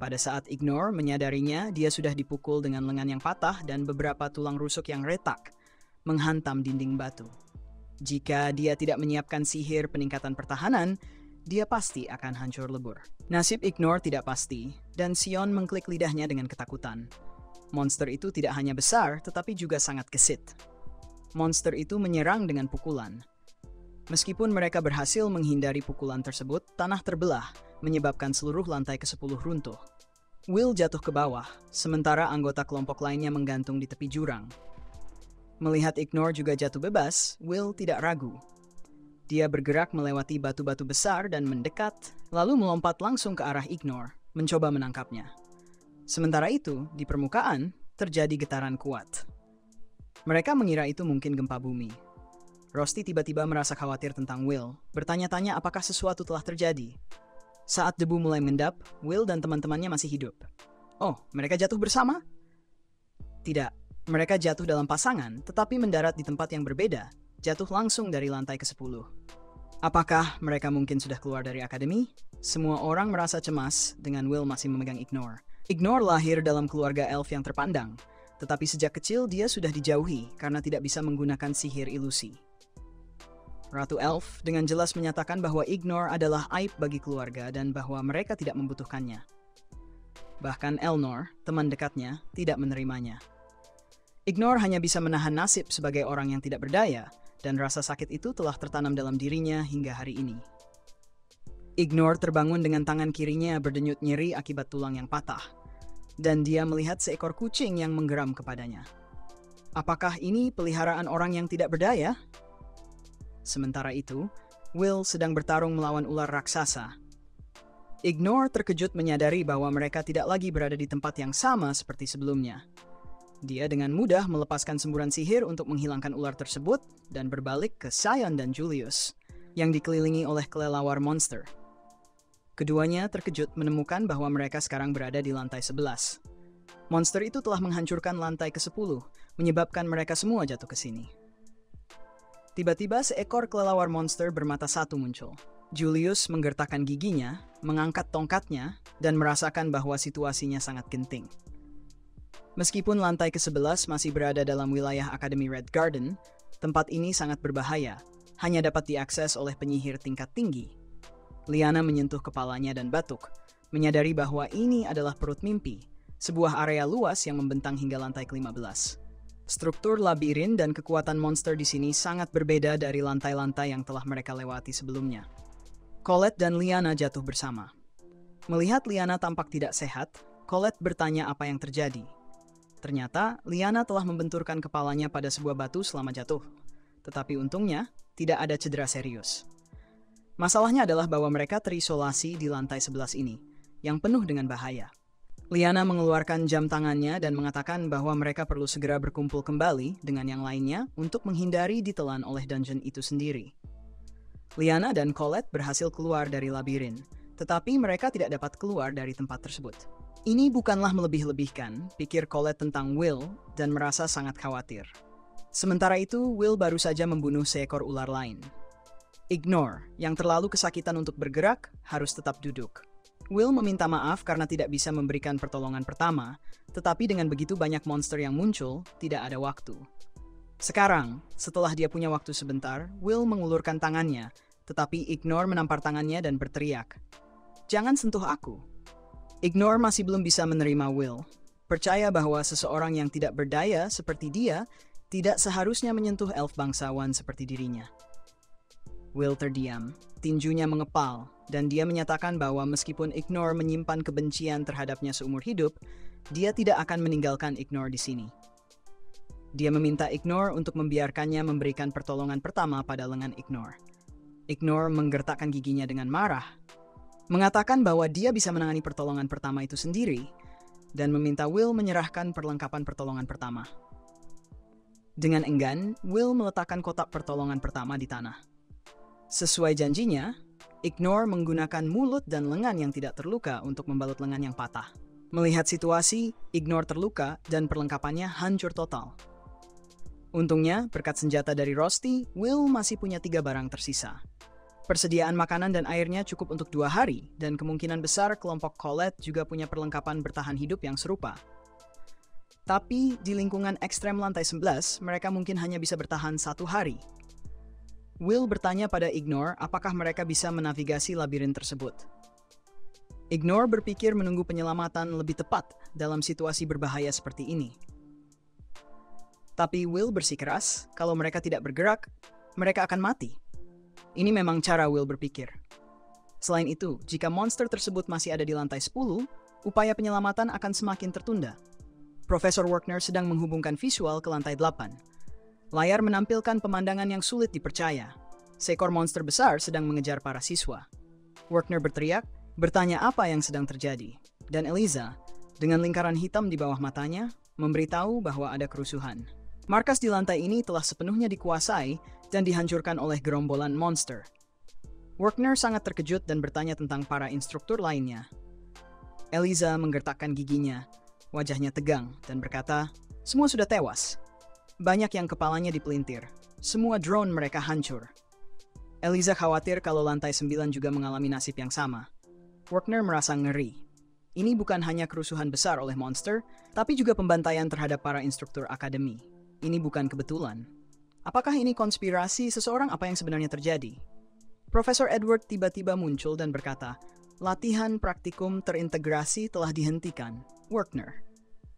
Pada saat Ignore menyadarinya, dia sudah dipukul dengan lengan yang patah dan beberapa tulang rusuk yang retak menghantam dinding batu. Jika dia tidak menyiapkan sihir peningkatan pertahanan, dia pasti akan hancur lebur. Nasib Ignore tidak pasti, dan Sion mengklik lidahnya dengan ketakutan. Monster itu tidak hanya besar, tetapi juga sangat gesit. Monster itu menyerang dengan pukulan. Meskipun mereka berhasil menghindari pukulan tersebut, tanah terbelah, menyebabkan seluruh lantai ke-10 runtuh. Will jatuh ke bawah, sementara anggota kelompok lainnya menggantung di tepi jurang. Melihat Ignore juga jatuh bebas, Will tidak ragu. Dia bergerak melewati batu-batu besar dan mendekat, lalu melompat langsung ke arah Ignore, mencoba menangkapnya. Sementara itu, di permukaan, terjadi getaran kuat. Mereka mengira itu mungkin gempa bumi. Rosti tiba-tiba merasa khawatir tentang Will, bertanya-tanya apakah sesuatu telah terjadi. Saat debu mulai mengendap, Will dan teman-temannya masih hidup. Oh, mereka jatuh bersama? Tidak, mereka jatuh dalam pasangan, tetapi mendarat di tempat yang berbeda, jatuh langsung dari lantai ke-10. Apakah mereka mungkin sudah keluar dari akademi? Semua orang merasa cemas dengan Will masih memegang Ignore. Ignore lahir dalam keluarga elf yang terpandang, tetapi sejak kecil dia sudah dijauhi karena tidak bisa menggunakan sihir ilusi. Ratu Elf dengan jelas menyatakan bahwa Ignore adalah aib bagi keluarga dan bahwa mereka tidak membutuhkannya. Bahkan Elnor, teman dekatnya, tidak menerimanya. Ignore hanya bisa menahan nasib sebagai orang yang tidak berdaya, dan rasa sakit itu telah tertanam dalam dirinya hingga hari ini. Ignore terbangun dengan tangan kirinya berdenyut nyeri akibat tulang yang patah, dan dia melihat seekor kucing yang menggeram kepadanya. Apakah ini peliharaan orang yang tidak berdaya? Sementara itu, Will sedang bertarung melawan ular raksasa. Ignore terkejut menyadari bahwa mereka tidak lagi berada di tempat yang sama seperti sebelumnya. Dia dengan mudah melepaskan semburan sihir untuk menghilangkan ular tersebut dan berbalik ke Sion dan Julius, yang dikelilingi oleh kelelawar monster. Keduanya terkejut menemukan bahwa mereka sekarang berada di lantai 11. Monster itu telah menghancurkan lantai ke-10, menyebabkan mereka semua jatuh ke sini. Tiba-tiba seekor kelelawar monster bermata satu muncul. Julius menggertakkan giginya, mengangkat tongkatnya, dan merasakan bahwa situasinya sangat genting. Meskipun lantai ke-11 masih berada dalam wilayah Akademi Red Garden, tempat ini sangat berbahaya, hanya dapat diakses oleh penyihir tingkat tinggi. Liana menyentuh kepalanya dan batuk, menyadari bahwa ini adalah perut mimpi, sebuah area luas yang membentang hingga lantai ke-15. Struktur labirin dan kekuatan monster di sini sangat berbeda dari lantai-lantai yang telah mereka lewati sebelumnya. Colette dan Liana jatuh bersama. Melihat Liana tampak tidak sehat, Colette bertanya apa yang terjadi. Ternyata, Liana telah membenturkan kepalanya pada sebuah batu selama jatuh. Tetapi untungnya, tidak ada cedera serius. Masalahnya adalah bahwa mereka terisolasi di lantai 11 ini, yang penuh dengan bahaya. Liana mengeluarkan jam tangannya dan mengatakan bahwa mereka perlu segera berkumpul kembali dengan yang lainnya untuk menghindari ditelan oleh dungeon itu sendiri. Liana dan Colette berhasil keluar dari labirin, tetapi mereka tidak dapat keluar dari tempat tersebut. Ini bukanlah melebih-lebihkan, pikir Colette tentang Will dan merasa sangat khawatir. Sementara itu, Will baru saja membunuh seekor ular lain. Ignore, yang terlalu kesakitan untuk bergerak, harus tetap duduk. Will meminta maaf karena tidak bisa memberikan pertolongan pertama, tetapi dengan begitu banyak monster yang muncul, tidak ada waktu. Sekarang, setelah dia punya waktu sebentar, Will mengulurkan tangannya, tetapi Ignore menampar tangannya dan berteriak, "Jangan sentuh aku." Ignore masih belum bisa menerima Will. Percaya bahwa seseorang yang tidak berdaya seperti dia tidak seharusnya menyentuh elf bangsawan seperti dirinya. Will terdiam, tinjunya mengepal, dan dia menyatakan bahwa meskipun Ignore menyimpan kebencian terhadapnya seumur hidup, dia tidak akan meninggalkan Ignore di sini. Dia meminta Ignore untuk membiarkannya memberikan pertolongan pertama pada lengan Ignore. Ignore menggertakkan giginya dengan marah, mengatakan bahwa dia bisa menangani pertolongan pertama itu sendiri, dan meminta Will menyerahkan perlengkapan pertolongan pertama. Dengan enggan, Will meletakkan kotak pertolongan pertama di tanah. Sesuai janjinya, Ignore menggunakan mulut dan lengan yang tidak terluka untuk membalut lengan yang patah. Melihat situasi, Ignore terluka dan perlengkapannya hancur total. Untungnya, berkat senjata dari Rusty, Will masih punya 3 barang tersisa. Persediaan makanan dan airnya cukup untuk 2 hari, dan kemungkinan besar kelompok Colette juga punya perlengkapan bertahan hidup yang serupa. Tapi, di lingkungan ekstrem lantai 11, mereka mungkin hanya bisa bertahan 1 hari. Will bertanya pada Ignore apakah mereka bisa menavigasi labirin tersebut. Ignore berpikir menunggu penyelamatan lebih tepat dalam situasi berbahaya seperti ini. Tapi Will bersikeras, kalau mereka tidak bergerak, mereka akan mati. Ini memang cara Will berpikir. Selain itu, jika monster tersebut masih ada di lantai 10, upaya penyelamatan akan semakin tertunda. Profesor Werner sedang menghubungkan visual ke lantai 8. Layar menampilkan pemandangan yang sulit dipercaya. Seekor monster besar sedang mengejar para siswa. Werner berteriak, bertanya apa yang sedang terjadi. Dan Eliza, dengan lingkaran hitam di bawah matanya, memberitahu bahwa ada kerusuhan. Markas di lantai ini telah sepenuhnya dikuasai dan dihancurkan oleh gerombolan monster. Werner sangat terkejut dan bertanya tentang para instruktur lainnya. Eliza menggertakkan giginya, wajahnya tegang, dan berkata, semua sudah tewas. Banyak yang kepalanya dipelintir. Semua drone mereka hancur. Eliza khawatir kalau lantai 9 juga mengalami nasib yang sama. Werner merasa ngeri. Ini bukan hanya kerusuhan besar oleh monster, tapi juga pembantaian terhadap para instruktur akademi. Ini bukan kebetulan. Apakah ini konspirasi seseorang? Apa yang sebenarnya terjadi? Profesor Edward tiba-tiba muncul dan berkata, latihan praktikum terintegrasi telah dihentikan. Werner.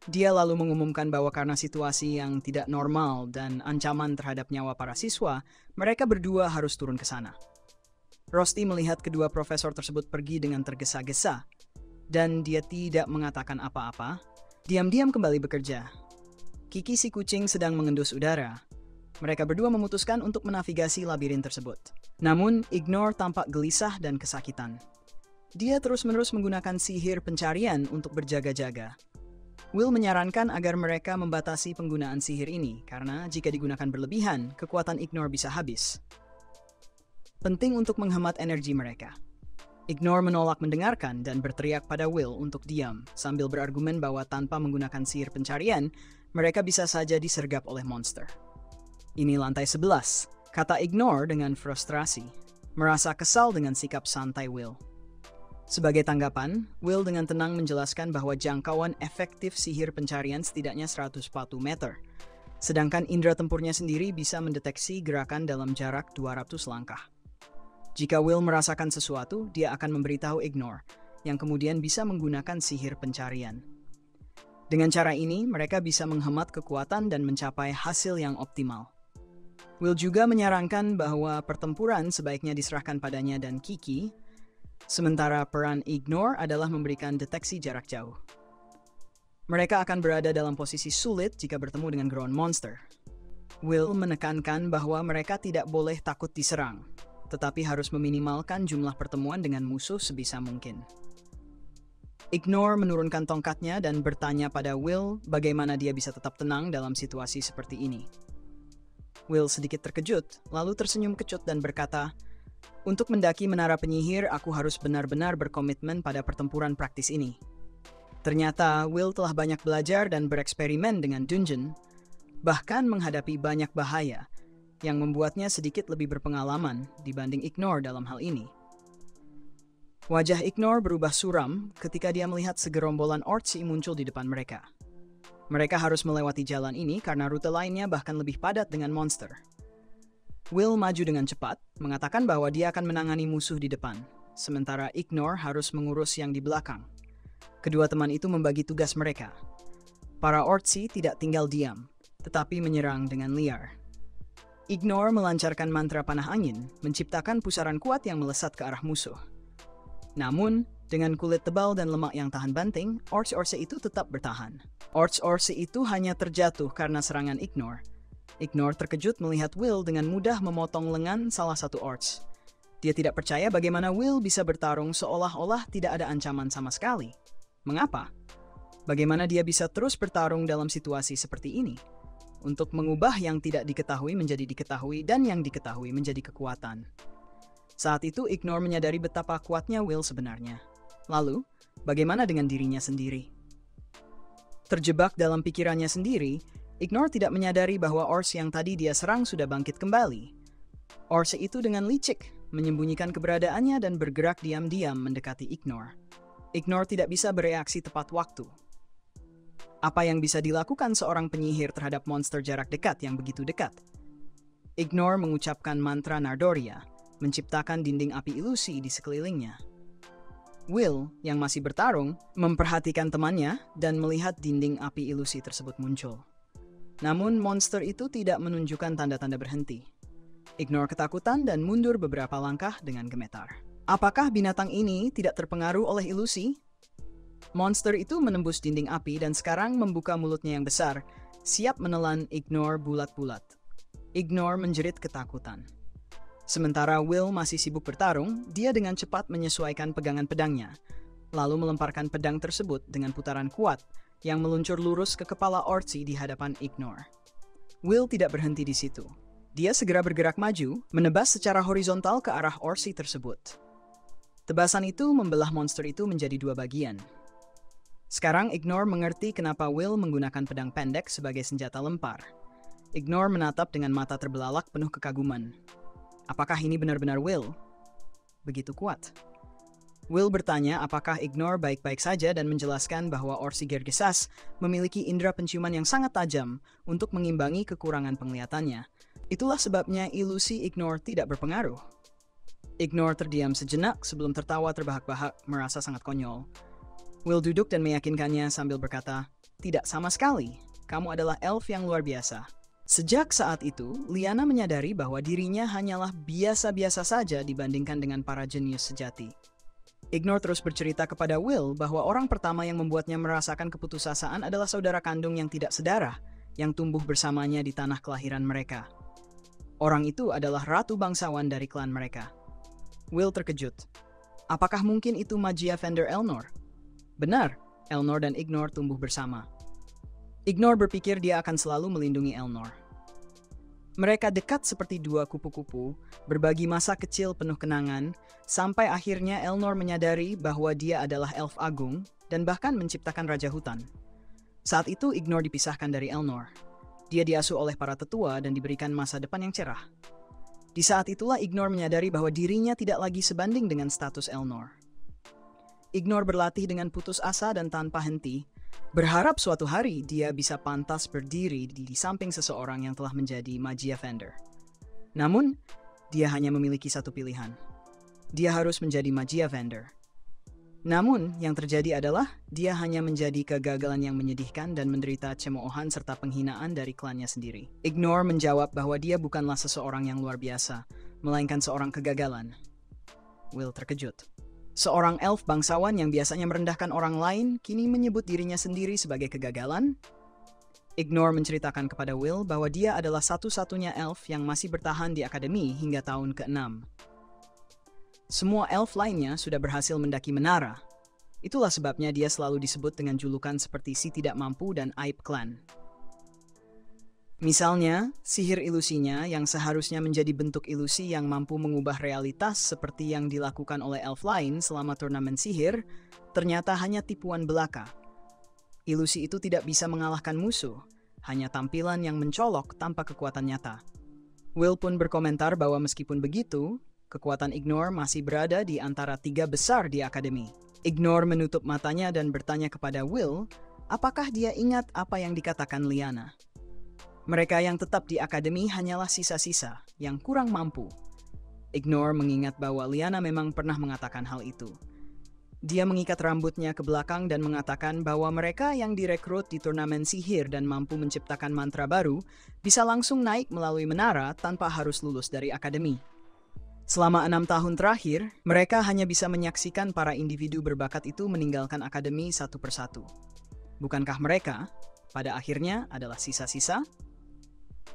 Dia lalu mengumumkan bahwa karena situasi yang tidak normal dan ancaman terhadap nyawa para siswa, mereka berdua harus turun ke sana. Rusty melihat kedua profesor tersebut pergi dengan tergesa-gesa, dan dia tidak mengatakan apa-apa, diam-diam kembali bekerja. Kiki si kucing sedang mengendus udara. Mereka berdua memutuskan untuk menavigasi labirin tersebut. Namun, Ignore tampak gelisah dan kesakitan. Dia terus-menerus menggunakan sihir pencarian untuk berjaga-jaga. Will menyarankan agar mereka membatasi penggunaan sihir ini, karena jika digunakan berlebihan, kekuatan Ignore bisa habis. Penting untuk menghemat energi mereka. Ignore menolak mendengarkan dan berteriak pada Will untuk diam, sambil berargumen bahwa tanpa menggunakan sihir pencarian, mereka bisa saja disergap oleh monster. Ini lantai 11, kata Ignore dengan frustrasi, merasa kesal dengan sikap santai Will. Sebagai tanggapan, Will dengan tenang menjelaskan bahwa jangkauan efektif sihir pencarian setidaknya 140 meter, sedangkan indera tempurnya sendiri bisa mendeteksi gerakan dalam jarak 200 langkah. Jika Will merasakan sesuatu, dia akan memberitahu Ignore, yang kemudian bisa menggunakan sihir pencarian. Dengan cara ini, mereka bisa menghemat kekuatan dan mencapai hasil yang optimal. Will juga menyarankan bahwa pertempuran sebaiknya diserahkan padanya dan Kiki, sementara peran Ignore adalah memberikan deteksi jarak jauh. Mereka akan berada dalam posisi sulit jika bertemu dengan ground monster. Will menekankan bahwa mereka tidak boleh takut diserang, tetapi harus meminimalkan jumlah pertemuan dengan musuh sebisa mungkin. Ignore menurunkan tongkatnya dan bertanya pada Will bagaimana dia bisa tetap tenang dalam situasi seperti ini. Will sedikit terkejut, lalu tersenyum kecut dan berkata, untuk mendaki menara penyihir, aku harus benar-benar berkomitmen pada pertempuran praktis ini. Ternyata, Will telah banyak belajar dan bereksperimen dengan dungeon, bahkan menghadapi banyak bahaya, yang membuatnya sedikit lebih berpengalaman dibanding Ignore dalam hal ini. Wajah Ignore berubah suram ketika dia melihat segerombolan orci muncul di depan mereka. Mereka harus melewati jalan ini karena rute lainnya bahkan lebih padat dengan monster. Will maju dengan cepat, mengatakan bahwa dia akan menangani musuh di depan, sementara Ignore harus mengurus yang di belakang. Kedua teman itu membagi tugas mereka. Para orci tidak tinggal diam, tetapi menyerang dengan liar. Ignore melancarkan mantra panah angin, menciptakan pusaran kuat yang melesat ke arah musuh. Namun, dengan kulit tebal dan lemak yang tahan banting, orc-orc itu tetap bertahan. Orc-orc itu hanya terjatuh karena serangan Ignore. Ignore terkejut melihat Will dengan mudah memotong lengan salah satu orc. Dia tidak percaya bagaimana Will bisa bertarung seolah-olah tidak ada ancaman sama sekali. Mengapa? Bagaimana dia bisa terus bertarung dalam situasi seperti ini? Untuk mengubah yang tidak diketahui menjadi diketahui dan yang diketahui menjadi kekuatan. Saat itu Ignore menyadari betapa kuatnya Will sebenarnya. Lalu, bagaimana dengan dirinya sendiri? Terjebak dalam pikirannya sendiri, Ignore tidak menyadari bahwa Orsi yang tadi dia serang sudah bangkit kembali. Orsi itu dengan licik menyembunyikan keberadaannya dan bergerak diam-diam mendekati Ignore. Ignore tidak bisa bereaksi tepat waktu. Apa yang bisa dilakukan seorang penyihir terhadap monster jarak dekat yang begitu dekat? Ignore mengucapkan mantra Nardoria, menciptakan dinding api ilusi di sekelilingnya. Will, yang masih bertarung, memperhatikan temannya dan melihat dinding api ilusi tersebut muncul. Namun monster itu tidak menunjukkan tanda-tanda berhenti. Ignore ketakutan dan mundur beberapa langkah dengan gemetar. Apakah binatang ini tidak terpengaruh oleh ilusi? Monster itu menembus dinding api dan sekarang membuka mulutnya yang besar, siap menelan Ignore bulat-bulat. Ignore menjerit ketakutan. Sementara Will masih sibuk bertarung, dia dengan cepat menyesuaikan pegangan pedangnya, lalu melemparkan pedang tersebut dengan putaran kuat yang meluncur lurus ke kepala Orsi di hadapan Ignore. Will tidak berhenti di situ. Dia segera bergerak maju, menebas secara horizontal ke arah Orsi tersebut. Tebasan itu membelah monster itu menjadi dua bagian. Sekarang Ignore mengerti kenapa Will menggunakan pedang pendek sebagai senjata lempar. Ignore menatap dengan mata terbelalak penuh kekaguman. Apakah ini benar-benar Will? Begitu kuat. Will bertanya apakah Ignore baik-baik saja dan menjelaskan bahwa Orsi Gergesas memiliki indera penciuman yang sangat tajam untuk mengimbangi kekurangan penglihatannya. Itulah sebabnya ilusi Ignore tidak berpengaruh. Ignore terdiam sejenak sebelum tertawa terbahak-bahak merasa sangat konyol. Will duduk dan meyakinkannya sambil berkata, "Tidak sama sekali, kamu adalah elf yang luar biasa." Sejak saat itu, Liana menyadari bahwa dirinya hanyalah biasa-biasa saja dibandingkan dengan para jenius sejati. Ignore terus bercerita kepada Will bahwa orang pertama yang membuatnya merasakan keputusasaan adalah saudara kandung yang tidak sedarah, yang tumbuh bersamanya di tanah kelahiran mereka. Orang itu adalah ratu bangsawan dari klan mereka. Will terkejut. Apakah mungkin itu Magia Fender Elnor? Benar, Elnor dan Ignore tumbuh bersama. Ignore berpikir dia akan selalu melindungi Elnor. Mereka dekat seperti dua kupu-kupu, berbagi masa kecil penuh kenangan, sampai akhirnya Elnor menyadari bahwa dia adalah elf agung dan bahkan menciptakan raja hutan. Saat itu Ignore dipisahkan dari Elnor. Dia diasuh oleh para tetua dan diberikan masa depan yang cerah. Di saat itulah Ignore menyadari bahwa dirinya tidak lagi sebanding dengan status Elnor. Ignore berlatih dengan putus asa dan tanpa henti, berharap suatu hari dia bisa pantas berdiri di samping seseorang yang telah menjadi Magia Fender. Namun, dia hanya memiliki satu pilihan. Dia harus menjadi Magia Fender. Namun, yang terjadi adalah dia hanya menjadi kegagalan yang menyedihkan dan menderita cemoohan serta penghinaan dari klannya sendiri. Ignore menjawab bahwa dia bukanlah seseorang yang luar biasa, melainkan seorang kegagalan. Will terkejut. Seorang elf bangsawan yang biasanya merendahkan orang lain kini menyebut dirinya sendiri sebagai kegagalan? Ignore menceritakan kepada Will bahwa dia adalah satu-satunya elf yang masih bertahan di akademi hingga tahun ke-6. Semua elf lainnya sudah berhasil mendaki menara. Itulah sebabnya dia selalu disebut dengan julukan seperti si tidak mampu dan aib klan. Misalnya, sihir ilusinya yang seharusnya menjadi bentuk ilusi yang mampu mengubah realitas seperti yang dilakukan oleh elf lain selama turnamen sihir, ternyata hanya tipuan belaka. Ilusi itu tidak bisa mengalahkan musuh, hanya tampilan yang mencolok tanpa kekuatan nyata. Will pun berkomentar bahwa meskipun begitu, kekuatan Ignore masih berada di antara 3 besar di akademi. Ignore menutup matanya dan bertanya kepada Will, apakah dia ingat apa yang dikatakan Liana. Mereka yang tetap di akademi hanyalah sisa-sisa yang kurang mampu. Ignore mengingat bahwa Liana memang pernah mengatakan hal itu. Dia mengikat rambutnya ke belakang dan mengatakan bahwa mereka yang direkrut di turnamen sihir dan mampu menciptakan mantra baru bisa langsung naik melalui menara tanpa harus lulus dari akademi. Selama 6 tahun terakhir, mereka hanya bisa menyaksikan para individu berbakat itu meninggalkan akademi satu persatu. Bukankah mereka, pada akhirnya, adalah sisa-sisa?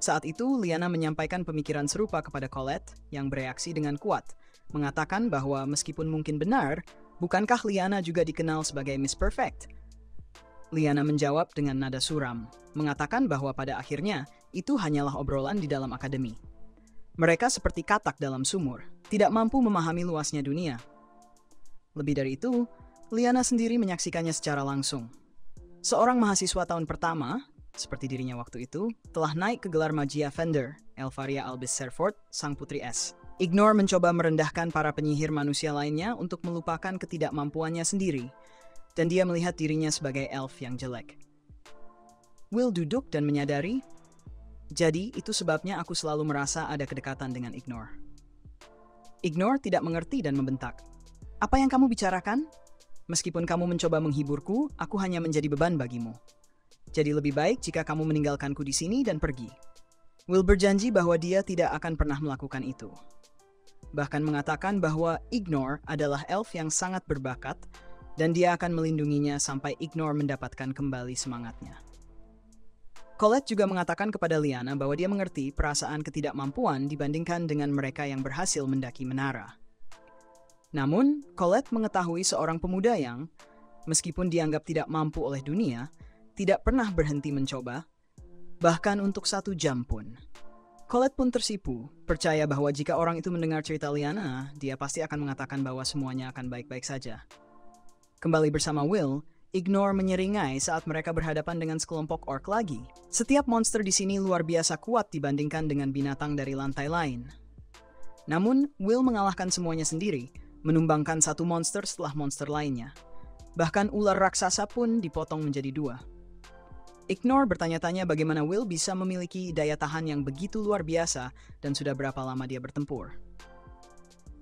Saat itu, Liana menyampaikan pemikiran serupa kepada Colette yang bereaksi dengan kuat, mengatakan bahwa meskipun mungkin benar, bukankah Liana juga dikenal sebagai Miss Perfect? Liana menjawab dengan nada suram, mengatakan bahwa pada akhirnya itu hanyalah obrolan di dalam akademi. Mereka seperti katak dalam sumur, tidak mampu memahami luasnya dunia. Lebih dari itu, Liana sendiri menyaksikannya secara langsung. Seorang mahasiswa tahun pertama, seperti dirinya waktu itu, telah naik ke gelar Magia Fender, Elvaria Albus Serfort, sang putri es. Ignore mencoba merendahkan para penyihir manusia lainnya untuk melupakan ketidakmampuannya sendiri, dan dia melihat dirinya sebagai elf yang jelek. Will duduk dan menyadari, jadi itu sebabnya aku selalu merasa ada kedekatan dengan Ignore. Ignore tidak mengerti dan membentak. Apa yang kamu bicarakan? Meskipun kamu mencoba menghiburku, aku hanya menjadi beban bagimu. Jadi lebih baik jika kamu meninggalkanku di sini dan pergi. Will berjanji bahwa dia tidak akan pernah melakukan itu. Bahkan mengatakan bahwa Ignore adalah elf yang sangat berbakat dan dia akan melindunginya sampai Ignore mendapatkan kembali semangatnya. Colette juga mengatakan kepada Liana bahwa dia mengerti perasaan ketidakmampuan dibandingkan dengan mereka yang berhasil mendaki menara. Namun, Colette mengetahui seorang pemuda yang, meskipun dianggap tidak mampu oleh dunia, tidak pernah berhenti mencoba, bahkan untuk 1 jam pun. Colette pun tersipu, percaya bahwa jika orang itu mendengar cerita Liana, dia pasti akan mengatakan bahwa semuanya akan baik-baik saja. Kembali bersama Will, Ignore menyeringai saat mereka berhadapan dengan sekelompok orc lagi. Setiap monster di sini luar biasa kuat dibandingkan dengan binatang dari lantai lain. Namun, Will mengalahkan semuanya sendiri, menumbangkan 1 monster setelah monster lainnya. Bahkan ular raksasa pun dipotong menjadi 2. Ignore bertanya-tanya bagaimana Will bisa memiliki daya tahan yang begitu luar biasa dan sudah berapa lama dia bertempur.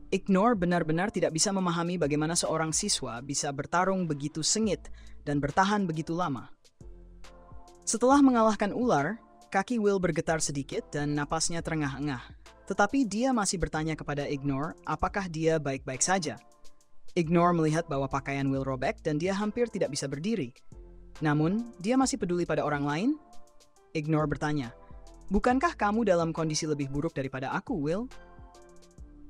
Ignore benar-benar tidak bisa memahami bagaimana seorang siswa bisa bertarung begitu sengit dan bertahan begitu lama. Setelah mengalahkan ular, kaki Will bergetar sedikit dan napasnya terengah-engah. Tetapi dia masih bertanya kepada Ignore apakah dia baik-baik saja. Ignore melihat bahwa pakaian Will robek dan dia hampir tidak bisa berdiri. Namun, dia masih peduli pada orang lain? Ignore bertanya, "Bukankah kamu dalam kondisi lebih buruk daripada aku, Will?"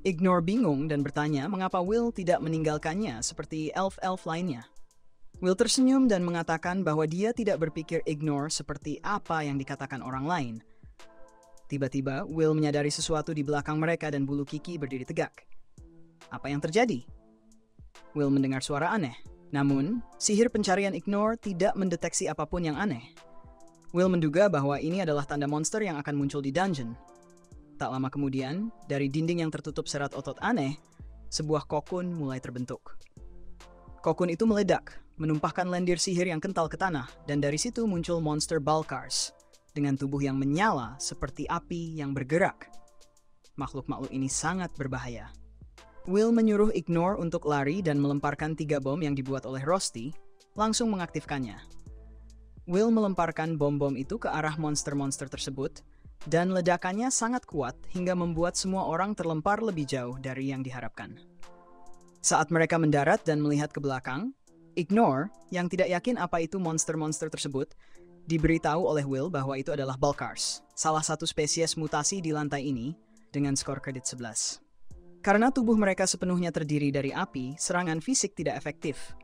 Ignore bingung dan bertanya mengapa Will tidak meninggalkannya seperti elf-elf lainnya. Will tersenyum dan mengatakan bahwa dia tidak berpikir Ignore seperti apa yang dikatakan orang lain. Tiba-tiba, Will menyadari sesuatu di belakang mereka dan bulu Kiki berdiri tegak. Apa yang terjadi? Will mendengar suara aneh. Namun, sihir pencarian Ignore tidak mendeteksi apapun yang aneh. Will menduga bahwa ini adalah tanda monster yang akan muncul di dungeon. Tak lama kemudian, dari dinding yang tertutup serat otot aneh, sebuah kokun mulai terbentuk. Kokun itu meledak, menumpahkan lendir sihir yang kental ke tanah, dan dari situ muncul monster Balkars, dengan tubuh yang menyala seperti api yang bergerak. Makhluk-makhluk ini sangat berbahaya. Will menyuruh Ignore untuk lari dan melemparkan 3 bom yang dibuat oleh Rosti, langsung mengaktifkannya. Will melemparkan bom-bom itu ke arah monster-monster tersebut, dan ledakannya sangat kuat hingga membuat semua orang terlempar lebih jauh dari yang diharapkan. Saat mereka mendarat dan melihat ke belakang, Ignore, yang tidak yakin apa itu monster-monster tersebut, diberitahu oleh Will bahwa itu adalah Balkars, salah satu spesies mutasi di lantai ini, dengan skor kredit 11. Karena tubuh mereka sepenuhnya terdiri dari api, serangan fisik tidak efektif,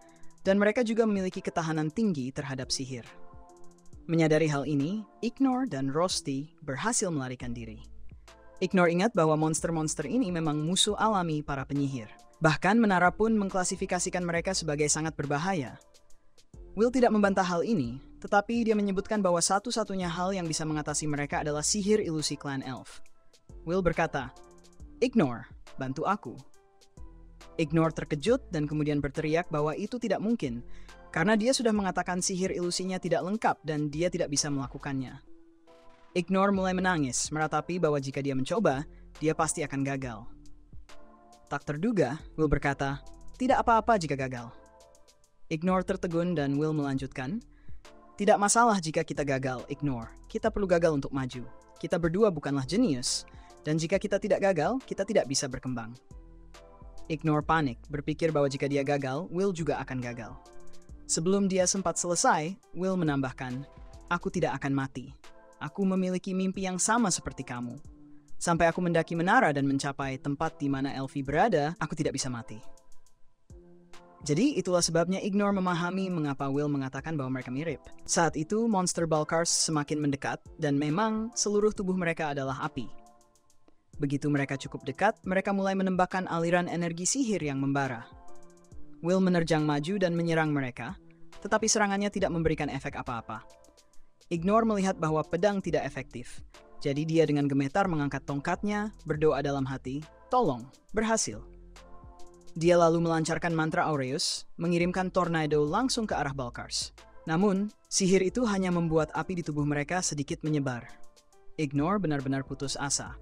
dan mereka juga memiliki ketahanan tinggi terhadap sihir. Menyadari hal ini, Ignore dan Rosti berhasil melarikan diri. Ignore ingat bahwa monster-monster ini memang musuh alami para penyihir. Bahkan menara pun mengklasifikasikan mereka sebagai sangat berbahaya. Will tidak membantah hal ini, tetapi dia menyebutkan bahwa satu-satunya hal yang bisa mengatasi mereka adalah sihir ilusi klan elf. Will berkata, "Ignore, bantu aku." Ignore terkejut dan kemudian berteriak bahwa itu tidak mungkin, karena dia sudah mengatakan sihir ilusinya tidak lengkap dan dia tidak bisa melakukannya. Ignore mulai menangis, meratapi bahwa jika dia mencoba, dia pasti akan gagal. Tak terduga, Will berkata, "Tidak apa-apa jika gagal." Ignore tertegun dan Will melanjutkan, "Tidak masalah jika kita gagal, Ignore. Kita perlu gagal untuk maju. Kita berdua bukanlah jenius, dan jika kita tidak gagal, kita tidak bisa berkembang." Ignore panik, berpikir bahwa jika dia gagal, Will juga akan gagal. Sebelum dia sempat selesai, Will menambahkan, "Aku tidak akan mati. Aku memiliki mimpi yang sama seperti kamu. Sampai aku mendaki menara dan mencapai tempat di mana Elfie berada, aku tidak bisa mati." Jadi itulah sebabnya Ignore memahami mengapa Will mengatakan bahwa mereka mirip. Saat itu, monster Balkars semakin mendekat dan memang seluruh tubuh mereka adalah api. Begitu mereka cukup dekat, mereka mulai menembakkan aliran energi sihir yang membara. Will menerjang maju dan menyerang mereka, tetapi serangannya tidak memberikan efek apa-apa. Ignore melihat bahwa pedang tidak efektif, jadi dia dengan gemetar mengangkat tongkatnya, berdoa dalam hati, "Tolong, berhasil." Dia lalu melancarkan mantra Aureus, mengirimkan tornado langsung ke arah Balkars. Namun, sihir itu hanya membuat api di tubuh mereka sedikit menyebar. Ignore benar-benar putus asa.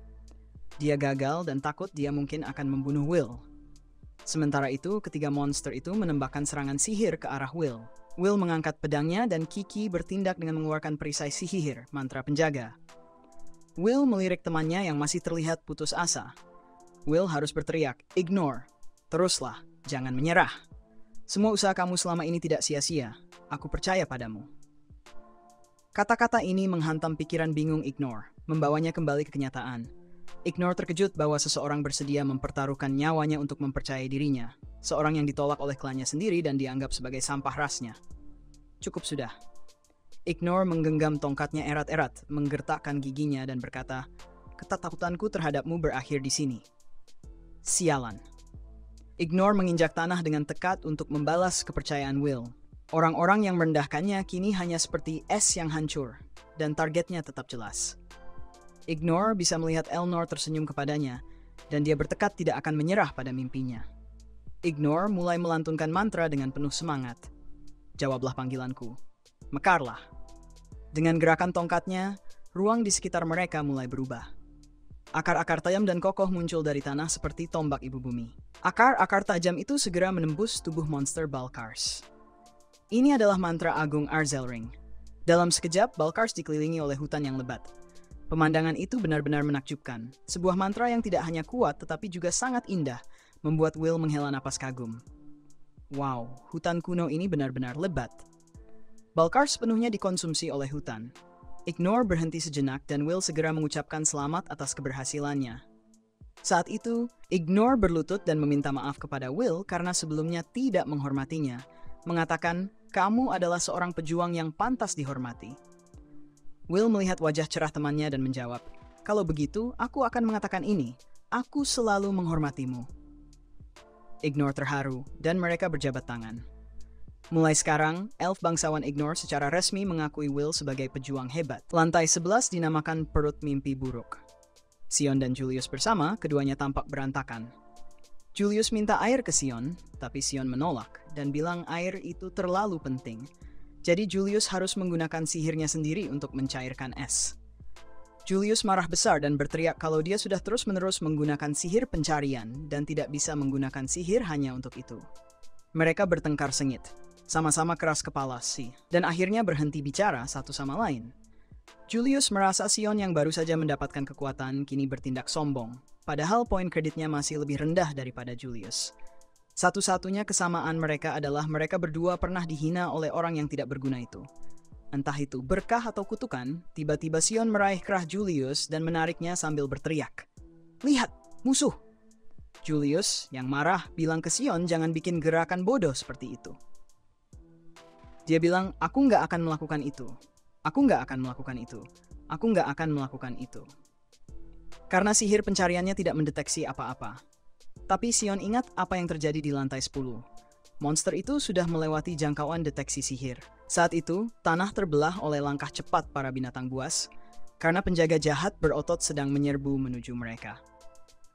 Dia gagal dan takut dia mungkin akan membunuh Will. Sementara itu, ketiga monster itu menembakkan serangan sihir ke arah Will. Will mengangkat pedangnya dan Kiki bertindak dengan mengeluarkan perisai sihir, mantra penjaga. Will melirik temannya yang masih terlihat putus asa. Will harus berteriak, "Ignore! Teruslah, jangan menyerah. Semua usaha kamu selama ini tidak sia-sia. Aku percaya padamu." Kata-kata ini menghantam pikiran bingung Ignore, membawanya kembali ke kenyataan. Ignore terkejut bahwa seseorang bersedia mempertaruhkan nyawanya untuk mempercayai dirinya. Seorang yang ditolak oleh klannya sendiri dan dianggap sebagai sampah rasnya. Cukup sudah. Ignore menggenggam tongkatnya erat-erat, menggertakkan giginya dan berkata, "Ketakutanku terhadapmu berakhir di sini." Sialan. Ignore menginjak tanah dengan tekad untuk membalas kepercayaan Will. Orang-orang yang merendahkannya kini hanya seperti es yang hancur, dan targetnya tetap jelas. Ignore bisa melihat Elnor tersenyum kepadanya, dan dia bertekad tidak akan menyerah pada mimpinya. Ignore mulai melantunkan mantra dengan penuh semangat. "Jawablah panggilanku. Mekarlah." Dengan gerakan tongkatnya, ruang di sekitar mereka mulai berubah. Akar-akar tajam dan kokoh muncul dari tanah seperti tombak ibu bumi. Akar-akar tajam itu segera menembus tubuh monster Balkars. Ini adalah mantra agung Arzelring. Dalam sekejap, Balkars dikelilingi oleh hutan yang lebat. Pemandangan itu benar-benar menakjubkan. Sebuah mantra yang tidak hanya kuat tetapi juga sangat indah, membuat Will menghela napas kagum. Wow, hutan kuno ini benar-benar lebat. Balkars sepenuhnya dikonsumsi oleh hutan. Ignore berhenti sejenak dan Will segera mengucapkan selamat atas keberhasilannya. Saat itu, Ignore berlutut dan meminta maaf kepada Will karena sebelumnya tidak menghormatinya, mengatakan, "Kamu adalah seorang pejuang yang pantas dihormati." Will melihat wajah cerah temannya dan menjawab, "Kalau begitu, aku akan mengatakan ini. Aku selalu menghormatimu." Ignore terharu, dan mereka berjabat tangan. Mulai sekarang, elf bangsawan Ignore secara resmi mengakui Will sebagai pejuang hebat. Lantai 11 dinamakan Perut Mimpi Buruk. Sion dan Julius bersama, keduanya tampak berantakan. Julius minta air ke Sion, tapi Sion menolak dan bilang air itu terlalu penting. Jadi Julius harus menggunakan sihirnya sendiri untuk mencairkan es. Julius marah besar dan berteriak kalau dia sudah terus-menerus menggunakan sihir pencarian dan tidak bisa menggunakan sihir hanya untuk itu. Mereka bertengkar sengit, sama-sama keras kepala sih, dan akhirnya berhenti bicara satu sama lain. Julius merasa Sion yang baru saja mendapatkan kekuatan kini bertindak sombong, padahal poin kreditnya masih lebih rendah daripada Julius. Satu-satunya kesamaan mereka adalah mereka berdua pernah dihina oleh orang yang tidak berguna itu. Entah itu berkah atau kutukan, tiba-tiba Sion meraih kerah Julius dan menariknya sambil berteriak, "Lihat, musuh!" Julius, yang marah, bilang ke Sion jangan bikin gerakan bodoh seperti itu. Dia bilang, "Aku nggak akan melakukan itu. Aku nggak akan melakukan itu. Aku nggak akan melakukan itu." Karena sihir pencariannya tidak mendeteksi apa-apa. Tapi Sion ingat apa yang terjadi di lantai 10. Monster itu sudah melewati jangkauan deteksi sihir. Saat itu, tanah terbelah oleh langkah cepat para binatang buas, karena penjaga jahat berotot sedang menyerbu menuju mereka.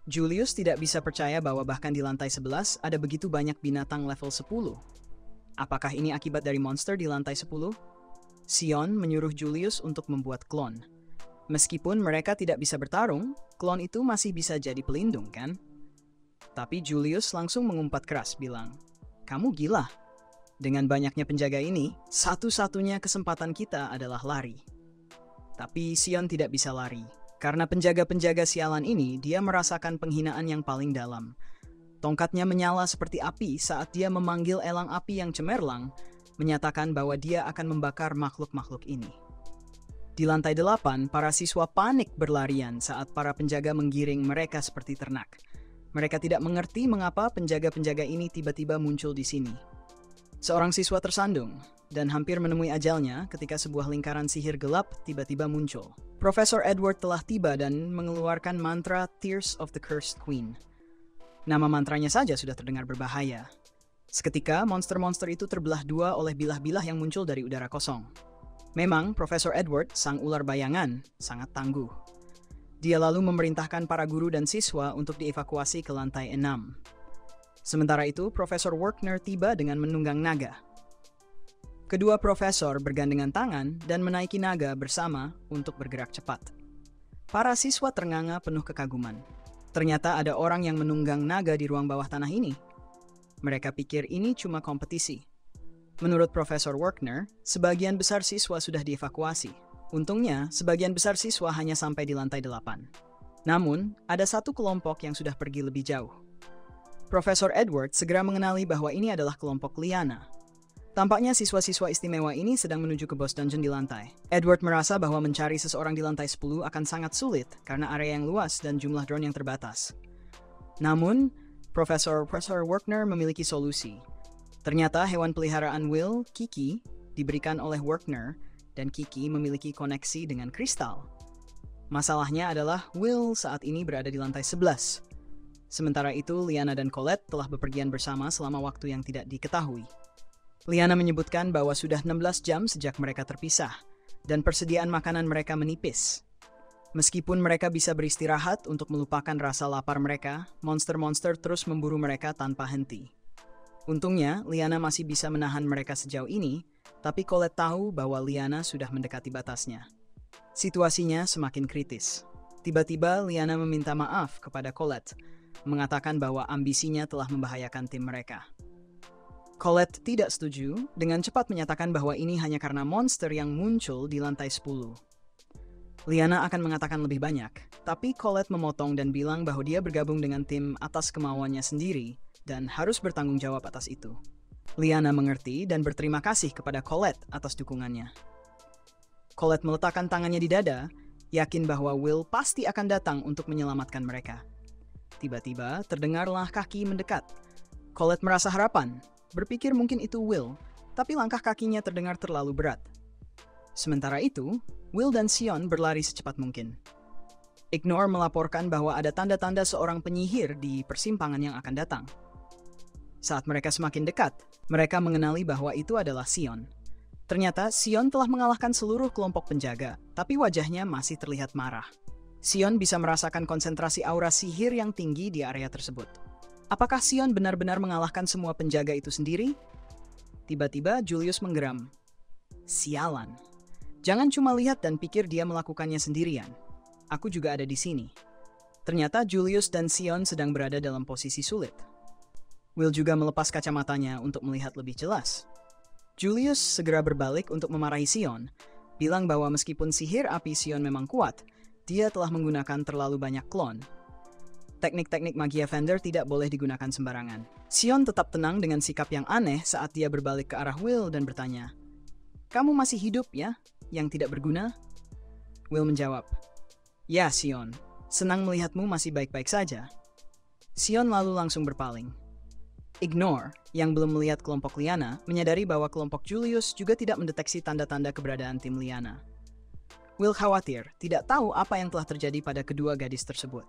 Julius tidak bisa percaya bahwa bahkan di lantai 11 ada begitu banyak binatang level 10. Apakah ini akibat dari monster di lantai 10? Sion menyuruh Julius untuk membuat klon. Meskipun mereka tidak bisa bertarung, klon itu masih bisa jadi pelindung, kan? Tapi Julius langsung mengumpat keras bilang, "Kamu gila. Dengan banyaknya penjaga ini, satu-satunya kesempatan kita adalah lari." Tapi Sion tidak bisa lari. Karena penjaga-penjaga sialan ini, dia merasakan penghinaan yang paling dalam. Tongkatnya menyala seperti api saat dia memanggil elang api yang cemerlang, menyatakan bahwa dia akan membakar makhluk-makhluk ini. Di lantai 8, para siswa panik berlarian saat para penjaga menggiring mereka seperti ternak. Mereka tidak mengerti mengapa penjaga-penjaga ini tiba-tiba muncul di sini. Seorang siswa tersandung dan hampir menemui ajalnya ketika sebuah lingkaran sihir gelap tiba-tiba muncul. Profesor Edward telah tiba dan mengeluarkan mantra Tears of the Cursed Queen. Nama mantranya saja sudah terdengar berbahaya. Seketika, monster-monster itu terbelah dua oleh bilah-bilah yang muncul dari udara kosong. Memang, Profesor Edward, sang ular bayangan, sangat tangguh. Dia lalu memerintahkan para guru dan siswa untuk dievakuasi ke lantai 6. Sementara itu, Profesor Werkner tiba dengan menunggang naga. Kedua profesor bergandengan tangan dan menaiki naga bersama untuk bergerak cepat. Para siswa ternganga penuh kekaguman. Ternyata ada orang yang menunggang naga di ruang bawah tanah ini. Mereka pikir ini cuma kompetisi. Menurut Profesor Werkner, sebagian besar siswa sudah dievakuasi. Untungnya, sebagian besar siswa hanya sampai di lantai 8. Namun, ada satu kelompok yang sudah pergi lebih jauh. Profesor Edward segera mengenali bahwa ini adalah kelompok Liana. Tampaknya siswa-siswa istimewa ini sedang menuju ke boss dungeon di lantai. Edward merasa bahwa mencari seseorang di lantai 10 akan sangat sulit karena area yang luas dan jumlah drone yang terbatas. Namun, Profesor Werkner memiliki solusi. Ternyata hewan peliharaan Will, Kiki, diberikan oleh Werkner dan Kiki memiliki koneksi dengan kristal. Masalahnya adalah Will saat ini berada di lantai 11. Sementara itu, Liana dan Colette telah bepergian bersama selama waktu yang tidak diketahui. Liana menyebutkan bahwa sudah 16 jam sejak mereka terpisah, dan persediaan makanan mereka menipis. Meskipun mereka bisa beristirahat untuk melupakan rasa lapar mereka, monster-monster terus memburu mereka tanpa henti. Untungnya, Liana masih bisa menahan mereka sejauh ini, tapi Colette tahu bahwa Liana sudah mendekati batasnya. Situasinya semakin kritis. Tiba-tiba, Liana meminta maaf kepada Colette, mengatakan bahwa ambisinya telah membahayakan tim mereka. Colette tidak setuju, dengan cepat menyatakan bahwa ini hanya karena monster yang muncul di lantai 10. Liana akan mengatakan lebih banyak, tapi Colette memotong dan bilang bahwa dia bergabung dengan tim atas kemauannya sendiri dan harus bertanggung jawab atas itu. Liana mengerti dan berterima kasih kepada Colette atas dukungannya. Colette meletakkan tangannya di dada, yakin bahwa Will pasti akan datang untuk menyelamatkan mereka. Tiba-tiba terdengarlah kaki mendekat. Colette merasa harapan. Berpikir mungkin itu Will, tapi langkah kakinya terdengar terlalu berat. Sementara itu, Will dan Sion berlari secepat mungkin. Ignore melaporkan bahwa ada tanda-tanda seorang penyihir di persimpangan yang akan datang. Saat mereka semakin dekat, mereka mengenali bahwa itu adalah Sion. Ternyata Sion telah mengalahkan seluruh kelompok penjaga, tapi wajahnya masih terlihat marah. Sion bisa merasakan konsentrasi aura sihir yang tinggi di area tersebut. Apakah Sion benar-benar mengalahkan semua penjaga itu sendiri? Tiba-tiba Julius menggeram. Sialan. Jangan cuma lihat dan pikir dia melakukannya sendirian. Aku juga ada di sini. Ternyata Julius dan Sion sedang berada dalam posisi sulit. Will juga melepas kacamatanya untuk melihat lebih jelas. Julius segera berbalik untuk memarahi Sion, bilang bahwa meskipun sihir api Sion memang kuat, dia telah menggunakan terlalu banyak klon. Teknik-teknik magia Fender tidak boleh digunakan sembarangan. Sion tetap tenang dengan sikap yang aneh saat dia berbalik ke arah Will dan bertanya, "Kamu masih hidup ya, yang tidak berguna?" Will menjawab, "Ya, Sion. Senang melihatmu masih baik-baik saja." Sion lalu langsung berpaling. Ignore, yang belum melihat kelompok Liana, menyadari bahwa kelompok Julius juga tidak mendeteksi tanda-tanda keberadaan tim Liana. Will khawatir, tidak tahu apa yang telah terjadi pada kedua gadis tersebut.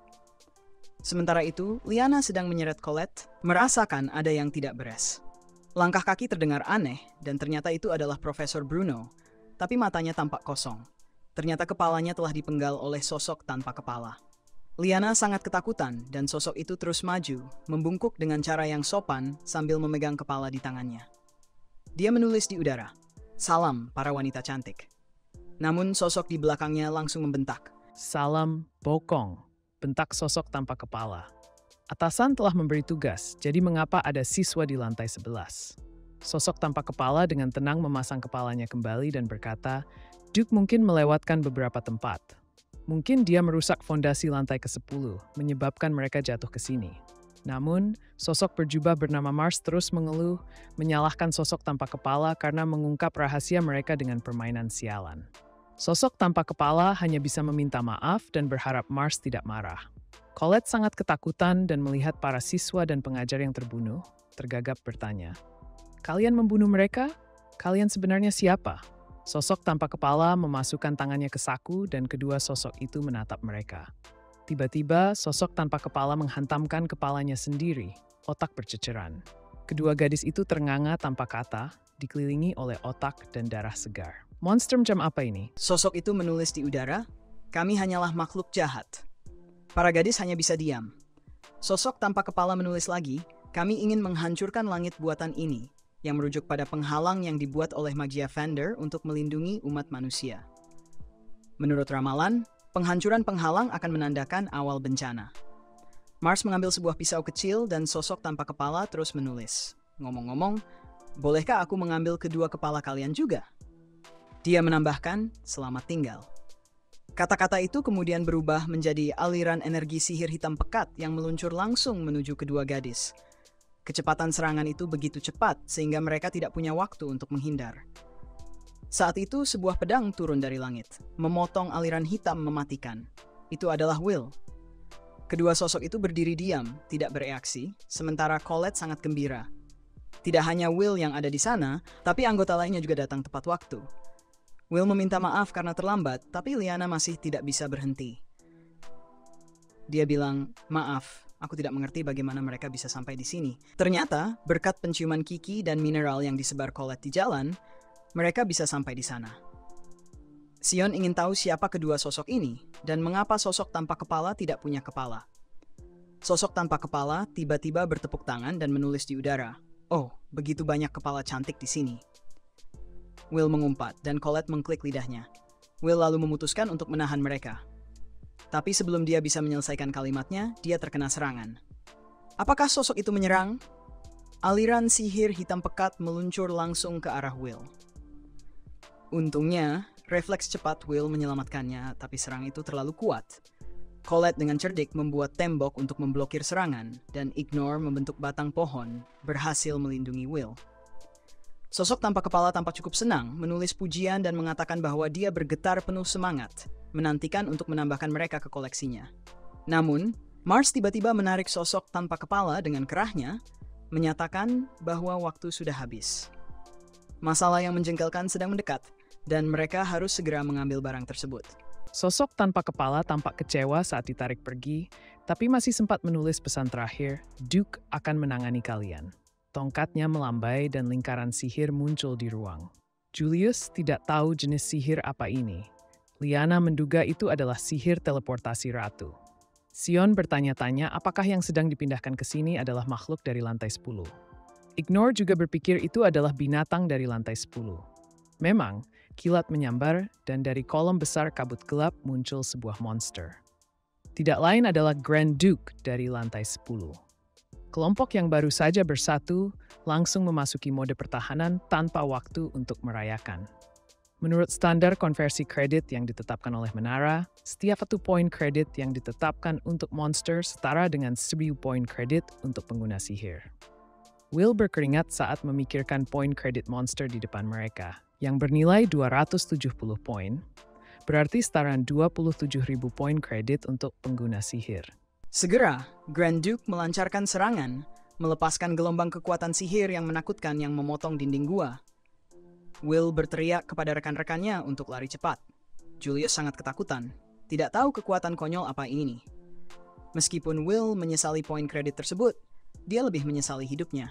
Sementara itu, Liana sedang menyeret Colette, merasakan ada yang tidak beres. Langkah kaki terdengar aneh, dan ternyata itu adalah Profesor Bruno, tapi matanya tampak kosong. Ternyata kepalanya telah dipenggal oleh sosok tanpa kepala. Liana sangat ketakutan, dan sosok itu terus maju, membungkuk dengan cara yang sopan sambil memegang kepala di tangannya. Dia menulis di udara, "Salam para wanita cantik." Namun sosok di belakangnya langsung membentak, Salam bokong, bentak sosok tanpa kepala. Atasan telah memberi tugas, jadi mengapa ada siswa di lantai 11? Sosok tanpa kepala dengan tenang memasang kepalanya kembali dan berkata, Duke mungkin melewatkan beberapa tempat. Mungkin dia merusak fondasi lantai ke-10, menyebabkan mereka jatuh ke sini. Namun, sosok berjubah bernama Mars terus mengeluh, menyalahkan sosok tanpa kepala karena mengungkap rahasia mereka dengan permainan sialan. Sosok tanpa kepala hanya bisa meminta maaf dan berharap Mars tidak marah. Colette sangat ketakutan dan melihat para siswa dan pengajar yang terbunuh, tergagap bertanya, "Kalian membunuh mereka? Kalian sebenarnya siapa?" Sosok tanpa kepala memasukkan tangannya ke saku dan kedua sosok itu menatap mereka. Tiba-tiba, sosok tanpa kepala menghantamkan kepalanya sendiri, otak berceceran. Kedua gadis itu ternganga tanpa kata, dikelilingi oleh otak dan darah segar. Monster macam apa ini? Sosok itu menulis di udara, "Kami hanyalah makhluk jahat." Para gadis hanya bisa diam. Sosok tanpa kepala menulis lagi, "Kami ingin menghancurkan langit buatan ini," yang merujuk pada penghalang yang dibuat oleh Magia Vander untuk melindungi umat manusia. Menurut ramalan, penghancuran penghalang akan menandakan awal bencana. Mars mengambil sebuah pisau kecil dan sosok tanpa kepala terus menulis. "Ngomong-ngomong, bolehkah aku mengambil kedua kepala kalian juga?" Dia menambahkan, "Selamat tinggal." Kata-kata itu kemudian berubah menjadi aliran energi sihir hitam pekat yang meluncur langsung menuju kedua gadis. Kecepatan serangan itu begitu cepat sehingga mereka tidak punya waktu untuk menghindar. Saat itu sebuah pedang turun dari langit, memotong aliran hitam mematikan. Itu adalah Will. Kedua sosok itu berdiri diam, tidak bereaksi, sementara Colette sangat gembira. Tidak hanya Will yang ada di sana, tapi anggota lainnya juga datang tepat waktu. Will meminta maaf karena terlambat, tapi Liana masih tidak bisa berhenti. Dia bilang, "Maaf, aku tidak mengerti bagaimana mereka bisa sampai di sini." Ternyata, berkat penciuman Kiki dan mineral yang disebar Colette di jalan, mereka bisa sampai di sana. Sion ingin tahu siapa kedua sosok ini, dan mengapa sosok tanpa kepala tidak punya kepala. Sosok tanpa kepala tiba-tiba bertepuk tangan dan menulis di udara, "Oh, begitu banyak kepala cantik di sini." Will mengumpat, dan Colette mengklik lidahnya. Will lalu memutuskan untuk menahan mereka. Tapi sebelum dia bisa menyelesaikan kalimatnya, dia terkena serangan. Apakah sosok itu menyerang? Aliran sihir hitam pekat meluncur langsung ke arah Will. Untungnya, refleks cepat Will menyelamatkannya, tapi serang itu terlalu kuat. Colette dengan cerdik membuat tembok untuk memblokir serangan, dan Ignore membentuk batang pohon, berhasil melindungi Will. Sosok tanpa kepala tampak cukup senang, menulis pujian dan mengatakan bahwa dia bergetar penuh semangat, menantikan untuk menambahkan mereka ke koleksinya. Namun, Mars tiba-tiba menarik sosok tanpa kepala dengan kerahnya, menyatakan bahwa waktu sudah habis. Masalah yang menjengkelkan sedang mendekat, dan mereka harus segera mengambil barang tersebut. Sosok tanpa kepala tampak kecewa saat ditarik pergi, tapi masih sempat menulis pesan terakhir, "Duke akan menangani kalian." Tongkatnya melambai dan lingkaran sihir muncul di ruang. Julius tidak tahu jenis sihir apa ini. Liana menduga itu adalah sihir teleportasi ratu. Sion bertanya-tanya apakah yang sedang dipindahkan ke sini adalah makhluk dari lantai 10. Ignore juga berpikir itu adalah binatang dari lantai 10. Memang, kilat menyambar dan dari kolom besar kabut gelap muncul sebuah monster. Tidak lain adalah Grand Duke dari lantai 10. Kelompok yang baru saja bersatu langsung memasuki mode pertahanan tanpa waktu untuk merayakan. Menurut standar konversi kredit yang ditetapkan oleh Menara, setiap 1 poin kredit yang ditetapkan untuk monster setara dengan 1000 poin kredit untuk pengguna sihir. Will berkeringat saat memikirkan poin kredit monster di depan mereka, yang bernilai 270 poin, berarti setara 27.000 poin kredit untuk pengguna sihir. Segera, Grand Duke melancarkan serangan, melepaskan gelombang kekuatan sihir yang menakutkan yang memotong dinding gua. Will berteriak kepada rekan-rekannya untuk lari cepat. Julius sangat ketakutan, tidak tahu kekuatan konyol apa ini. Meskipun Will menyesali poin kredit tersebut, dia lebih menyesali hidupnya.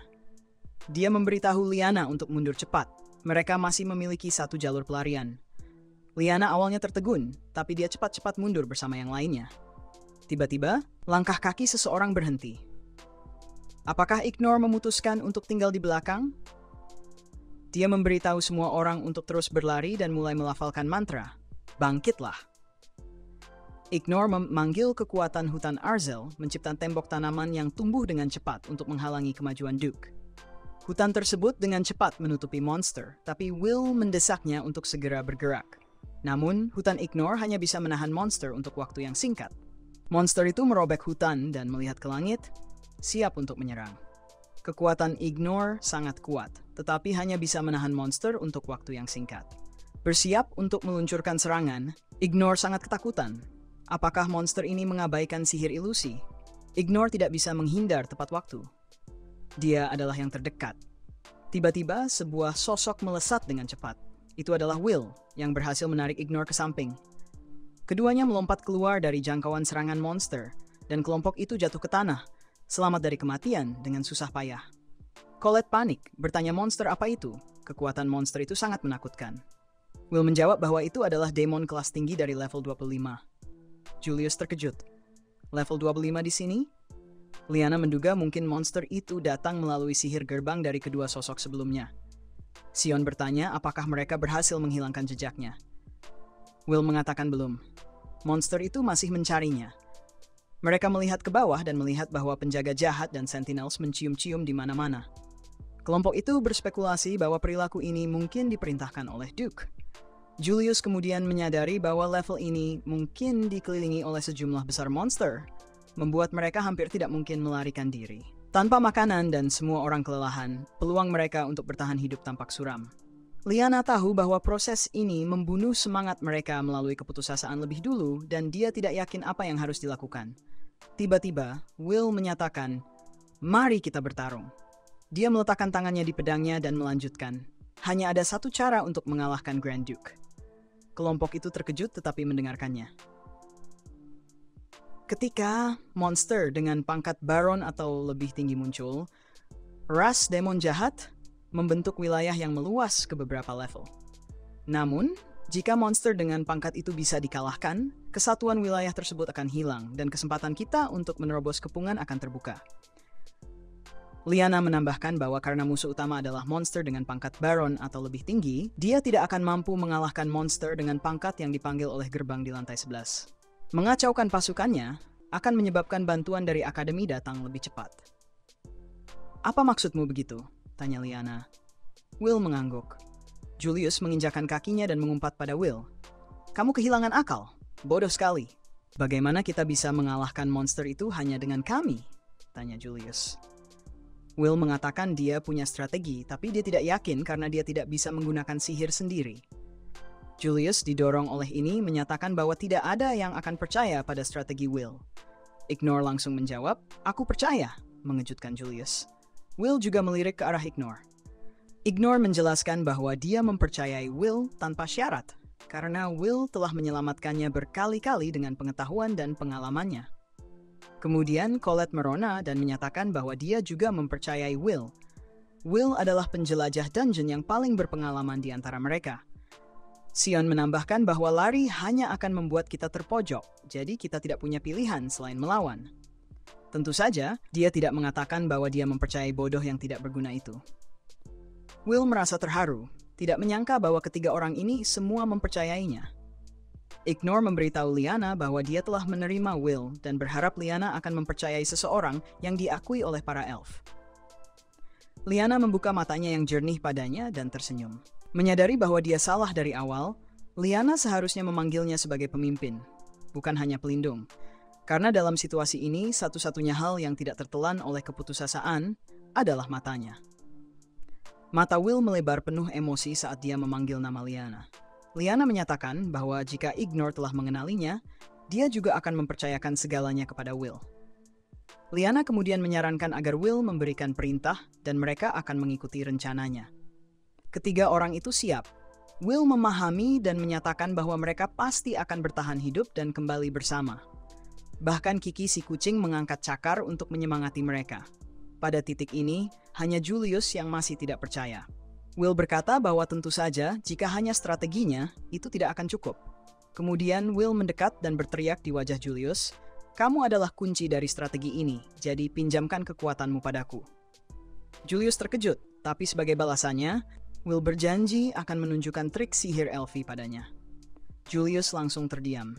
Dia memberitahu Liana untuk mundur cepat. Mereka masih memiliki satu jalur pelarian. Liana awalnya tertegun, tapi dia cepat-cepat mundur bersama yang lainnya. Tiba-tiba, langkah kaki seseorang berhenti. Apakah Ignore memutuskan untuk tinggal di belakang? Dia memberitahu semua orang untuk terus berlari dan mulai melafalkan mantra. Bangkitlah. Ignore memanggil kekuatan hutan Arzel, menciptakan tembok tanaman yang tumbuh dengan cepat untuk menghalangi kemajuan Duke. Hutan tersebut dengan cepat menutupi monster, tapi Will mendesaknya untuk segera bergerak. Namun, hutan Ignore hanya bisa menahan monster untuk waktu yang singkat. Monster itu merobek hutan dan melihat ke langit, siap untuk menyerang. Kekuatan Ignore sangat kuat, tetapi hanya bisa menahan monster untuk waktu yang singkat. Bersiap untuk meluncurkan serangan, Ignore sangat ketakutan. Apakah monster ini mengabaikan sihir ilusi? Ignore tidak bisa menghindar tepat waktu. Dia adalah yang terdekat. Tiba-tiba, sebuah sosok melesat dengan cepat. Itu adalah Will yang berhasil menarik Ignore ke samping. Keduanya melompat keluar dari jangkauan serangan monster, dan kelompok itu jatuh ke tanah, selamat dari kematian dengan susah payah. Colette panik, bertanya monster apa itu. Kekuatan monster itu sangat menakutkan. Will menjawab bahwa itu adalah demon kelas tinggi dari level 25. Julius terkejut. Level 25 di sini? Liana menduga mungkin monster itu datang melalui sihir gerbang dari kedua sosok sebelumnya. Sion bertanya apakah mereka berhasil menghilangkan jejaknya. Will mengatakan belum. Monster itu masih mencarinya. Mereka melihat ke bawah dan melihat bahwa penjaga jahat dan sentinels mencium-cium di mana-mana. Kelompok itu berspekulasi bahwa perilaku ini mungkin diperintahkan oleh Duke. Julius kemudian menyadari bahwa level ini mungkin dikelilingi oleh sejumlah besar monster, membuat mereka hampir tidak mungkin melarikan diri. Tanpa makanan dan semua orang kelelahan, peluang mereka untuk bertahan hidup tampak suram. Liana tahu bahwa proses ini membunuh semangat mereka melalui keputusasaan lebih dulu dan dia tidak yakin apa yang harus dilakukan. Tiba-tiba, Will menyatakan, "Mari kita bertarung." Dia meletakkan tangannya di pedangnya dan melanjutkan, "Hanya ada satu cara untuk mengalahkan Grand Duke." Kelompok itu terkejut tetapi mendengarkannya. Ketika monster dengan pangkat Baron atau lebih tinggi muncul, ras demon jahat membentuk wilayah yang meluas ke beberapa level. Namun, jika monster dengan pangkat itu bisa dikalahkan, kesatuan wilayah tersebut akan hilang dan kesempatan kita untuk menerobos kepungan akan terbuka. Liana menambahkan bahwa karena musuh utama adalah monster dengan pangkat Baron atau lebih tinggi, dia tidak akan mampu mengalahkan monster dengan pangkat yang dipanggil oleh gerbang di lantai 11. Mengacaukan pasukannya akan menyebabkan bantuan dari akademi datang lebih cepat. "Apa maksudmu begitu?" tanya Liana. Will mengangguk. Julius menginjakan kakinya dan mengumpat pada Will. "Kamu kehilangan akal. Bodoh sekali. Bagaimana kita bisa mengalahkan monster itu hanya dengan kami?" tanya Julius. Will mengatakan dia punya strategi, tapi dia tidak yakin karena dia tidak bisa menggunakan sihir sendiri. Julius didorong oleh ini menyatakan bahwa tidak ada yang akan percaya pada strategi Will. Ignore langsung menjawab, "Aku percaya," mengejutkan Julius. Will juga melirik ke arah Ignore. Ignore menjelaskan bahwa dia mempercayai Will tanpa syarat, karena Will telah menyelamatkannya berkali-kali dengan pengetahuan dan pengalamannya. Kemudian Colette merona dan menyatakan bahwa dia juga mempercayai Will. Will adalah penjelajah dungeon yang paling berpengalaman di antara mereka. Sion menambahkan bahwa lari hanya akan membuat kita terpojok, jadi kita tidak punya pilihan selain melawan. Tentu saja, dia tidak mengatakan bahwa dia mempercayai bodoh yang tidak berguna itu. Will merasa terharu, tidak menyangka bahwa ketiga orang ini semua mempercayainya. Ignore memberitahu Liana bahwa dia telah menerima Will dan berharap Liana akan mempercayai seseorang yang diakui oleh para elf. Liana membuka matanya yang jernih padanya dan tersenyum. Menyadari bahwa dia salah dari awal, Liana seharusnya memanggilnya sebagai pemimpin, bukan hanya pelindung. Karena dalam situasi ini, satu-satunya hal yang tidak tertelan oleh keputusasaan adalah matanya. Mata Will melebar penuh emosi saat dia memanggil nama Liana. Liana menyatakan bahwa jika Ignore telah mengenalinya, dia juga akan mempercayakan segalanya kepada Will. Liana kemudian menyarankan agar Will memberikan perintah dan mereka akan mengikuti rencananya. Ketiga orang itu siap. Will memahami dan menyatakan bahwa mereka pasti akan bertahan hidup dan kembali bersama. Bahkan Kiki si kucing mengangkat cakar untuk menyemangati mereka. Pada titik ini, hanya Julius yang masih tidak percaya. Will berkata bahwa tentu saja jika hanya strateginya, itu tidak akan cukup. Kemudian Will mendekat dan berteriak di wajah Julius, "Kamu adalah kunci dari strategi ini, jadi pinjamkan kekuatanmu padaku." Julius terkejut, tapi sebagai balasannya, Will berjanji akan menunjukkan trik sihir Elfie padanya. Julius langsung terdiam.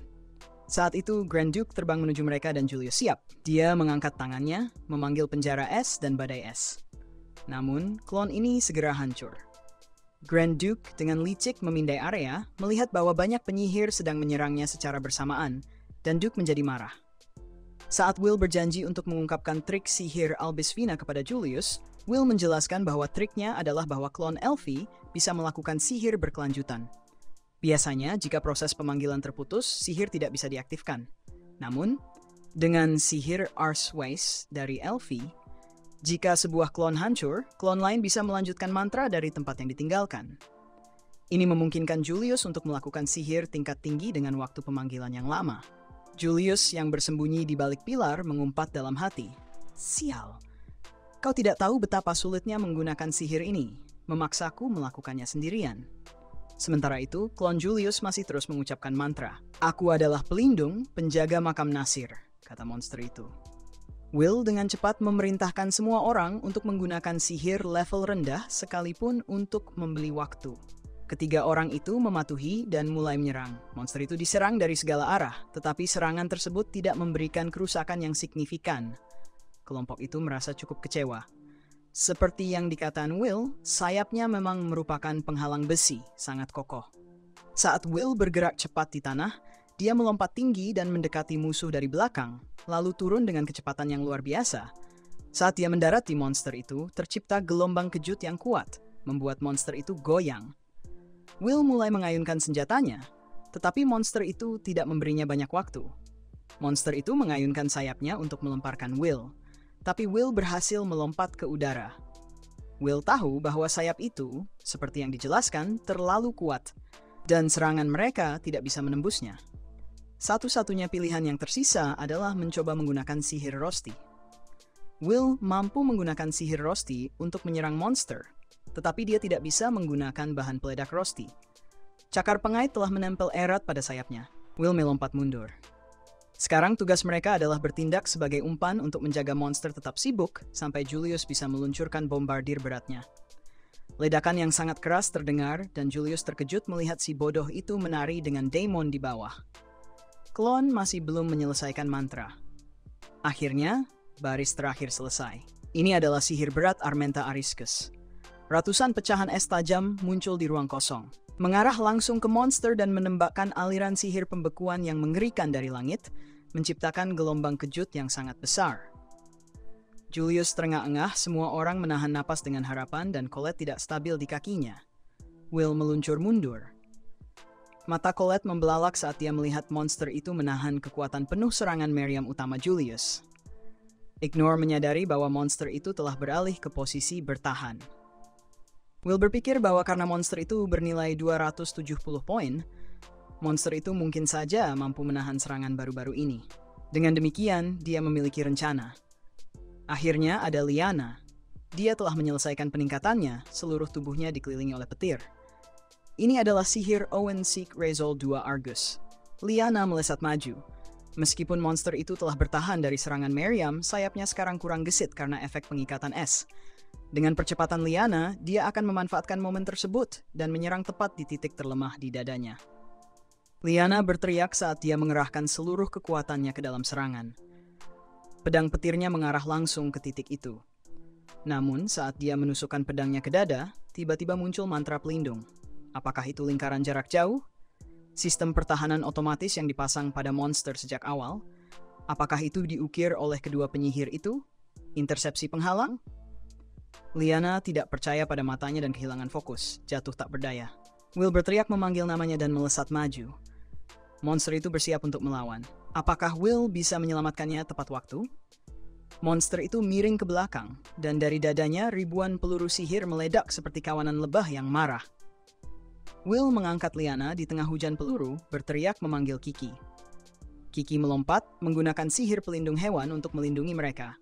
Saat itu, Grand Duke terbang menuju mereka dan Julius siap. Dia mengangkat tangannya, memanggil penjara es dan badai es. Namun, klon ini segera hancur. Grand Duke dengan licik memindai area, melihat bahwa banyak penyihir sedang menyerangnya secara bersamaan, dan Duke menjadi marah. Saat Will berjanji untuk mengungkapkan trik sihir Albisvina kepada Julius, Will menjelaskan bahwa triknya adalah bahwa klon Elfie bisa melakukan sihir berkelanjutan. Biasanya, jika proses pemanggilan terputus, sihir tidak bisa diaktifkan. Namun, dengan sihir Arswise dari Elfie, jika sebuah klon hancur, klon lain bisa melanjutkan mantra dari tempat yang ditinggalkan. Ini memungkinkan Julius untuk melakukan sihir tingkat tinggi dengan waktu pemanggilan yang lama. Julius yang bersembunyi di balik pilar mengumpat dalam hati. Sial, kau tidak tahu betapa sulitnya menggunakan sihir ini. Memaksaku melakukannya sendirian. Sementara itu, klon Julius masih terus mengucapkan mantra. Aku adalah pelindung, penjaga makam Nasir, kata monster itu. Will dengan cepat memerintahkan semua orang untuk menggunakan sihir level rendah sekalipun untuk membeli waktu. Ketiga orang itu mematuhi dan mulai menyerang. Monster itu diserang dari segala arah, tetapi serangan tersebut tidak memberikan kerusakan yang signifikan. Kelompok itu merasa cukup kecewa. Seperti yang dikatakan Will, sayapnya memang merupakan penghalang besi, sangat kokoh. Saat Will bergerak cepat di tanah, dia melompat tinggi dan mendekati musuh dari belakang, lalu turun dengan kecepatan yang luar biasa. Saat dia mendarat di monster itu, tercipta gelombang kejut yang kuat, membuat monster itu goyang. Will mulai mengayunkan senjatanya, tetapi monster itu tidak memberinya banyak waktu. Monster itu mengayunkan sayapnya untuk melemparkan Will, tapi Will berhasil melompat ke udara. Will tahu bahwa sayap itu, seperti yang dijelaskan, terlalu kuat, dan serangan mereka tidak bisa menembusnya. Satu-satunya pilihan yang tersisa adalah mencoba menggunakan sihir rosti. Will mampu menggunakan sihir rosti untuk menyerang monster, tetapi dia tidak bisa menggunakan bahan peledak rosti. Cakar pengait telah menempel erat pada sayapnya. Will melompat mundur. Sekarang tugas mereka adalah bertindak sebagai umpan untuk menjaga monster tetap sibuk sampai Julius bisa meluncurkan bombardir beratnya. Ledakan yang sangat keras terdengar dan Julius terkejut melihat si bodoh itu menari dengan Daemon di bawah. Klon masih belum menyelesaikan mantra. Akhirnya, baris terakhir selesai. Ini adalah sihir berat Armenta Ariscus. Ratusan pecahan es tajam muncul di ruang kosong, mengarah langsung ke monster dan menembakkan aliran sihir pembekuan yang mengerikan dari langit, menciptakan gelombang kejut yang sangat besar. Julius terengah-engah, semua orang menahan napas dengan harapan dan Colette tidak stabil di kakinya. Will meluncur mundur. Mata Colette membelalak saat dia melihat monster itu menahan kekuatan penuh serangan meriam utama Julius. Ignore menyadari bahwa monster itu telah beralih ke posisi bertahan. Will berpikir bahwa karena monster itu bernilai 270 poin, monster itu mungkin saja mampu menahan serangan baru-baru ini. Dengan demikian, dia memiliki rencana. Akhirnya ada Lyanna. Dia telah menyelesaikan peningkatannya, seluruh tubuhnya dikelilingi oleh petir. Ini adalah sihir Owen Seek Resol 2 Argus. Lyanna melesat maju. Meskipun monster itu telah bertahan dari serangan meriam, sayapnya sekarang kurang gesit karena efek pengikatan es. Dengan percepatan Lyanna, dia akan memanfaatkan momen tersebut dan menyerang tepat di titik terlemah di dadanya. Lyanna berteriak saat dia mengerahkan seluruh kekuatannya ke dalam serangan. Pedang petirnya mengarah langsung ke titik itu. Namun, saat dia menusukkan pedangnya ke dada, tiba-tiba muncul mantra pelindung. Apakah itu lingkaran jarak jauh? Sistem pertahanan otomatis yang dipasang pada monster sejak awal? Apakah itu diukir oleh kedua penyihir itu? Intersepsi penghalang? Lyanna tidak percaya pada matanya dan kehilangan fokus, jatuh tak berdaya. Will berteriak memanggil namanya dan melesat maju. Monster itu bersiap untuk melawan. Apakah Will bisa menyelamatkannya tepat waktu? Monster itu miring ke belakang, dan dari dadanya ribuan peluru sihir meledak seperti kawanan lebah yang marah. Will mengangkat Lyanna di tengah hujan peluru, berteriak memanggil Kiki. Kiki melompat, menggunakan sihir pelindung hewan untuk melindungi mereka.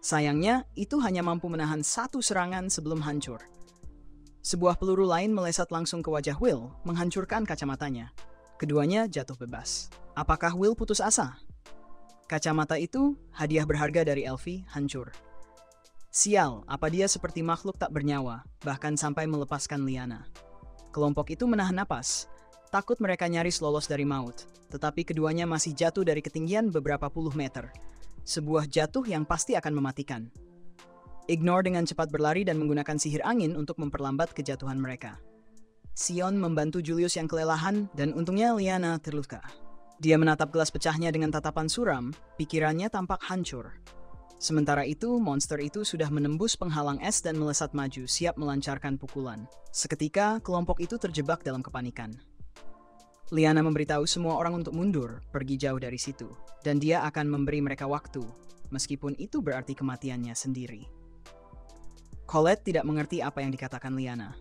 Sayangnya, itu hanya mampu menahan satu serangan sebelum hancur. Sebuah peluru lain melesat langsung ke wajah Will, menghancurkan kacamatanya. Keduanya jatuh bebas. Apakah Will putus asa? Kacamata itu, hadiah berharga dari Elfie, hancur. Sial, apa dia seperti makhluk tak bernyawa, bahkan sampai melepaskan Lyanna. Kelompok itu menahan napas. Takut mereka nyaris lolos dari maut, tetapi keduanya masih jatuh dari ketinggian beberapa puluh meter. Sebuah jatuh yang pasti akan mematikan. Ignore dengan cepat berlari dan menggunakan sihir angin untuk memperlambat kejatuhan mereka. Sion membantu Julius yang kelelahan dan untungnya Lyanna terluka. Dia menatap gelas pecahnya dengan tatapan suram, pikirannya tampak hancur. Sementara itu, monster itu sudah menembus penghalang es dan melesat maju, siap melancarkan pukulan. Seketika, kelompok itu terjebak dalam kepanikan. Lyanna memberitahu semua orang untuk mundur, pergi jauh dari situ, dan dia akan memberi mereka waktu, meskipun itu berarti kematiannya sendiri. Colette tidak mengerti apa yang dikatakan Lyanna.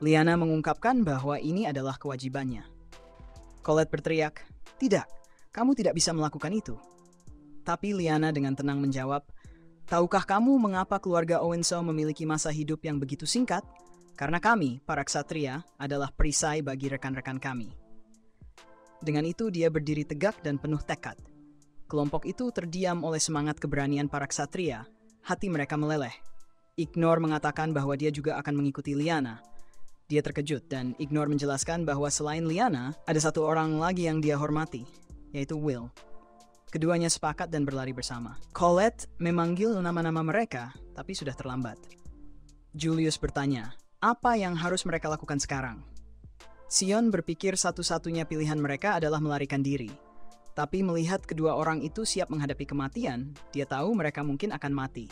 Liana mengungkapkan bahwa ini adalah kewajibannya. Colette berteriak, "Tidak, kamu tidak bisa melakukan itu." Tapi Liana dengan tenang menjawab, "Tahukah kamu mengapa keluarga Owenshaw memiliki masa hidup yang begitu singkat? Karena kami, para ksatria, adalah perisai bagi rekan-rekan kami." Dengan itu dia berdiri tegak dan penuh tekad. Kelompok itu terdiam oleh semangat keberanian para ksatria. Hati mereka meleleh. Ignor mengatakan bahwa dia juga akan mengikuti Liana. Dia terkejut dan Ignor menjelaskan bahwa selain Liana, ada satu orang lagi yang dia hormati, yaitu Will. Keduanya sepakat dan berlari bersama. Colette memanggil nama-nama mereka, tapi sudah terlambat. Julius bertanya, apa yang harus mereka lakukan sekarang? Sion berpikir satu-satunya pilihan mereka adalah melarikan diri. Tapi melihat kedua orang itu siap menghadapi kematian, dia tahu mereka mungkin akan mati.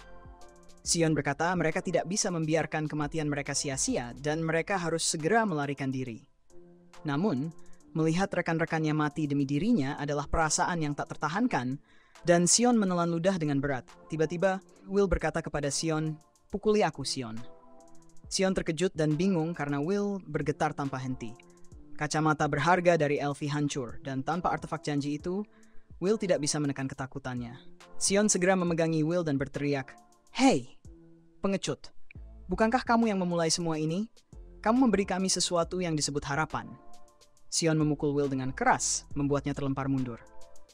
Sion berkata mereka tidak bisa membiarkan kematian mereka sia-sia dan mereka harus segera melarikan diri. Namun, melihat rekan-rekannya mati demi dirinya adalah perasaan yang tak tertahankan dan Sion menelan ludah dengan berat. Tiba-tiba, Will berkata kepada Sion, "Pukuli aku, Sion." Sion terkejut dan bingung karena Will bergetar tanpa henti. Kacamata berharga dari Elfie hancur dan tanpa artefak janji itu, Will tidak bisa menekan ketakutannya. Sion segera memegangi Will dan berteriak, "Hei, pengecut, bukankah kamu yang memulai semua ini? Kamu memberi kami sesuatu yang disebut harapan." Sion memukul Will dengan keras, membuatnya terlempar mundur.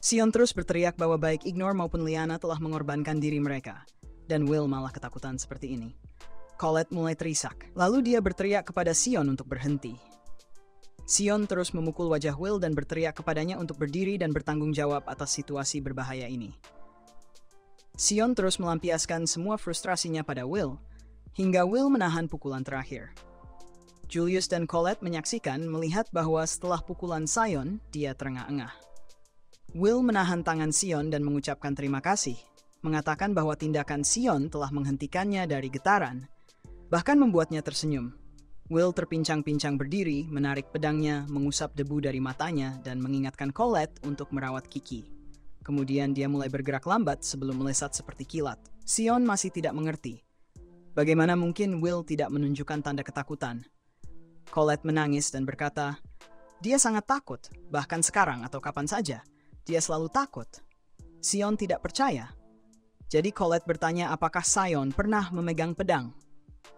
Sion terus berteriak bahwa baik Ignor maupun Liana telah mengorbankan diri mereka, dan Will malah ketakutan seperti ini. Colette mulai terisak, lalu dia berteriak kepada Sion untuk berhenti. Sion terus memukul wajah Will dan berteriak kepadanya untuk berdiri dan bertanggung jawab atas situasi berbahaya ini. Sion terus melampiaskan semua frustrasinya pada Will, hingga Will menahan pukulan terakhir. Julius dan Colette menyaksikan melihat bahwa setelah pukulan Sion, dia terengah-engah. Will menahan tangan Sion dan mengucapkan terima kasih, mengatakan bahwa tindakan Sion telah menghentikannya dari getaran, bahkan membuatnya tersenyum. Will terpincang-pincang berdiri, menarik pedangnya, mengusap debu dari matanya, dan mengingatkan Colette untuk merawat Kiki. Kemudian dia mulai bergerak lambat sebelum melesat seperti kilat. Sion masih tidak mengerti. Bagaimana mungkin Will tidak menunjukkan tanda ketakutan? Colette menangis dan berkata, "Dia sangat takut, bahkan sekarang atau kapan saja. Dia selalu takut." Sion tidak percaya. Jadi Colette bertanya apakah Sion pernah memegang pedang.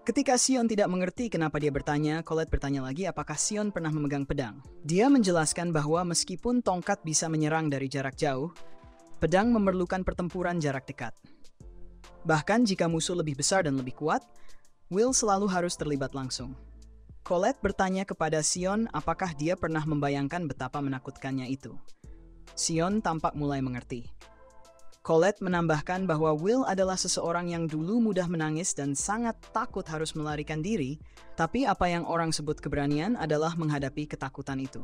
Ketika Sion tidak mengerti kenapa dia bertanya, Colette bertanya lagi apakah Sion pernah memegang pedang. Dia menjelaskan bahwa meskipun tongkat bisa menyerang dari jarak jauh, pedang memerlukan pertempuran jarak dekat. Bahkan jika musuh lebih besar dan lebih kuat, Will selalu harus terlibat langsung. Colette bertanya kepada Sion apakah dia pernah membayangkan betapa menakutkannya itu. Sion tampak mulai mengerti. Colette menambahkan bahwa Will adalah seseorang yang dulu mudah menangis dan sangat takut harus melarikan diri, tapi apa yang orang sebut keberanian adalah menghadapi ketakutan itu.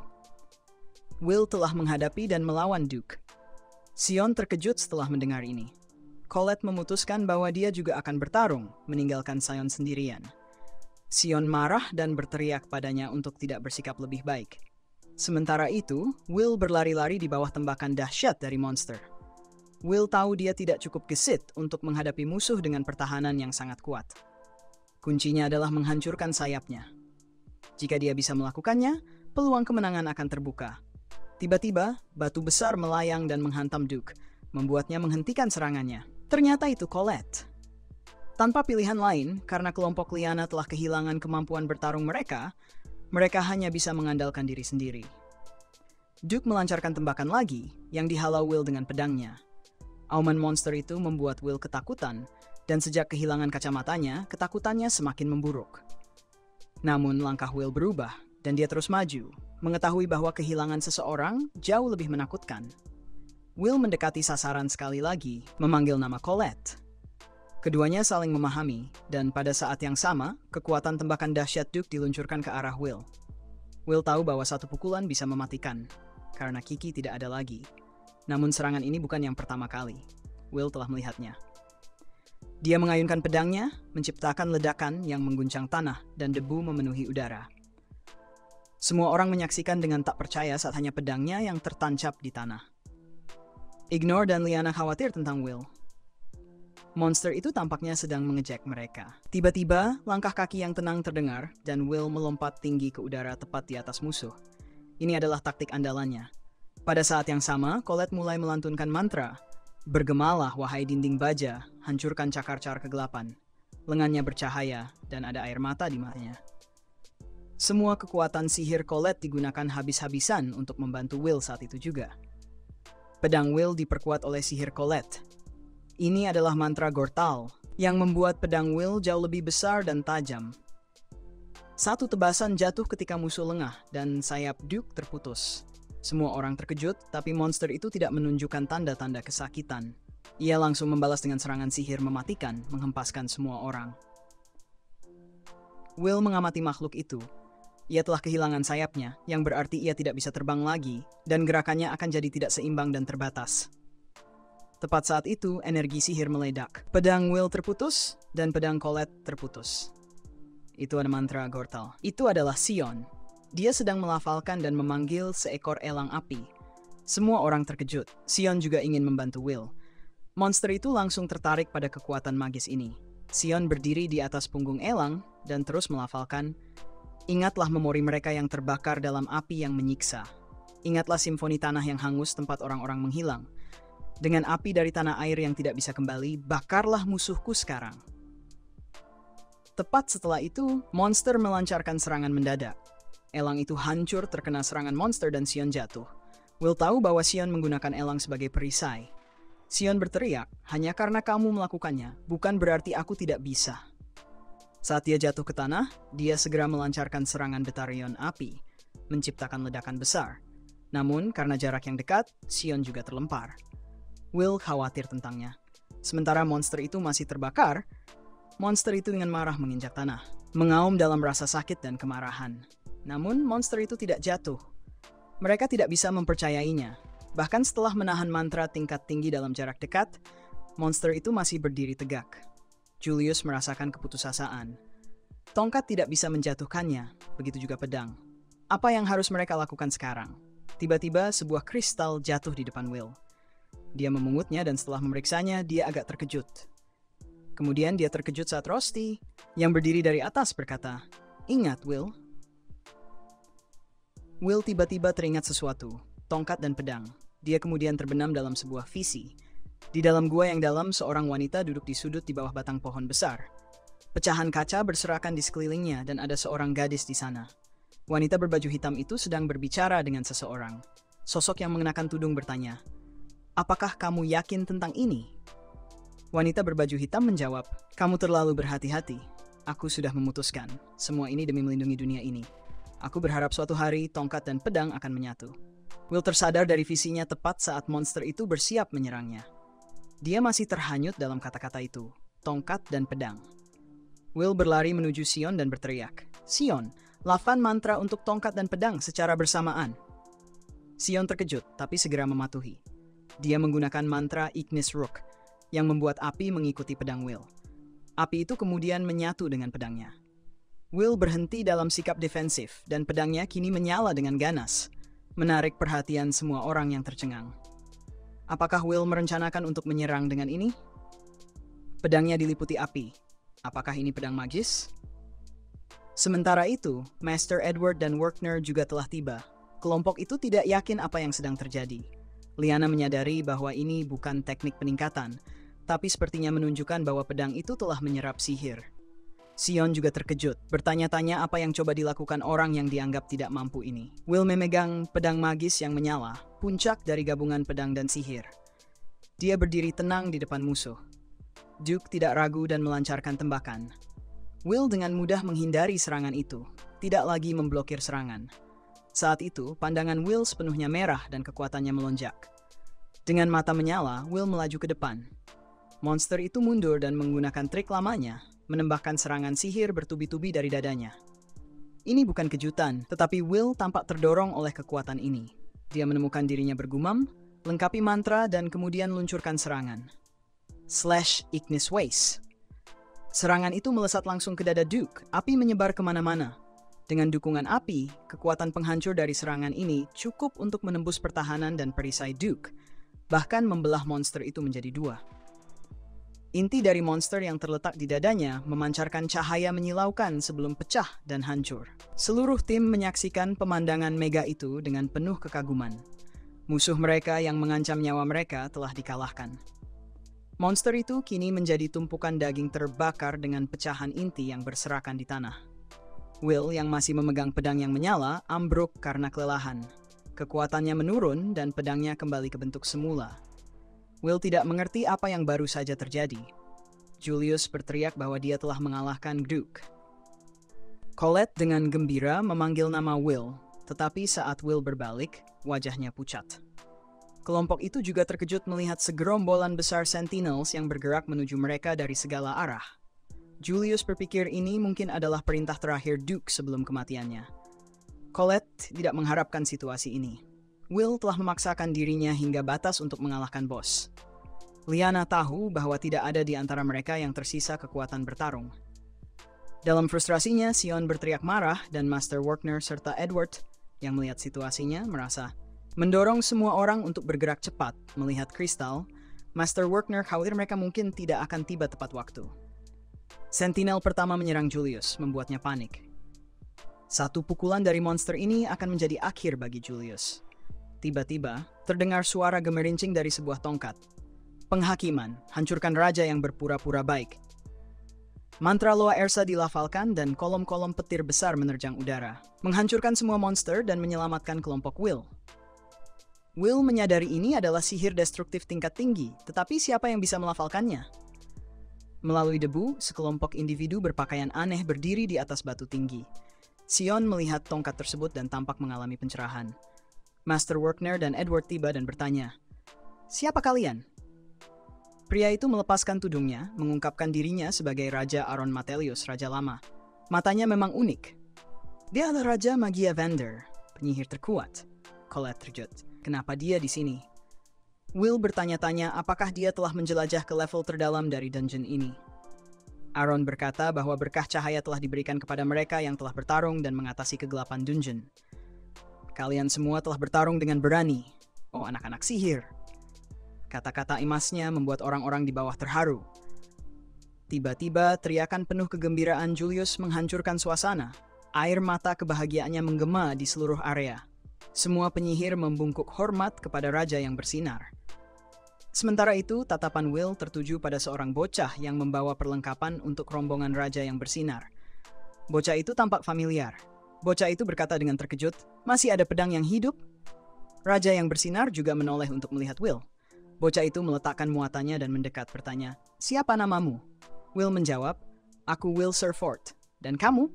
Will telah menghadapi dan melawan Duke. Sion terkejut setelah mendengar ini. Colette memutuskan bahwa dia juga akan bertarung, meninggalkan Sion sendirian. Sion marah dan berteriak padanya untuk tidak bersikap lebih baik. Sementara itu, Will berlari-lari di bawah tembakan dahsyat dari monster. Will tahu dia tidak cukup gesit untuk menghadapi musuh dengan pertahanan yang sangat kuat. Kuncinya adalah menghancurkan sayapnya. Jika dia bisa melakukannya, peluang kemenangan akan terbuka. Tiba-tiba, batu besar melayang dan menghantam Duke, membuatnya menghentikan serangannya. Ternyata itu Colette. Tanpa pilihan lain, karena kelompok Liana telah kehilangan kemampuan bertarung mereka hanya bisa mengandalkan diri sendiri. Duke melancarkan tembakan lagi, yang dihalau Will dengan pedangnya. Auman monster itu membuat Will ketakutan, dan sejak kehilangan kacamatanya, ketakutannya semakin memburuk. Namun langkah Will berubah, dan dia terus maju, mengetahui bahwa kehilangan seseorang jauh lebih menakutkan. Will mendekati sasaran sekali lagi, memanggil nama Colette. Keduanya saling memahami, dan pada saat yang sama, kekuatan tembakan dahsyat Duke diluncurkan ke arah Will. Will tahu bahwa satu pukulan bisa mematikan, karena Kiki tidak ada lagi. Namun serangan ini bukan yang pertama kali. Will telah melihatnya. Dia mengayunkan pedangnya, menciptakan ledakan yang mengguncang tanah dan debu memenuhi udara. Semua orang menyaksikan dengan tak percaya saat hanya pedangnya yang tertancap di tanah. Ignor dan Liana khawatir tentang Will. Monster itu tampaknya sedang mengejek mereka. Tiba-tiba, langkah kaki yang tenang terdengar dan Will melompat tinggi ke udara tepat di atas musuh. Ini adalah taktik andalannya. Pada saat yang sama, Colette mulai melantunkan mantra. Bergemalah, wahai dinding baja, hancurkan cakar-cakar kegelapan. Lengannya bercahaya dan ada air mata di matanya. Semua kekuatan sihir Colette digunakan habis-habisan untuk membantu Will saat itu juga. Pedang Will diperkuat oleh sihir Colette. Ini adalah mantra Gortal, yang membuat pedang Will jauh lebih besar dan tajam. Satu tebasan jatuh ketika musuh lengah, dan sayap Duke terputus. Semua orang terkejut, tapi monster itu tidak menunjukkan tanda-tanda kesakitan. Ia langsung membalas dengan serangan sihir mematikan, menghempaskan semua orang. Will mengamati makhluk itu. Ia telah kehilangan sayapnya, yang berarti ia tidak bisa terbang lagi, dan gerakannya akan jadi tidak seimbang dan terbatas. Tepat saat itu, energi sihir meledak. Pedang Will terputus, dan pedang Colette terputus. Itu ada mantra Gortal. Itu adalah Sion. Dia sedang melafalkan dan memanggil seekor elang api. Semua orang terkejut. Sion juga ingin membantu Will. Monster itu langsung tertarik pada kekuatan magis ini. Sion berdiri di atas punggung elang, dan terus melafalkan, "Ingatlah memori mereka yang terbakar dalam api yang menyiksa. Ingatlah simfoni tanah yang hangus tempat orang-orang menghilang. Dengan api dari tanah air yang tidak bisa kembali, bakarlah musuhku sekarang." Tepat setelah itu, monster melancarkan serangan mendadak. Elang itu hancur terkena serangan monster dan Sion jatuh. Will tahu bahwa Sion menggunakan elang sebagai perisai. Sion berteriak, "Hanya karena kamu melakukannya, bukan berarti aku tidak bisa." Saat dia jatuh ke tanah, dia segera melancarkan serangan Batarion api, menciptakan ledakan besar. Namun, karena jarak yang dekat, Sion juga terlempar. Will khawatir tentangnya. Sementara monster itu masih terbakar, monster itu dengan marah menginjak tanah, mengaum dalam rasa sakit dan kemarahan. Namun, monster itu tidak jatuh. Mereka tidak bisa mempercayainya. Bahkan setelah menahan mantra tingkat tinggi dalam jarak dekat, monster itu masih berdiri tegak. Julius merasakan keputusasaan. Tongkat tidak bisa menjatuhkannya, begitu juga pedang. Apa yang harus mereka lakukan sekarang? Tiba-tiba, sebuah kristal jatuh di depan Will. Dia memungutnya dan setelah memeriksanya, dia agak terkejut. Kemudian dia terkejut saat Rusty, yang berdiri dari atas berkata, "Ingat, Will." Will tiba-tiba teringat sesuatu, tongkat dan pedang. Dia kemudian terbenam dalam sebuah visi. Di dalam gua yang dalam, seorang wanita duduk di sudut di bawah batang pohon besar. Pecahan kaca berserakan di sekelilingnya dan ada seorang gadis di sana. Wanita berbaju hitam itu sedang berbicara dengan seseorang. Sosok yang mengenakan tudung bertanya, "Apakah kamu yakin tentang ini?" Wanita berbaju hitam menjawab, "Kamu terlalu berhati-hati. Aku sudah memutuskan. Semua ini demi melindungi dunia ini. Aku berharap suatu hari tongkat dan pedang akan menyatu." Will tersadar dari visinya tepat saat monster itu bersiap menyerangnya. Dia masih terhanyut dalam kata-kata itu, tongkat dan pedang. Will berlari menuju Sion dan berteriak, "Sion, lafalkan mantra untuk tongkat dan pedang secara bersamaan." Sion terkejut, tapi segera mematuhi. Dia menggunakan mantra Ignis Rook, yang membuat api mengikuti pedang Will. Api itu kemudian menyatu dengan pedangnya. Will berhenti dalam sikap defensif, dan pedangnya kini menyala dengan ganas, menarik perhatian semua orang yang tercengang. Apakah Will merencanakan untuk menyerang dengan ini? Pedangnya diliputi api. Apakah ini pedang magis? Sementara itu, Master Edward dan Werkner juga telah tiba. Kelompok itu tidak yakin apa yang sedang terjadi. Liana menyadari bahwa ini bukan teknik peningkatan, tapi sepertinya menunjukkan bahwa pedang itu telah menyerap sihir. Sion juga terkejut, bertanya-tanya apa yang coba dilakukan orang yang dianggap tidak mampu ini. Will memegang pedang magis yang menyala, puncak dari gabungan pedang dan sihir. Dia berdiri tenang di depan musuh. Duke tidak ragu dan melancarkan tembakan. Will dengan mudah menghindari serangan itu, tidak lagi memblokir serangan. Saat itu, pandangan Will sepenuhnya merah dan kekuatannya melonjak. Dengan mata menyala, Will melaju ke depan. Monster itu mundur dan menggunakan trik lamanya, menembakkan serangan sihir bertubi-tubi dari dadanya. Ini bukan kejutan, tetapi Will tampak terdorong oleh kekuatan ini. Dia menemukan dirinya bergumam, lengkapi mantra dan kemudian luncurkan serangan. Slash Ignis Waste. Serangan itu melesat langsung ke dada Duke, api menyebar kemana-mana. Dengan dukungan api, kekuatan penghancur dari serangan ini cukup untuk menembus pertahanan dan perisai Duke, bahkan membelah monster itu menjadi dua. Inti dari monster yang terletak di dadanya memancarkan cahaya menyilaukan sebelum pecah dan hancur. Seluruh tim menyaksikan pemandangan mega itu dengan penuh kekaguman. Musuh mereka yang mengancam nyawa mereka telah dikalahkan. Monster itu kini menjadi tumpukan daging terbakar dengan pecahan inti yang berserakan di tanah. Will yang masih memegang pedang yang menyala ambruk karena kelelahan. Kekuatannya menurun dan pedangnya kembali ke bentuk semula. Will tidak mengerti apa yang baru saja terjadi. Julius berteriak bahwa dia telah mengalahkan Duke. Colette dengan gembira memanggil nama Will, tetapi saat Will berbalik, wajahnya pucat. Kelompok itu juga terkejut melihat segerombolan besar Sentinels yang bergerak menuju mereka dari segala arah. Julius berpikir ini mungkin adalah perintah terakhir Duke sebelum kematiannya. Colette tidak mengharapkan situasi ini. Will telah memaksakan dirinya hingga batas untuk mengalahkan bos. Liana tahu bahwa tidak ada di antara mereka yang tersisa kekuatan bertarung. Dalam frustrasinya, Sion berteriak marah dan Master Werkner serta Edward yang melihat situasinya merasa mendorong semua orang untuk bergerak cepat. Melihat kristal, Master Werkner khawatir mereka mungkin tidak akan tiba tepat waktu. Sentinel pertama menyerang Julius, membuatnya panik. Satu pukulan dari monster ini akan menjadi akhir bagi Julius. Tiba-tiba, terdengar suara gemerincing dari sebuah tongkat. Penghakiman, hancurkan raja yang berpura-pura baik. Mantra Loa Ersa dilafalkan dan kolom-kolom petir besar menerjang udara, menghancurkan semua monster dan menyelamatkan kelompok Will. Will menyadari ini adalah sihir destruktif tingkat tinggi, tetapi siapa yang bisa melafalkannya? Melalui debu, sekelompok individu berpakaian aneh berdiri di atas batu tinggi. Sion melihat tongkat tersebut dan tampak mengalami pencerahan. Master Werkner dan Edward tiba dan bertanya, "Siapa kalian?" Pria itu melepaskan tudungnya, mengungkapkan dirinya sebagai Raja Aron Matelius, Raja Lama. Matanya memang unik. Dia adalah Raja Magia Vander, penyihir terkuat. Colette terkejut. Kenapa dia di sini? Will bertanya-tanya apakah dia telah menjelajah ke level terdalam dari dungeon ini. Aron berkata bahwa berkah cahaya telah diberikan kepada mereka yang telah bertarung dan mengatasi kegelapan dungeon. Kalian semua telah bertarung dengan berani. Oh, anak-anak sihir. Kata-kata emasnya membuat orang-orang di bawah terharu. Tiba-tiba, teriakan penuh kegembiraan Julius menghancurkan suasana. Air mata kebahagiaannya menggema di seluruh area. Semua penyihir membungkuk hormat kepada raja yang bersinar. Sementara itu, tatapan Will tertuju pada seorang bocah yang membawa perlengkapan untuk rombongan raja yang bersinar. Bocah itu tampak familiar. Bocah itu berkata dengan terkejut, "Masih ada pedang yang hidup?" Raja yang bersinar juga menoleh untuk melihat Will. Bocah itu meletakkan muatannya dan mendekat bertanya, "Siapa namamu?" Will menjawab, "Aku Will Surfort. Dan kamu?"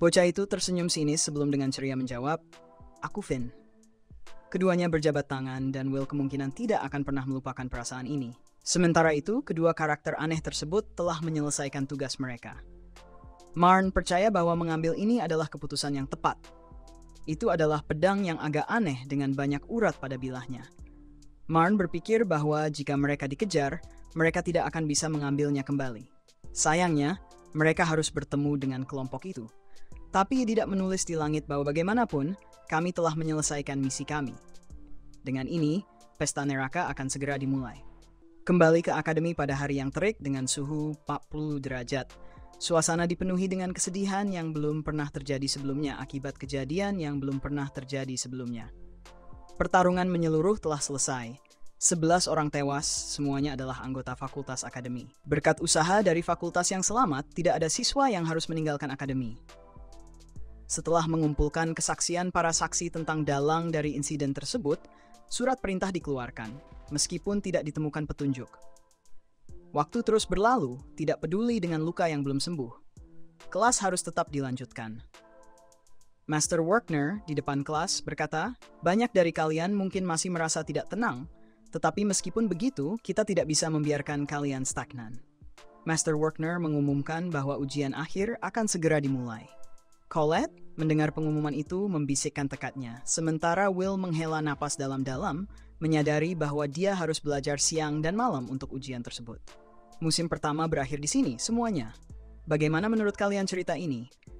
Bocah itu tersenyum sinis sebelum dengan ceria menjawab, "Aku Finn." Keduanya berjabat tangan dan Will kemungkinan tidak akan pernah melupakan perasaan ini. Sementara itu, kedua karakter aneh tersebut telah menyelesaikan tugas mereka. Marn percaya bahwa mengambil ini adalah keputusan yang tepat. Itu adalah pedang yang agak aneh dengan banyak urat pada bilahnya. Marn berpikir bahwa jika mereka dikejar, mereka tidak akan bisa mengambilnya kembali. Sayangnya, mereka harus bertemu dengan kelompok itu. Tapi tidak menulis di langit bahwa bagaimanapun, kami telah menyelesaikan misi kami. Dengan ini, pesta neraka akan segera dimulai. Kembali ke akademi pada hari yang terik dengan suhu 40 derajat. Suasana dipenuhi dengan kesedihan yang belum pernah terjadi sebelumnya akibat kejadian yang belum pernah terjadi sebelumnya. Pertarungan menyeluruh telah selesai. 11 orang tewas, semuanya adalah anggota fakultas akademi. Berkat usaha dari fakultas yang selamat, tidak ada siswa yang harus meninggalkan akademi. Setelah mengumpulkan kesaksian para saksi tentang dalang dari insiden tersebut, surat perintah dikeluarkan, meskipun tidak ditemukan petunjuk. Waktu terus berlalu, tidak peduli dengan luka yang belum sembuh. Kelas harus tetap dilanjutkan. Master Werkner di depan kelas berkata, "Banyak dari kalian mungkin masih merasa tidak tenang, tetapi meskipun begitu, kita tidak bisa membiarkan kalian stagnan." Master Werkner mengumumkan bahwa ujian akhir akan segera dimulai. Colette mendengar pengumuman itu membisikkan tekadnya, sementara Will menghela napas dalam-dalam, menyadari bahwa dia harus belajar siang dan malam untuk ujian tersebut. Musim pertama berakhir di sini, semuanya. Bagaimana menurut kalian cerita ini?